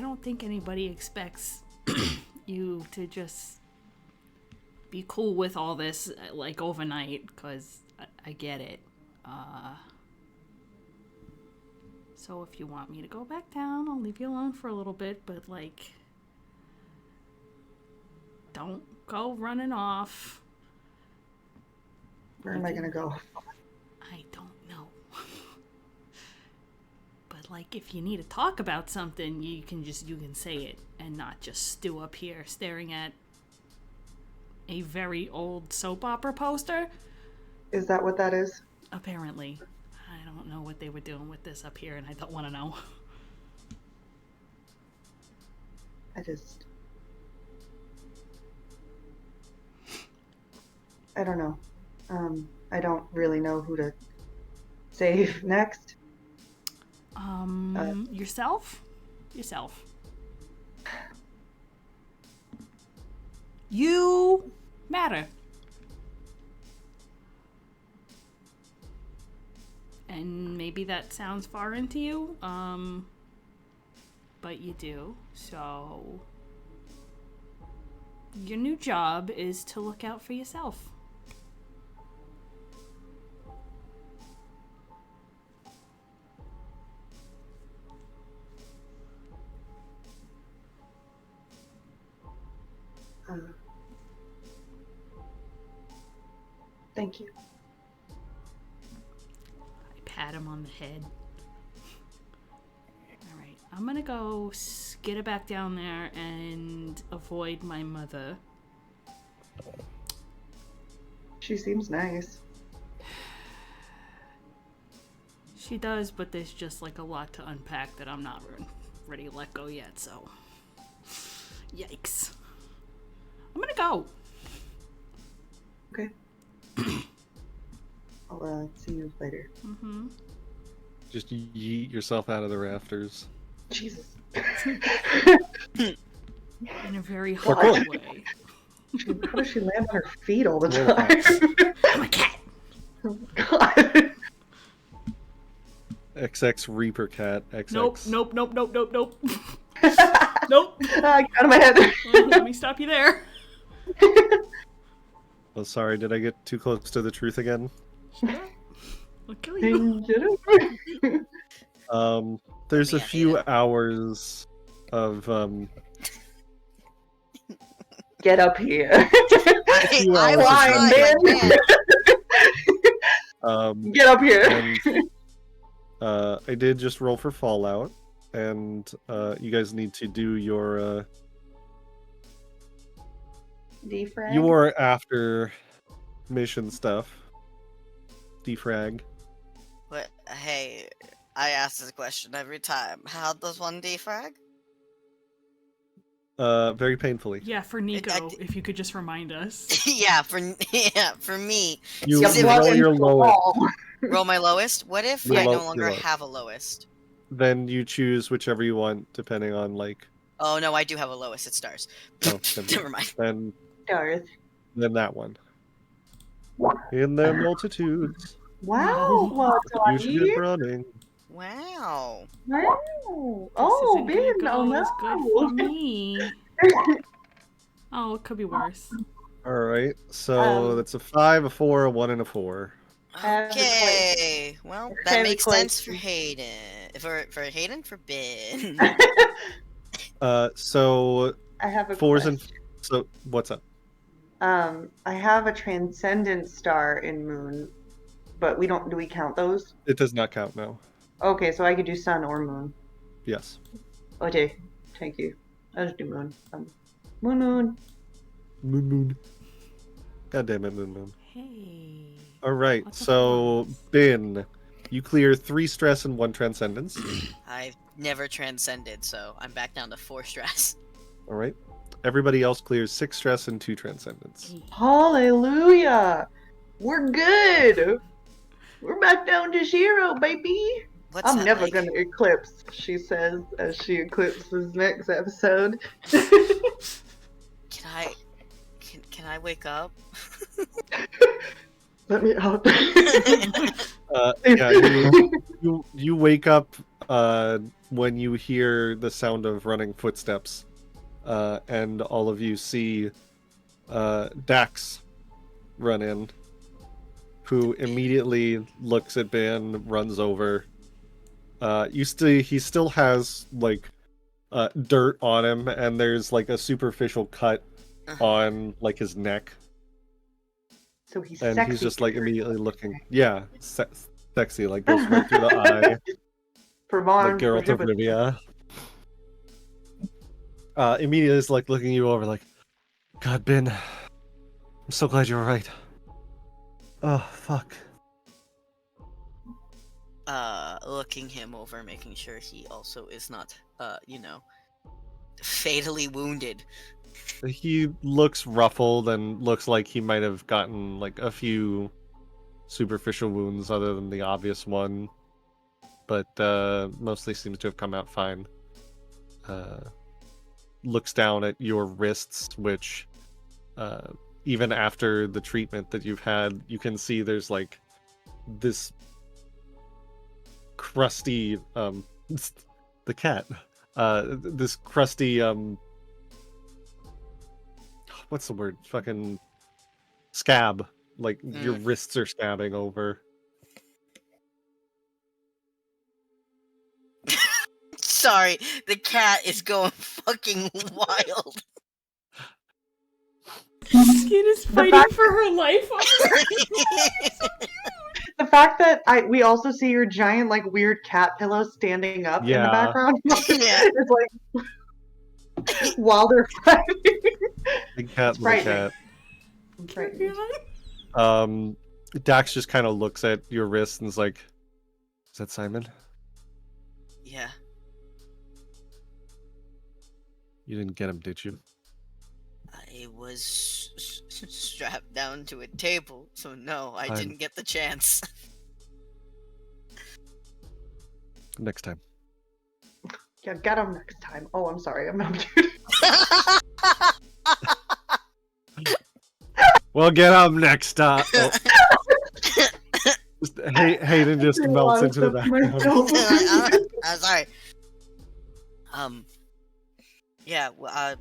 don't think anybody expects you to just be cool with all this, like, overnight, because I get it. So if you want me to go back down, I'll leave you alone for a little bit, but, like, don't go running off. Where am I gonna go? I don't know. But, like, if you need to talk about something, you can say it and not just stew up here staring at a very old soap opera poster. Is that what that is? Apparently. I don't know what they were doing with this up here, and I don't want to know. I don't know. I don't really know who to save next. Yourself? Yourself. You matter. And maybe that sounds foreign to you, but you do. So your new job is to look out for yourself. Thank you. I pat him on the head. Alright, I'm gonna go skitter back down there and avoid my mother. She seems nice. She does, but there's just like a lot to unpack that I'm not ready to let go yet, so. Yikes. I'm gonna go. Okay. I'll see you later. Mm-hmm. Just yeet yourself out of the rafters. Jesus. In a very hard way. How does she land on her feet all the time? I'm a cat. Oh God. XX Reaper Cat. XX. Nope. Nope. Get out of my head. Let me stop you there. Oh, sorry. Did I get too close to the truth again? I'll kill you. There's a few hours of Get up here. I Why, man? Get up here. And, I did just roll for Fallout, and you guys need to do your Defrag? your after mission stuff. Defrag. What? Hey, I ask this question every time. How does one defrag? Very painfully. Yeah, for Nico, if you could just remind us. yeah, for me. You Yep, roll your lowest. Roll my lowest. What if Your I no lowest. longer have a lowest? Then you choose whichever you want, depending on like. Oh no, I do have a lowest. It's stars. Oh, Never mind. Then Stars. that one. In their multitudes, Wow. What you should get running. Wow. Wow. Oh, This isn't Ben. gonna Oh, go no. as good for me. Oh, it could be worse. All right, so that's a 5, a 4, a 1, and a 4. Okay. Well, I that have a makes sense for question. Hayden. For Hayden, for Ben. So I have a 4s question. and so what's up? I have a transcendent star in Moon, but do we count those? It does not count now. Okay, so I could do Sun or Moon. Yes. Okay, thank you. I'll just do Moon. Moon. Moon. God damn it, Moon. Hey. All right, Lots of so fun. Ben, you clear 3 stress and 1 transcendence. I've never transcended, so I'm back down to 4 stress. All right. Everybody else clears 6 stress and 2 transcendence. Hallelujah! We're good! We're back down to 0, baby! What's I'm that never like? gonna eclipse, she says, as she eclipses next episode. Can I wake up? Let me out. Yeah, you wake up when you hear the sound of running footsteps, and all of you see Dax run in, who immediately looks at Ben, runs over. He still has like dirt on him, and there's like a superficial cut on like his neck. So he's And sexy. he's just like immediately looking, yeah, sexy, like goes right through the eye, For like Geralt of Rivia. Immediately is like looking you over, like, God, Ben, I'm so glad you were right. Oh, fuck. Looking him over, making sure he also is not, fatally wounded. He looks ruffled and looks like he might have gotten like a few superficial wounds other than the obvious one, but mostly seems to have come out fine. Looks down at your wrists, which even after the treatment that you've had, you can see there's like this crusty the cat this crusty what's the word, fucking scab, like your wrists are scabbing over. Sorry, the cat is going fucking wild. Skin is fighting for her life. The fact that we also see your giant like weird cat pillow standing up in the background. Yeah. It's like while they're fighting. Big cat, little frightening. cat. Dax just kind of looks at your wrist and is like, "Is that Simon? Yeah. You didn't get him, did you?" I was strapped down to a table, so no, I didn't get the chance. Next time. Yeah, get him next time. Oh, I'm sorry, I'm not muted. Well, get him next time. Oh. Hayden just melts into the background. I'm sorry. Yeah, well,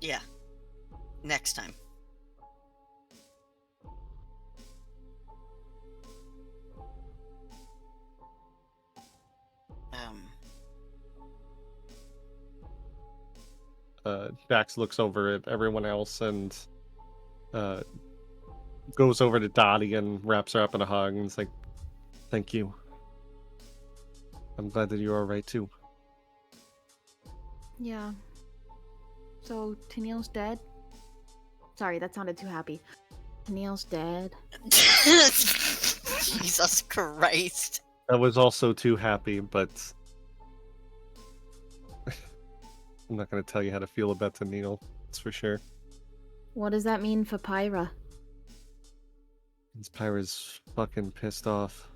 yeah. Next time. Dax looks over at everyone else and goes over to Dottie and wraps her up in a hug and is like, "Thank you. I'm glad that you're alright too." Yeah. So, Tennille's dead? Sorry, that sounded too happy. Tennille's dead? Jesus Christ. That was also too happy, but I'm not going to tell you how to feel about Tennille, that's for sure. What does that mean for Pyra? Pyra's fucking pissed off.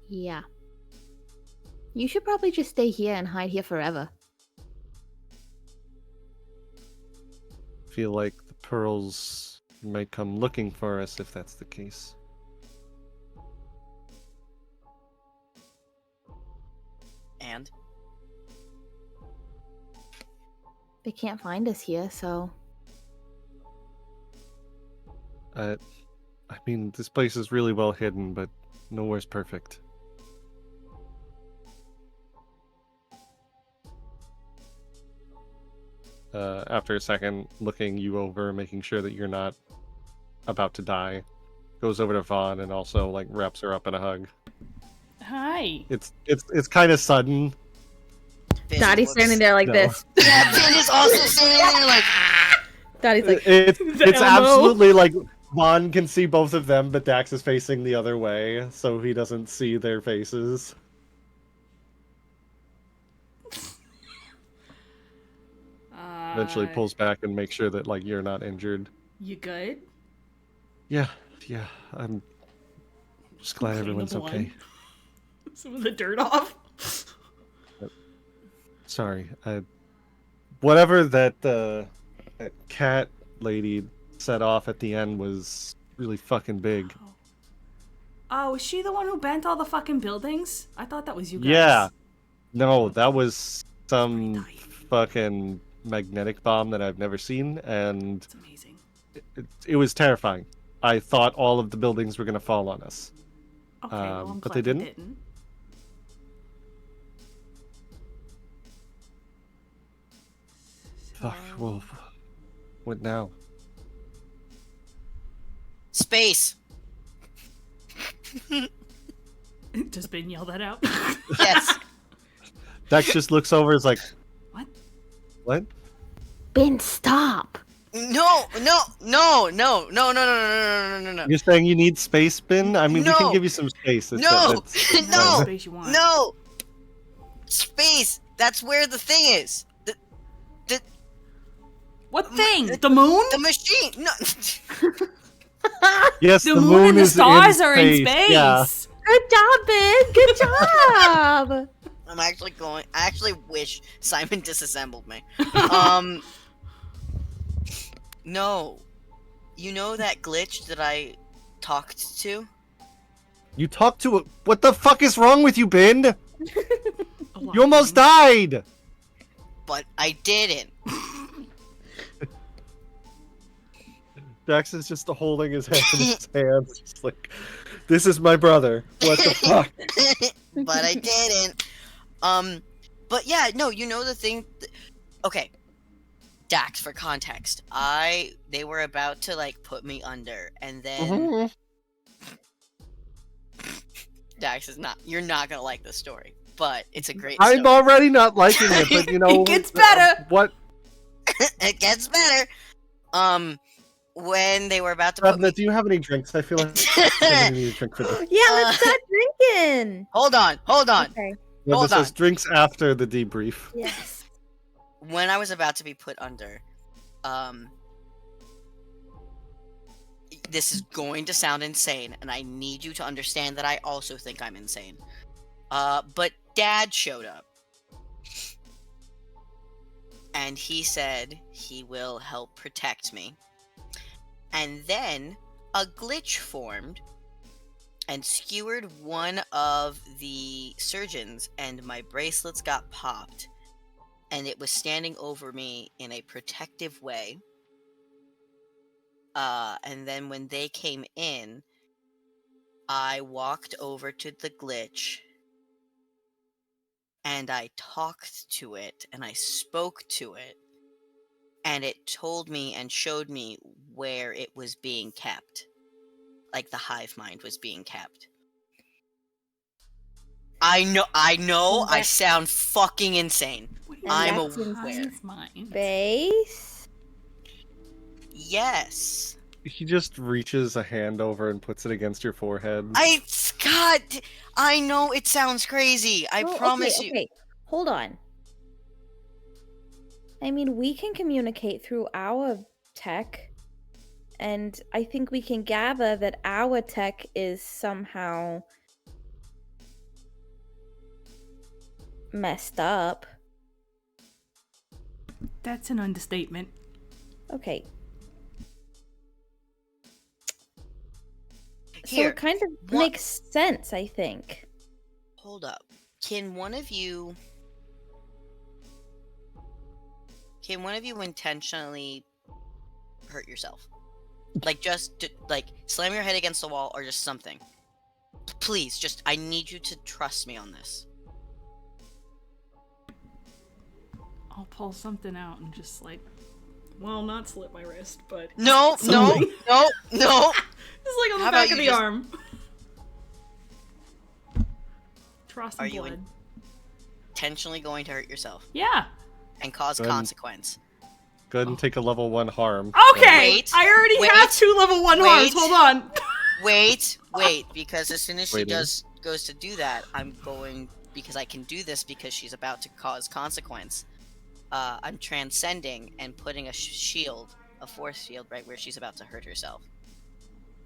Yeah. You should probably just stay here and hide here forever. Feel like the pearls might come looking for us if that's the case. And? They can't find us here, so... I mean, this place is really well hidden, but nowhere's perfect. After a second, looking you over, making sure that you're not about to die, goes over to Vaughn and also like wraps her up in a hug. Hi. It's kind of sudden. Dottie's standing there like this. Yeah, Finn is also standing there like. Dottie's like. It's absolutely like Vaughn can see both of them, but Dax is facing the other way, so he doesn't see their faces. Eventually pulls back and makes sure that like you're not injured. You good? Yeah, I'm just glad everyone's okay. Some of the dirt off. Sorry, whatever that cat lady set off at the end was really fucking big. Oh, is she the one who bent all the fucking buildings? I thought that was you guys. Yeah. No, that was some That's pretty tight. fucking magnetic bomb that I've never seen, and It's amazing. it was terrifying. I thought all of the buildings were going to fall on us. Okay, well, I'm but glad they they didn't. didn't. Fuck, well, what now? Space. Does Ben yell that out? Yes. Dex just looks over and is like, What? what? Ben, stop. No. You're saying you need space, Ben? I mean, we can No. give you some space. It's- No. that's- No. Space you want. No. Space. That's where the thing is. What thing? The moon? The machine. No. Yes, The moon and the is stars are in space. Yeah. Good job, Ben. Good job. I actually wish Simon disassembled me. No. You know that glitch that I talked to? You talked to a... What the fuck is wrong with you, Ben? A lot You of almost things. died! But I didn't. Dex is just holding his head in his hands. Just like, this is my brother. What the fuck? But I didn't. But yeah, no, you know the thing. Okay, Dax, for context, they were about to like put me under, and then Mhm. Dax is not. You're not gonna like this story, but it's a great I'm story. already not liking it, but you know... It gets better. What? It gets better. When they were about to put Radna, me. do you have any drinks? I feel like I need a drink for this. Yeah, let's start drinking. Hold on. Okay. Yeah, Hold this says on. drinks after the debrief. Yes. When I was about to be put under, this is going to sound insane, and I need you to understand that I also think I'm insane. But Dad showed up. And he said he will help protect me. And then a glitch formed and skewered one of the surgeons, and my bracelets got popped. And it was standing over me in a protective way. And then when they came in, I walked over to the glitch and I talked to it and I spoke to it, and it told me and showed me where it was being kept. Like the hive mind was being kept. I know, I sound fucking insane. What do you I'm mean, aware. hive mind? Base. Yes. He just reaches a hand over and puts it against your forehead. God, I know it sounds crazy. I Oh, promise okay, you. Okay, hold on. I mean, we can communicate through our tech, and I think we can gather that our tech is somehow messed up. That's an understatement. Okay. So Here, it kind of what- makes sense, I think. Hold up. Can one of you intentionally hurt yourself? Like like slam your head against the wall or just something. Please, just I need you to trust me on this. I'll pull something out and just like, well, not slit my wrist, but No, Something. no. just like on How the about back you of the just- arm. Draw some Are you blood. Intentionally going to hurt yourself Yeah. and cause Good. consequence. Go ahead and take a level 1 harm. Okay. Wait, I already wait, have 2 level 1 harms. wait. Hold on. Wait, because as soon as she Waiting. goes to do that, I'm going, because I can do this because she's about to cause consequence. I'm transcending and putting a shield, a force field, right where she's about to hurt herself.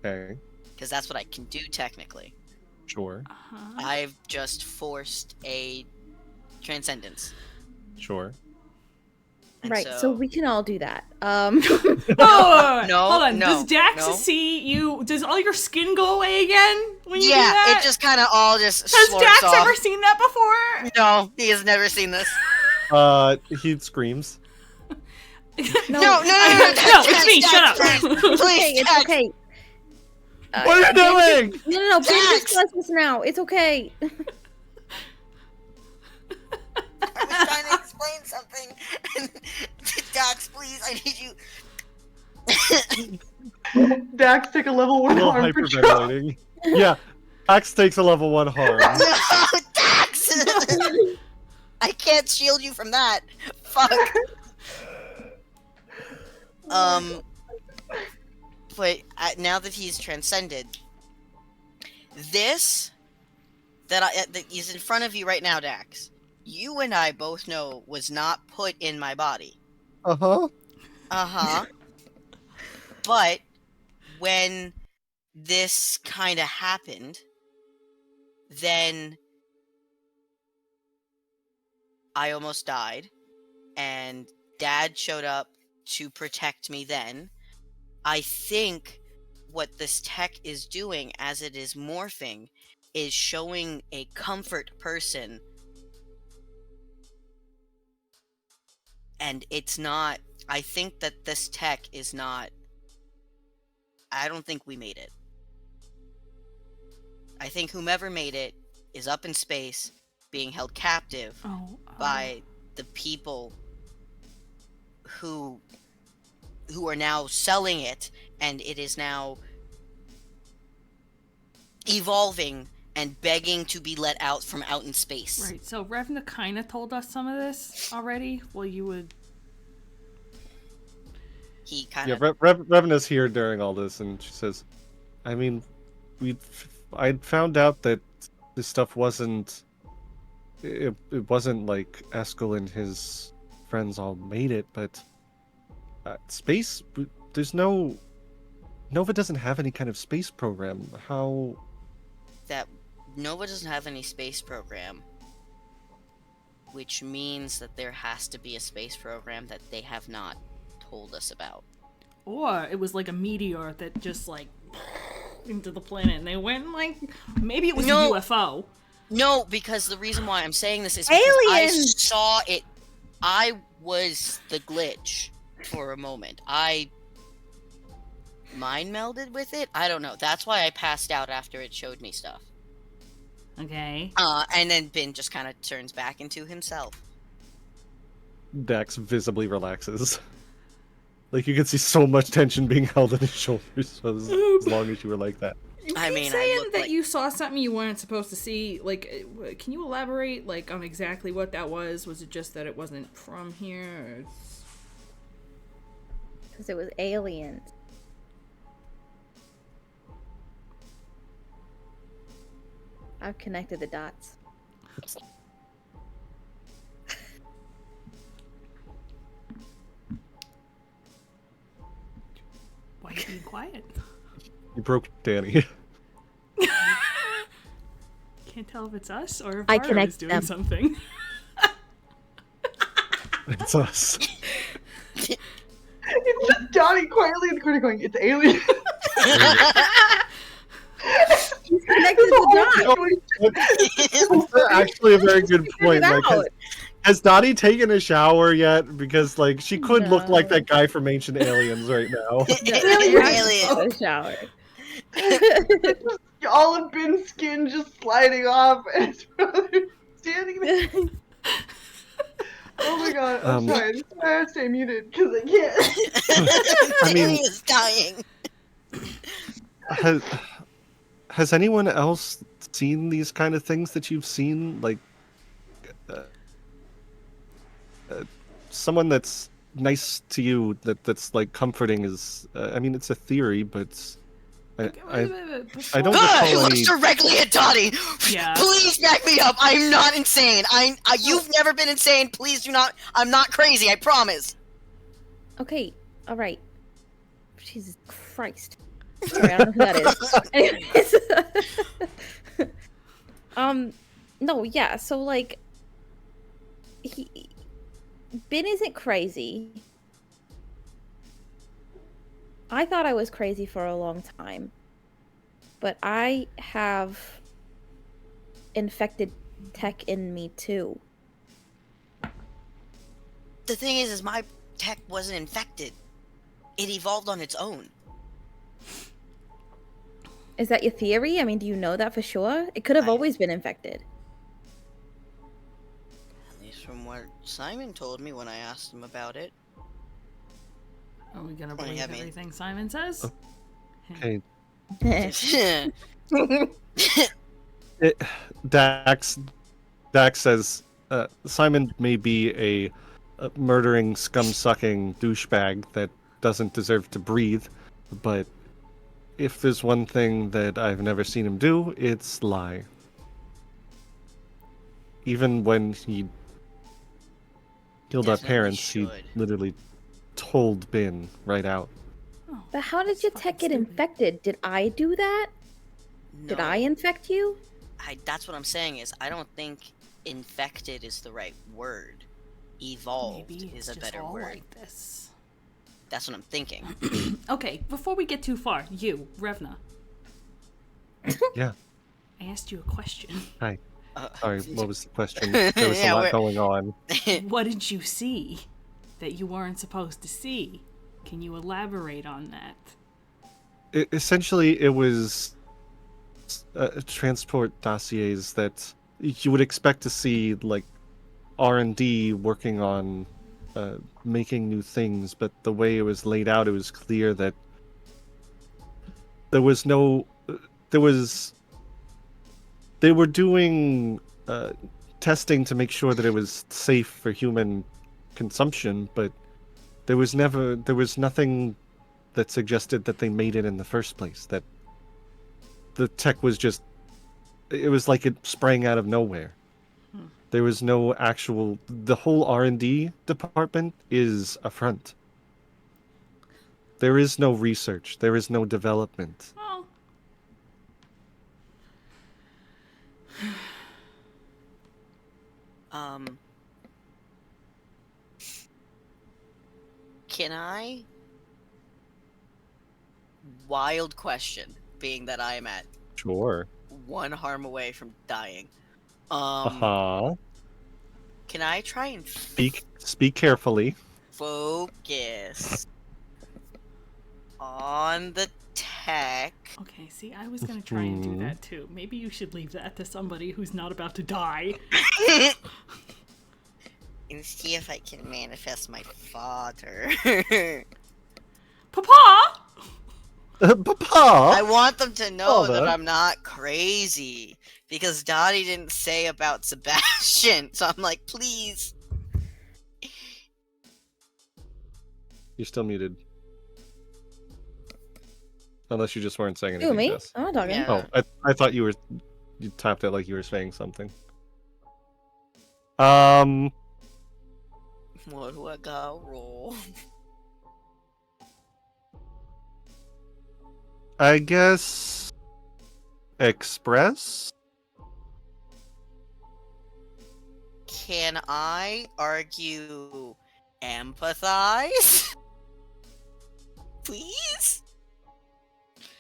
Okay, Because that's what I can do technically. sure, Uh-huh. I've just forced a transcendence. sure. And Right, so we can all do that. Oh, No, hold on. no, Does Dax no. see you? Does all your skin go away again when you do Yeah, that? it just kind of all just Has slurps Dax off. ever seen that before? No, he has never seen this. He screams. No, No, it's me. Shut up. Please, It's Dax. okay. What are you doing? No, Ben just Dax! does this now. It's okay. I was trying to explain something. Dax, please, I need you. Dax, take a level A 1 little harm for Joe. hyperventilating. Yeah, Axe takes a level 1 harm. No, Dax! I can't shield you from that. Fuck. But now that he's transcended, this that is in front of you right now, Dax, you and I both know was not put in my body. Uh-huh. Uh-huh. But when this kind of happened, then I almost died, and Dad showed up to protect me then. I think what this tech is doing as it is morphing is showing a comfort person. And it's not, I think that this tech is not, I don't think we made it. I think whomever made it is up in space being held captive by the people who are now selling it, and it is now evolving and begging to be let out from out in space. Right, so Revna kind of told us some of this already. Well, you would... He kind Yeah, of... Revena's here during all this, and she says, I mean, I found out that this stuff wasn't... It wasn't like Eskel and his friends all made it, but... space? There's no... Nova doesn't have any kind of space program. How... That Nova doesn't have any space program, which means that there has to be a space program that they have not told us about. Or it was like a meteor that just like into the planet, and they went like maybe it was a UFO. No, because the reaon why I'm saying this is because I saw it. I was the glitch for a moment. I mind melded with it. I don't know. That's why I passed out after it showed me stuff. Okay. And then Ben just kind of turns back into himself. Dax visibly relaxes. Like, you can see so much tension being held in his shoulders as long as you were like that. You I keep mean, saying that like... you saw something you weren't supposed to see. Like, can you elaborate, like, on exactly what that was? Was it just that it wasn't from here? Because it was aliens. I've connected the dots. Why are you being quiet? You broke Danny. Can't tell if it's us or if I Vara connect is doing them. something. It's us. It's just Johnny quietly in the corner going, it's alien. He's connected the dots. That's actually a very good point. Like, out. has Dottie taken a shower yet? Because, like, she could look like No. that guy from Ancient Aliens right now. You're alien. The shower. All of Ben's skin just sliding off, and his brother standing there. Oh my god, I'm sorry. This is why I have to stay muted, because I can't. I mean- Danny is dying. Has anyone else seen these kind of things that you've seen? Like, someone that's nice to you, that's like comforting is. I mean, it's a theory, but I don't Ah, he recall looks any. directly at Dottie. Yeah. Please back me up. I'm not insane. You've never been insane. Please do not. I'm not crazy. I promise. Okay, alright. Jesus Christ. Sorry, I don't know who that is. Anyways. No, yeah, so like Bin isn't crazy. I thought I was crazy for a long time. But I have infected tech in me too. The thing is my tech wasn't infected. It evolved on its own. Is that your theory? I mean, do you know that for sure? It could have always been infected. At least from what Simon told me when I asked him about it. Are we gonna believe everything Simon says? Okay. Oh. Dax says Simon may be a murdering, scum-sucking douchebag that doesn't deserve to breathe, but if there's one thing that I've never seen him do, it's lie. Even when he killed our parents, he literally told Bin right out. Oh, But how did your tech get infected? Did I do that? No, Did I infect you? that's what I'm saying is I don't think infected is the right word. Evolved Maybe is it's a just better all word. like this. That's what I'm thinking. Okay, before we get too far, you, Revna. Yeah. I asked you a question. Hi. Sorry, what was the question? There was a lot going on. What did you see that you weren't supposed to see? Can you elaborate on that? Essentially, it was transport dossiers that you would expect to see, like R&D working on making new things, but the way it was laid out, it was clear that there was no, they were doing testing to make sure that it was safe for human consumption, but there was nothing that suggested that they made it in the first place, that the tech was just, it was like it sprang out of nowhere. There was no actual, the whole R&D department is a front. There is no research, there is no development. Oh. Can I? Wild question, being that I am at Sure. 1 harm away from dying. Uh-huh. Can I try and Speak carefully. focus on the tech? Okay, see, I was gonna try and do that too. Maybe you should leave that to somebody who's not about to die. And see if I can manifest my father. Papa! Papa! I want them to know that Father? I'm not crazy. Because Dottie didn't say about Sebastian. So I'm like, please. You're still muted. Unless you just weren't saying anything, Ooh, me? Jess. I'm not talking. Yeah. Oh, I thought you tapped it like you were saying something. What do I got roll? I guess express? Can I argue empathize? Please?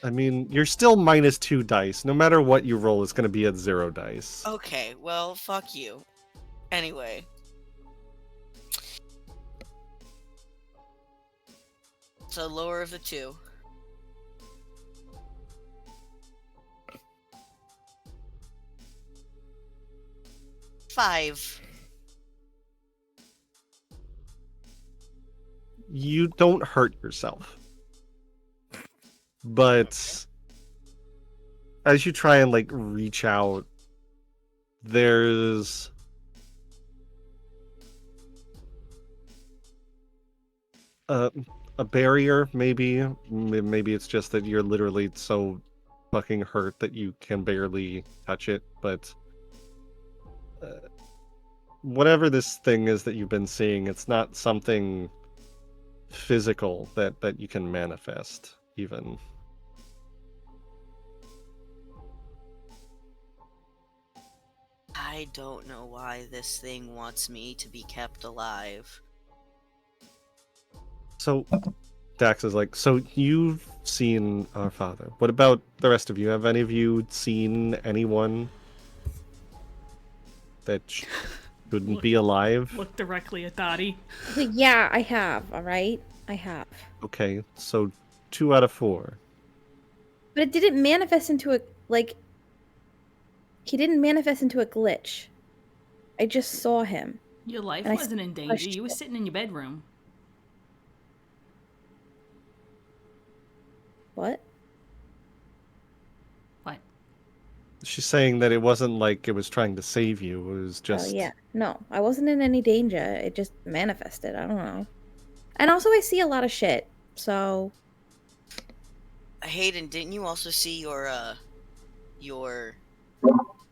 I mean, you're still -2 dice. No matter what you roll, it's going to be at 0 dice. Okay, well, fuck you. Anyway. So lower of the 2. Five. You don't hurt yourself. But as you try and like reach out, there's a barrier, maybe. Maybe it's just that you're literally so fucking hurt that you can barely touch it, but whatever this thing is that you've been seeing, it's not something physical that you can manifest, even. I I don't know why this thing wants me to be kept alive. So, Dax is like, so you've seen our father. What about the rest of you? Have any of you seen anyone that shouldn't be alive? Look directly at Dottie. Yeah, I have, alright? I have. Okay, so 2 out of 4. But it didn't manifest into a, like... He didn't manifest into a glitch. I just saw him. Your life And I wasn't in danger. questioned You were it. sitting in your bedroom. What? What? She's saying that it wasn't like it was trying to save you. It was Oh, just... yeah. No, I wasn't in any danger. It just manifested. I don't know. And also, I see a lot of shit, so... Hayden, didn't you also see your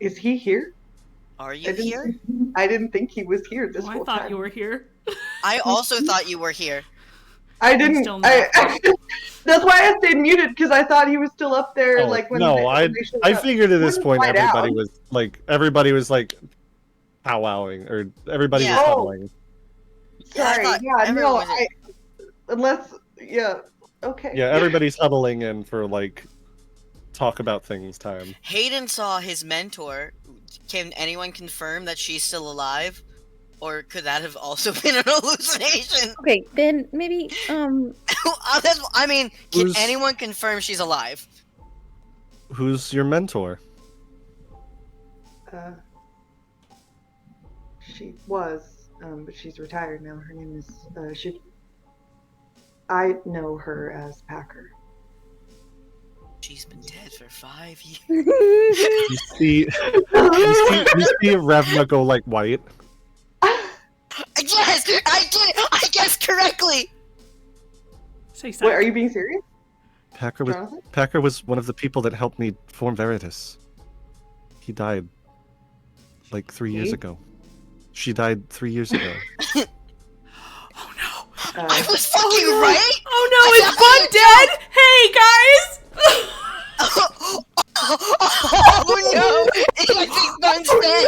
Is he here? Are you here? I didn't think he was here this Oh, I whole thought time. you were here. I also thought you were here. I didn't. still not. That's why I stayed muted, because I thought he was still up there. Oh, Like when no, they showed I up. figured at this Wouldn't point fly everybody down. was like powwowing, or everybody was Yeah. huddling. Yeah, I Sorry. thought Yeah, everyone no. was- Unless, yeah. Okay. Yeah, everybody's huddling in for like talk about things time. Hayden saw his mentor. Can anyone confirm that she's still alive? Or could that have also been an hallucination? Okay, then maybe, I mean, can Who's- anyone confirm she's alive? Who's your mentor? She was, but she's retired now. Her name is, I know her as Packer. She's been dead for 5 years. You see Revna go like white. Yes, I did it. I guessed correctly. Say Wait, something. are you being serious? Packer Jonathan? was one of the people that helped me form Veritas. He died like 3 years Me? ago. She died 3 years ago. Oh no. I was fucking right. Oh no, is Bun dead? Hey guys! Oh no! I think Bun's dead.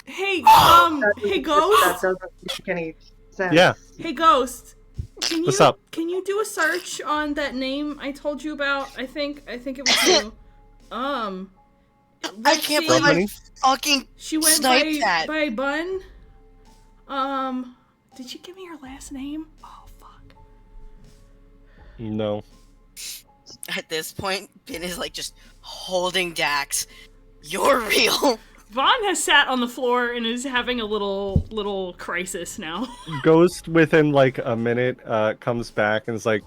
Hey, hey That Ghost. doesn't make any sense. Yeah. Hey Ghost. What's up? Can you do a search on that name I told you about? I think it was you. I let's can't see. believe I Bunny? fucking She went sniped that. by Bun. Did she give me her last name? Oh fuck. No. At this point, Bin is like just holding Dax. You're real. Vaughn has sat on the floor and is having a little crisis now. Ghost within like a minute comes back and is like,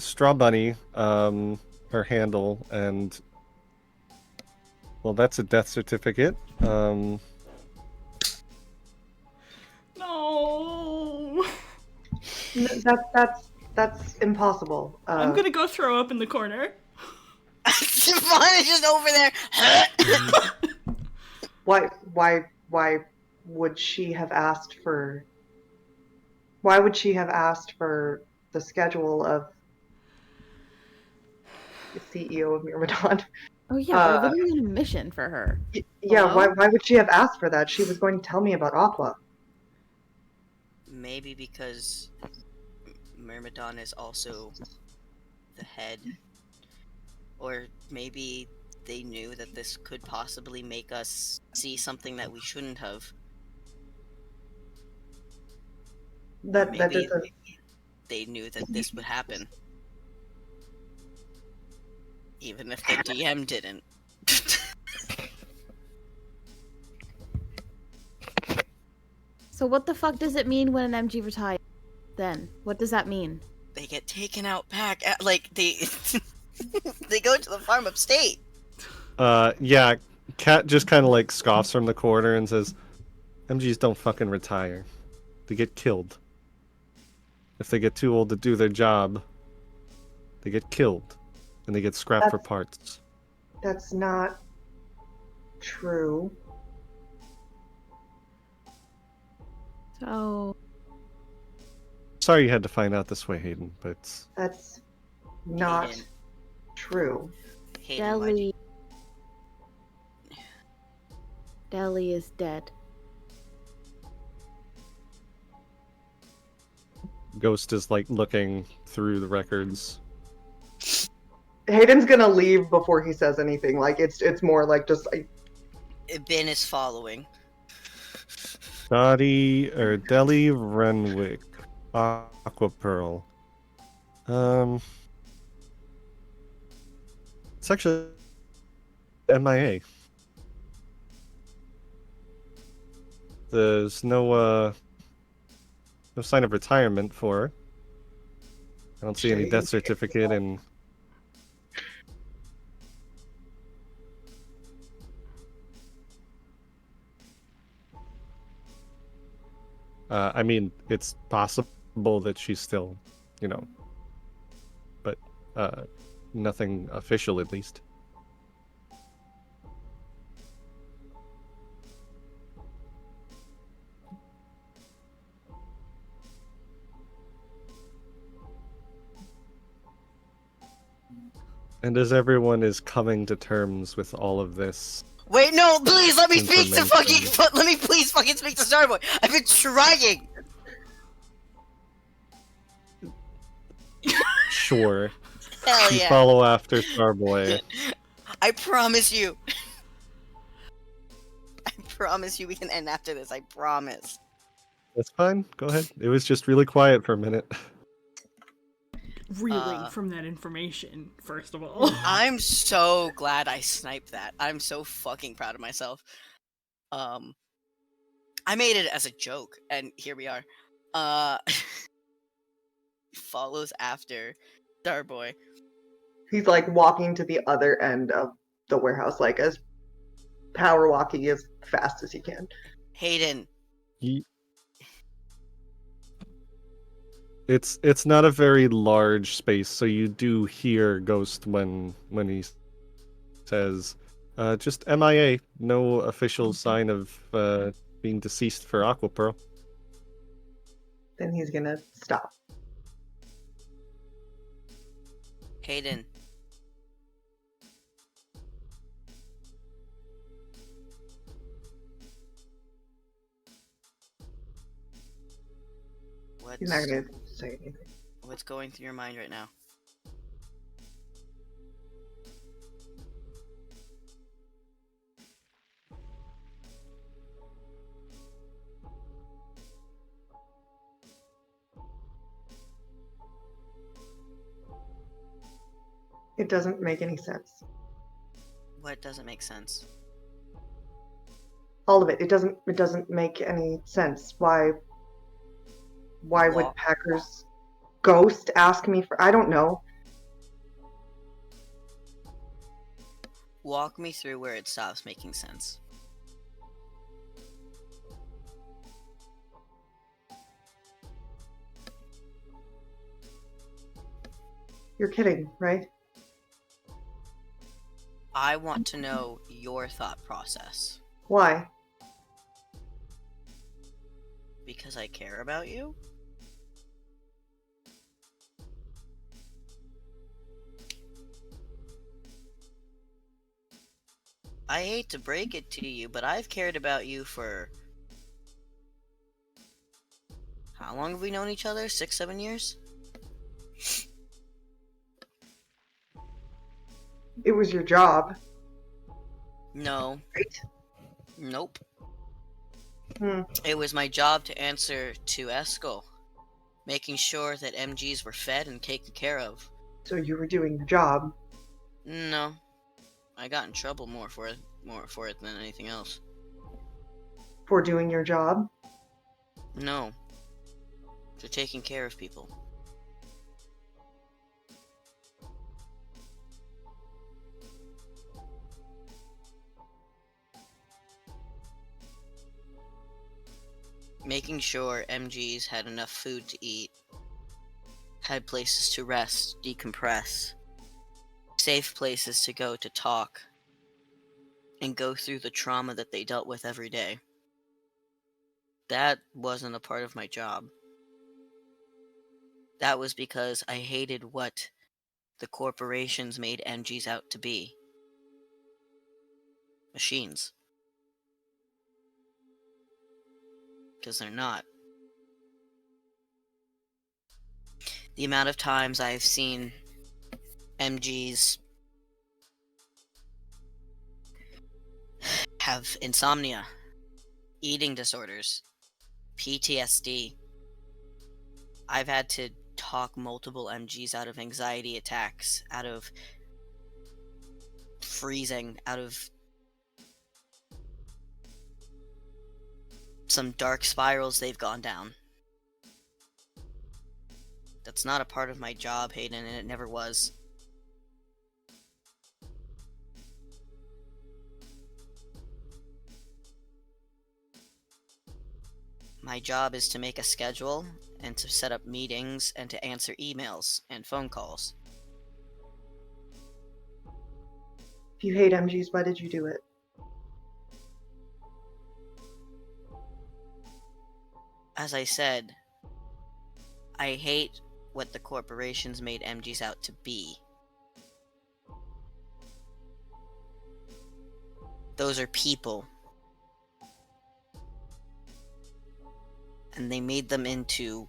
Straw Bunny, her handle, and well, that's a death certificate. No. That's impossible. I'm gonna go throw up in the corner. Vaughn is just over there. Why would she have asked for? Why would she have asked for the schedule of the CEO of Myrmidon? Oh yeah, we're literally on a mission for her. Yeah, Hello? why would she have asked for that? She was going to tell me about Aqua. Maybe because Myrmidon is also the head. Or maybe they knew that this could possibly make us see something that we shouldn't have. That Maybe doesn't. they knew that this would happen. Even if the DM didn't. So what the fuck does it mean when an MG retires? Then what does that mean? They get taken out back. Like, they... they go to the farm upstate. Yeah, Cat just kind of like scoffs from the corner and says, MGs don't fucking retire. They get killed. If they get too old to do their job, they get killed. And they get scrapped for parts. That's not true. So Sorry you had to find out this way, Hayden, but... That's Not Hayden. true. Hayden, why'd you... Deli is dead. Ghost is like looking through the records. Hayden's gonna leave before he says anything. Like it's more like just like Ben is following. Deli Renwick. Aqua Pearl. It's actually MIA. There's no sign of retirement for her. I don't see any death certificate and I mean, it's possible that she's still, but nothing official at least. And as everyone is coming to terms with all of this, Wait, no, please let me speak to Information. fucking. Let me please fucking speak to Starboy. I've been trying. sure, Hell you yeah. follow after Starboy. I promise you. I promise you we can end after this. I promise. That's fine. Go ahead. It was just really quiet for a minute. Reeling from that information, first of all. I'm so glad I sniped that. I'm so fucking proud of myself. I made it as a joke, and here we are. Follows after Starboy. he's like walking to the other end of the warehouse, like as power walking as fast as he can. Hayden. It's not a very large space, so you do hear Ghost when he says, just MIA, no official sign of being deceased for Aqua Pearl. Then he's gonna stop. Hayden. He's not gonna say anything. What's going through your mind right now? It doesn't make any sense. What doesn't make sense? All of it. It doesn't make any sense. Why would Packer's ghost ask me for? I don't know. Walk me through where it stops making sense. You're kidding, right? I want to know your thought process. Why? Because I care about you? I hate to break it to you, but I've cared about you for... How long have we known each other? 6, 7 years? It was your job. No. Right? Nope. Hmm. It was my job to answer to Eskel, making sure that MGs were fed and taken care of. So you were doing your job. No. I got in trouble more for it than anything else. For doing your job? No. For taking care of people. Making sure MGs had enough food to eat, had places to rest, decompress, safe places to go to talk, and go through the trauma that they dealt with every day. That wasn't a part of my job. That was because I hated what the corporations made MGs out to be. Machines. Because they're not. The amount of times I've seen MGs have insomnia, eating disorders, PTSD. I've had to talk multiple MGs out of anxiety attacks, out of freezing, out of some dark spirals they've gone down. That's not a part of my job, Hayden, and it never was. My job is to make a schedule and to set up meetings and to answer emails and phone calls. If you hate MGs, why did you do it? As I said, I hate what the corporations made MGs out to be. Those are people. And they made them into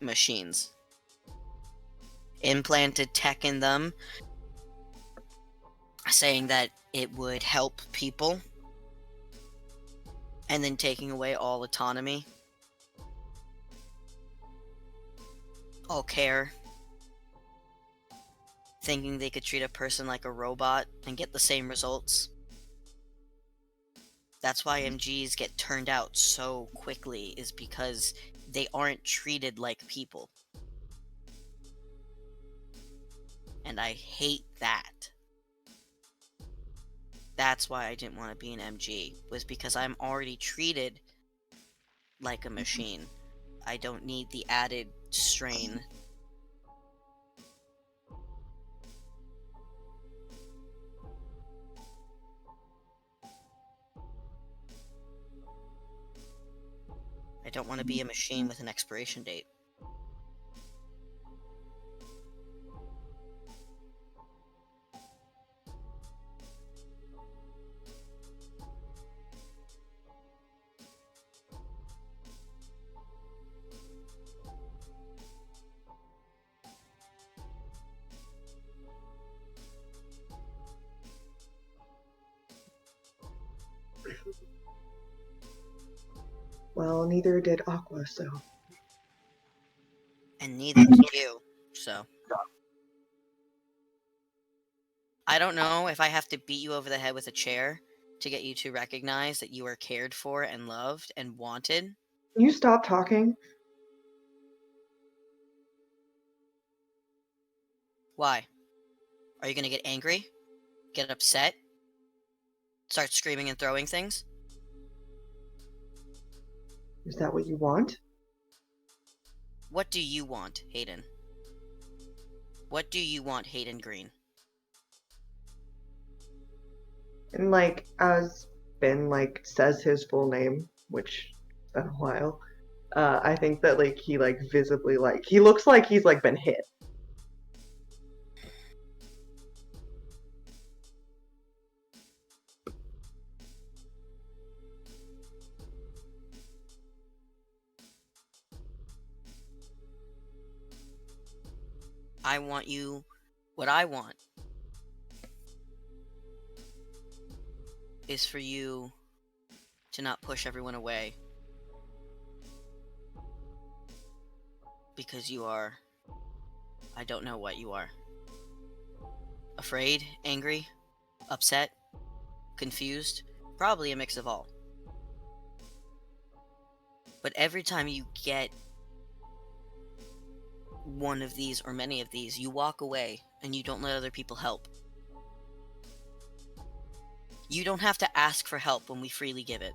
machines. Implanted tech in them, saying that it would help people, and then taking away all autonomy, all care, thinking they could treat a person like a robot and get the same results. That's why MGs get turned out so quickly, is because they aren't treated like people. And I hate that. That's why I didn't want to be an MG, was because I'm already treated like a machine. I don't need the added strain. I don't want to be a machine with an expiration date. Well, neither did Aqua, so. And neither did you, so. I don't know if I have to beat you over the head with a chair to get you to recognize that you are cared for and loved and wanted. Can you stop talking? Why? Are you gonna get angry? Get upset? Start screaming and throwing things? Is that what you want? What do you want, Hayden? What do you want, Hayden Green? And like, as Ben like says his full name, which has been a while, I think that like he like visibly like he looks like he's like been hit. I want you what I want is for you to not push everyone away. Because you are... I don't know what you are. Afraid, angry, upset, confused, probably a mix of all. But every time you get one of these or many of these, you walk away and you don't let other people help. You don't have to ask for help when we freely give it.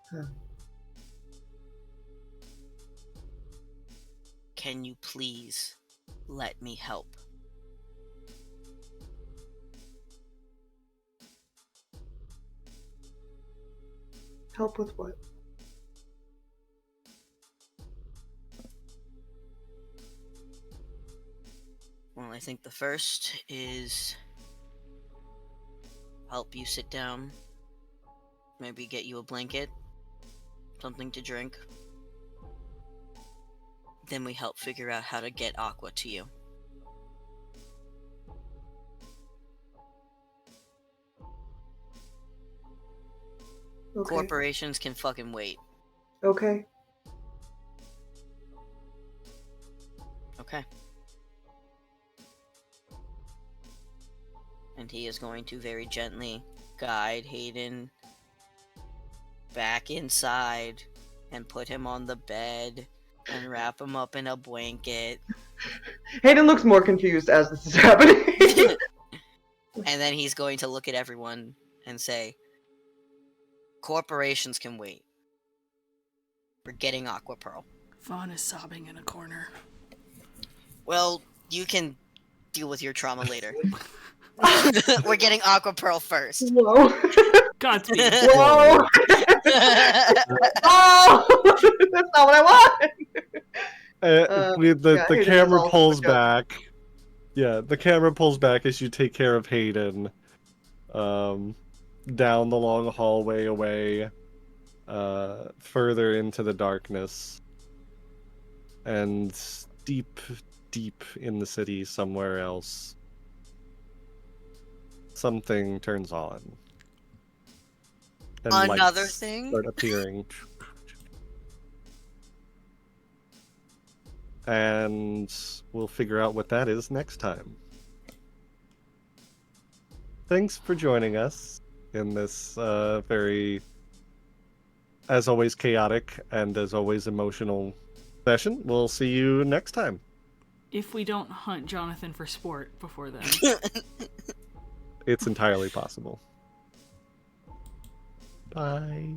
Huh. Can you please let me help. Help with what? Well, I think the first is help you sit down, maybe get you a blanket, something to drink. Then we help figure out how to get Aqua to you. Okay. Corporations can fucking wait. Okay. Okay. And he is going to very gently guide Hayden back inside and put him on the bed and wrap him up in a blanket. Hayden looks more confused as this is happening. And then he's going to look at everyone and say, corporations can wait. We're getting Aqua Pearl. Vaughn is sobbing in a corner. Well, you can deal with your trauma later. We're getting Aqua Pearl first. Whoa. Godspeed. Whoa. Oh, that's not what I want. The Hayden is camera also pulls a joke. back. Yeah, the camera pulls back as you take care of Hayden. Down the long hallway away, further into the darkness, and deep, deep in the city somewhere else. Something turns on. And Another lights thing? start appearing. And we'll figure out what that is next time. Thanks for joining us in this very, as always, chaotic and as always emotional session. We'll see you next time. If we don't hunt Jonathan for sport before then. It's entirely possible. Bye.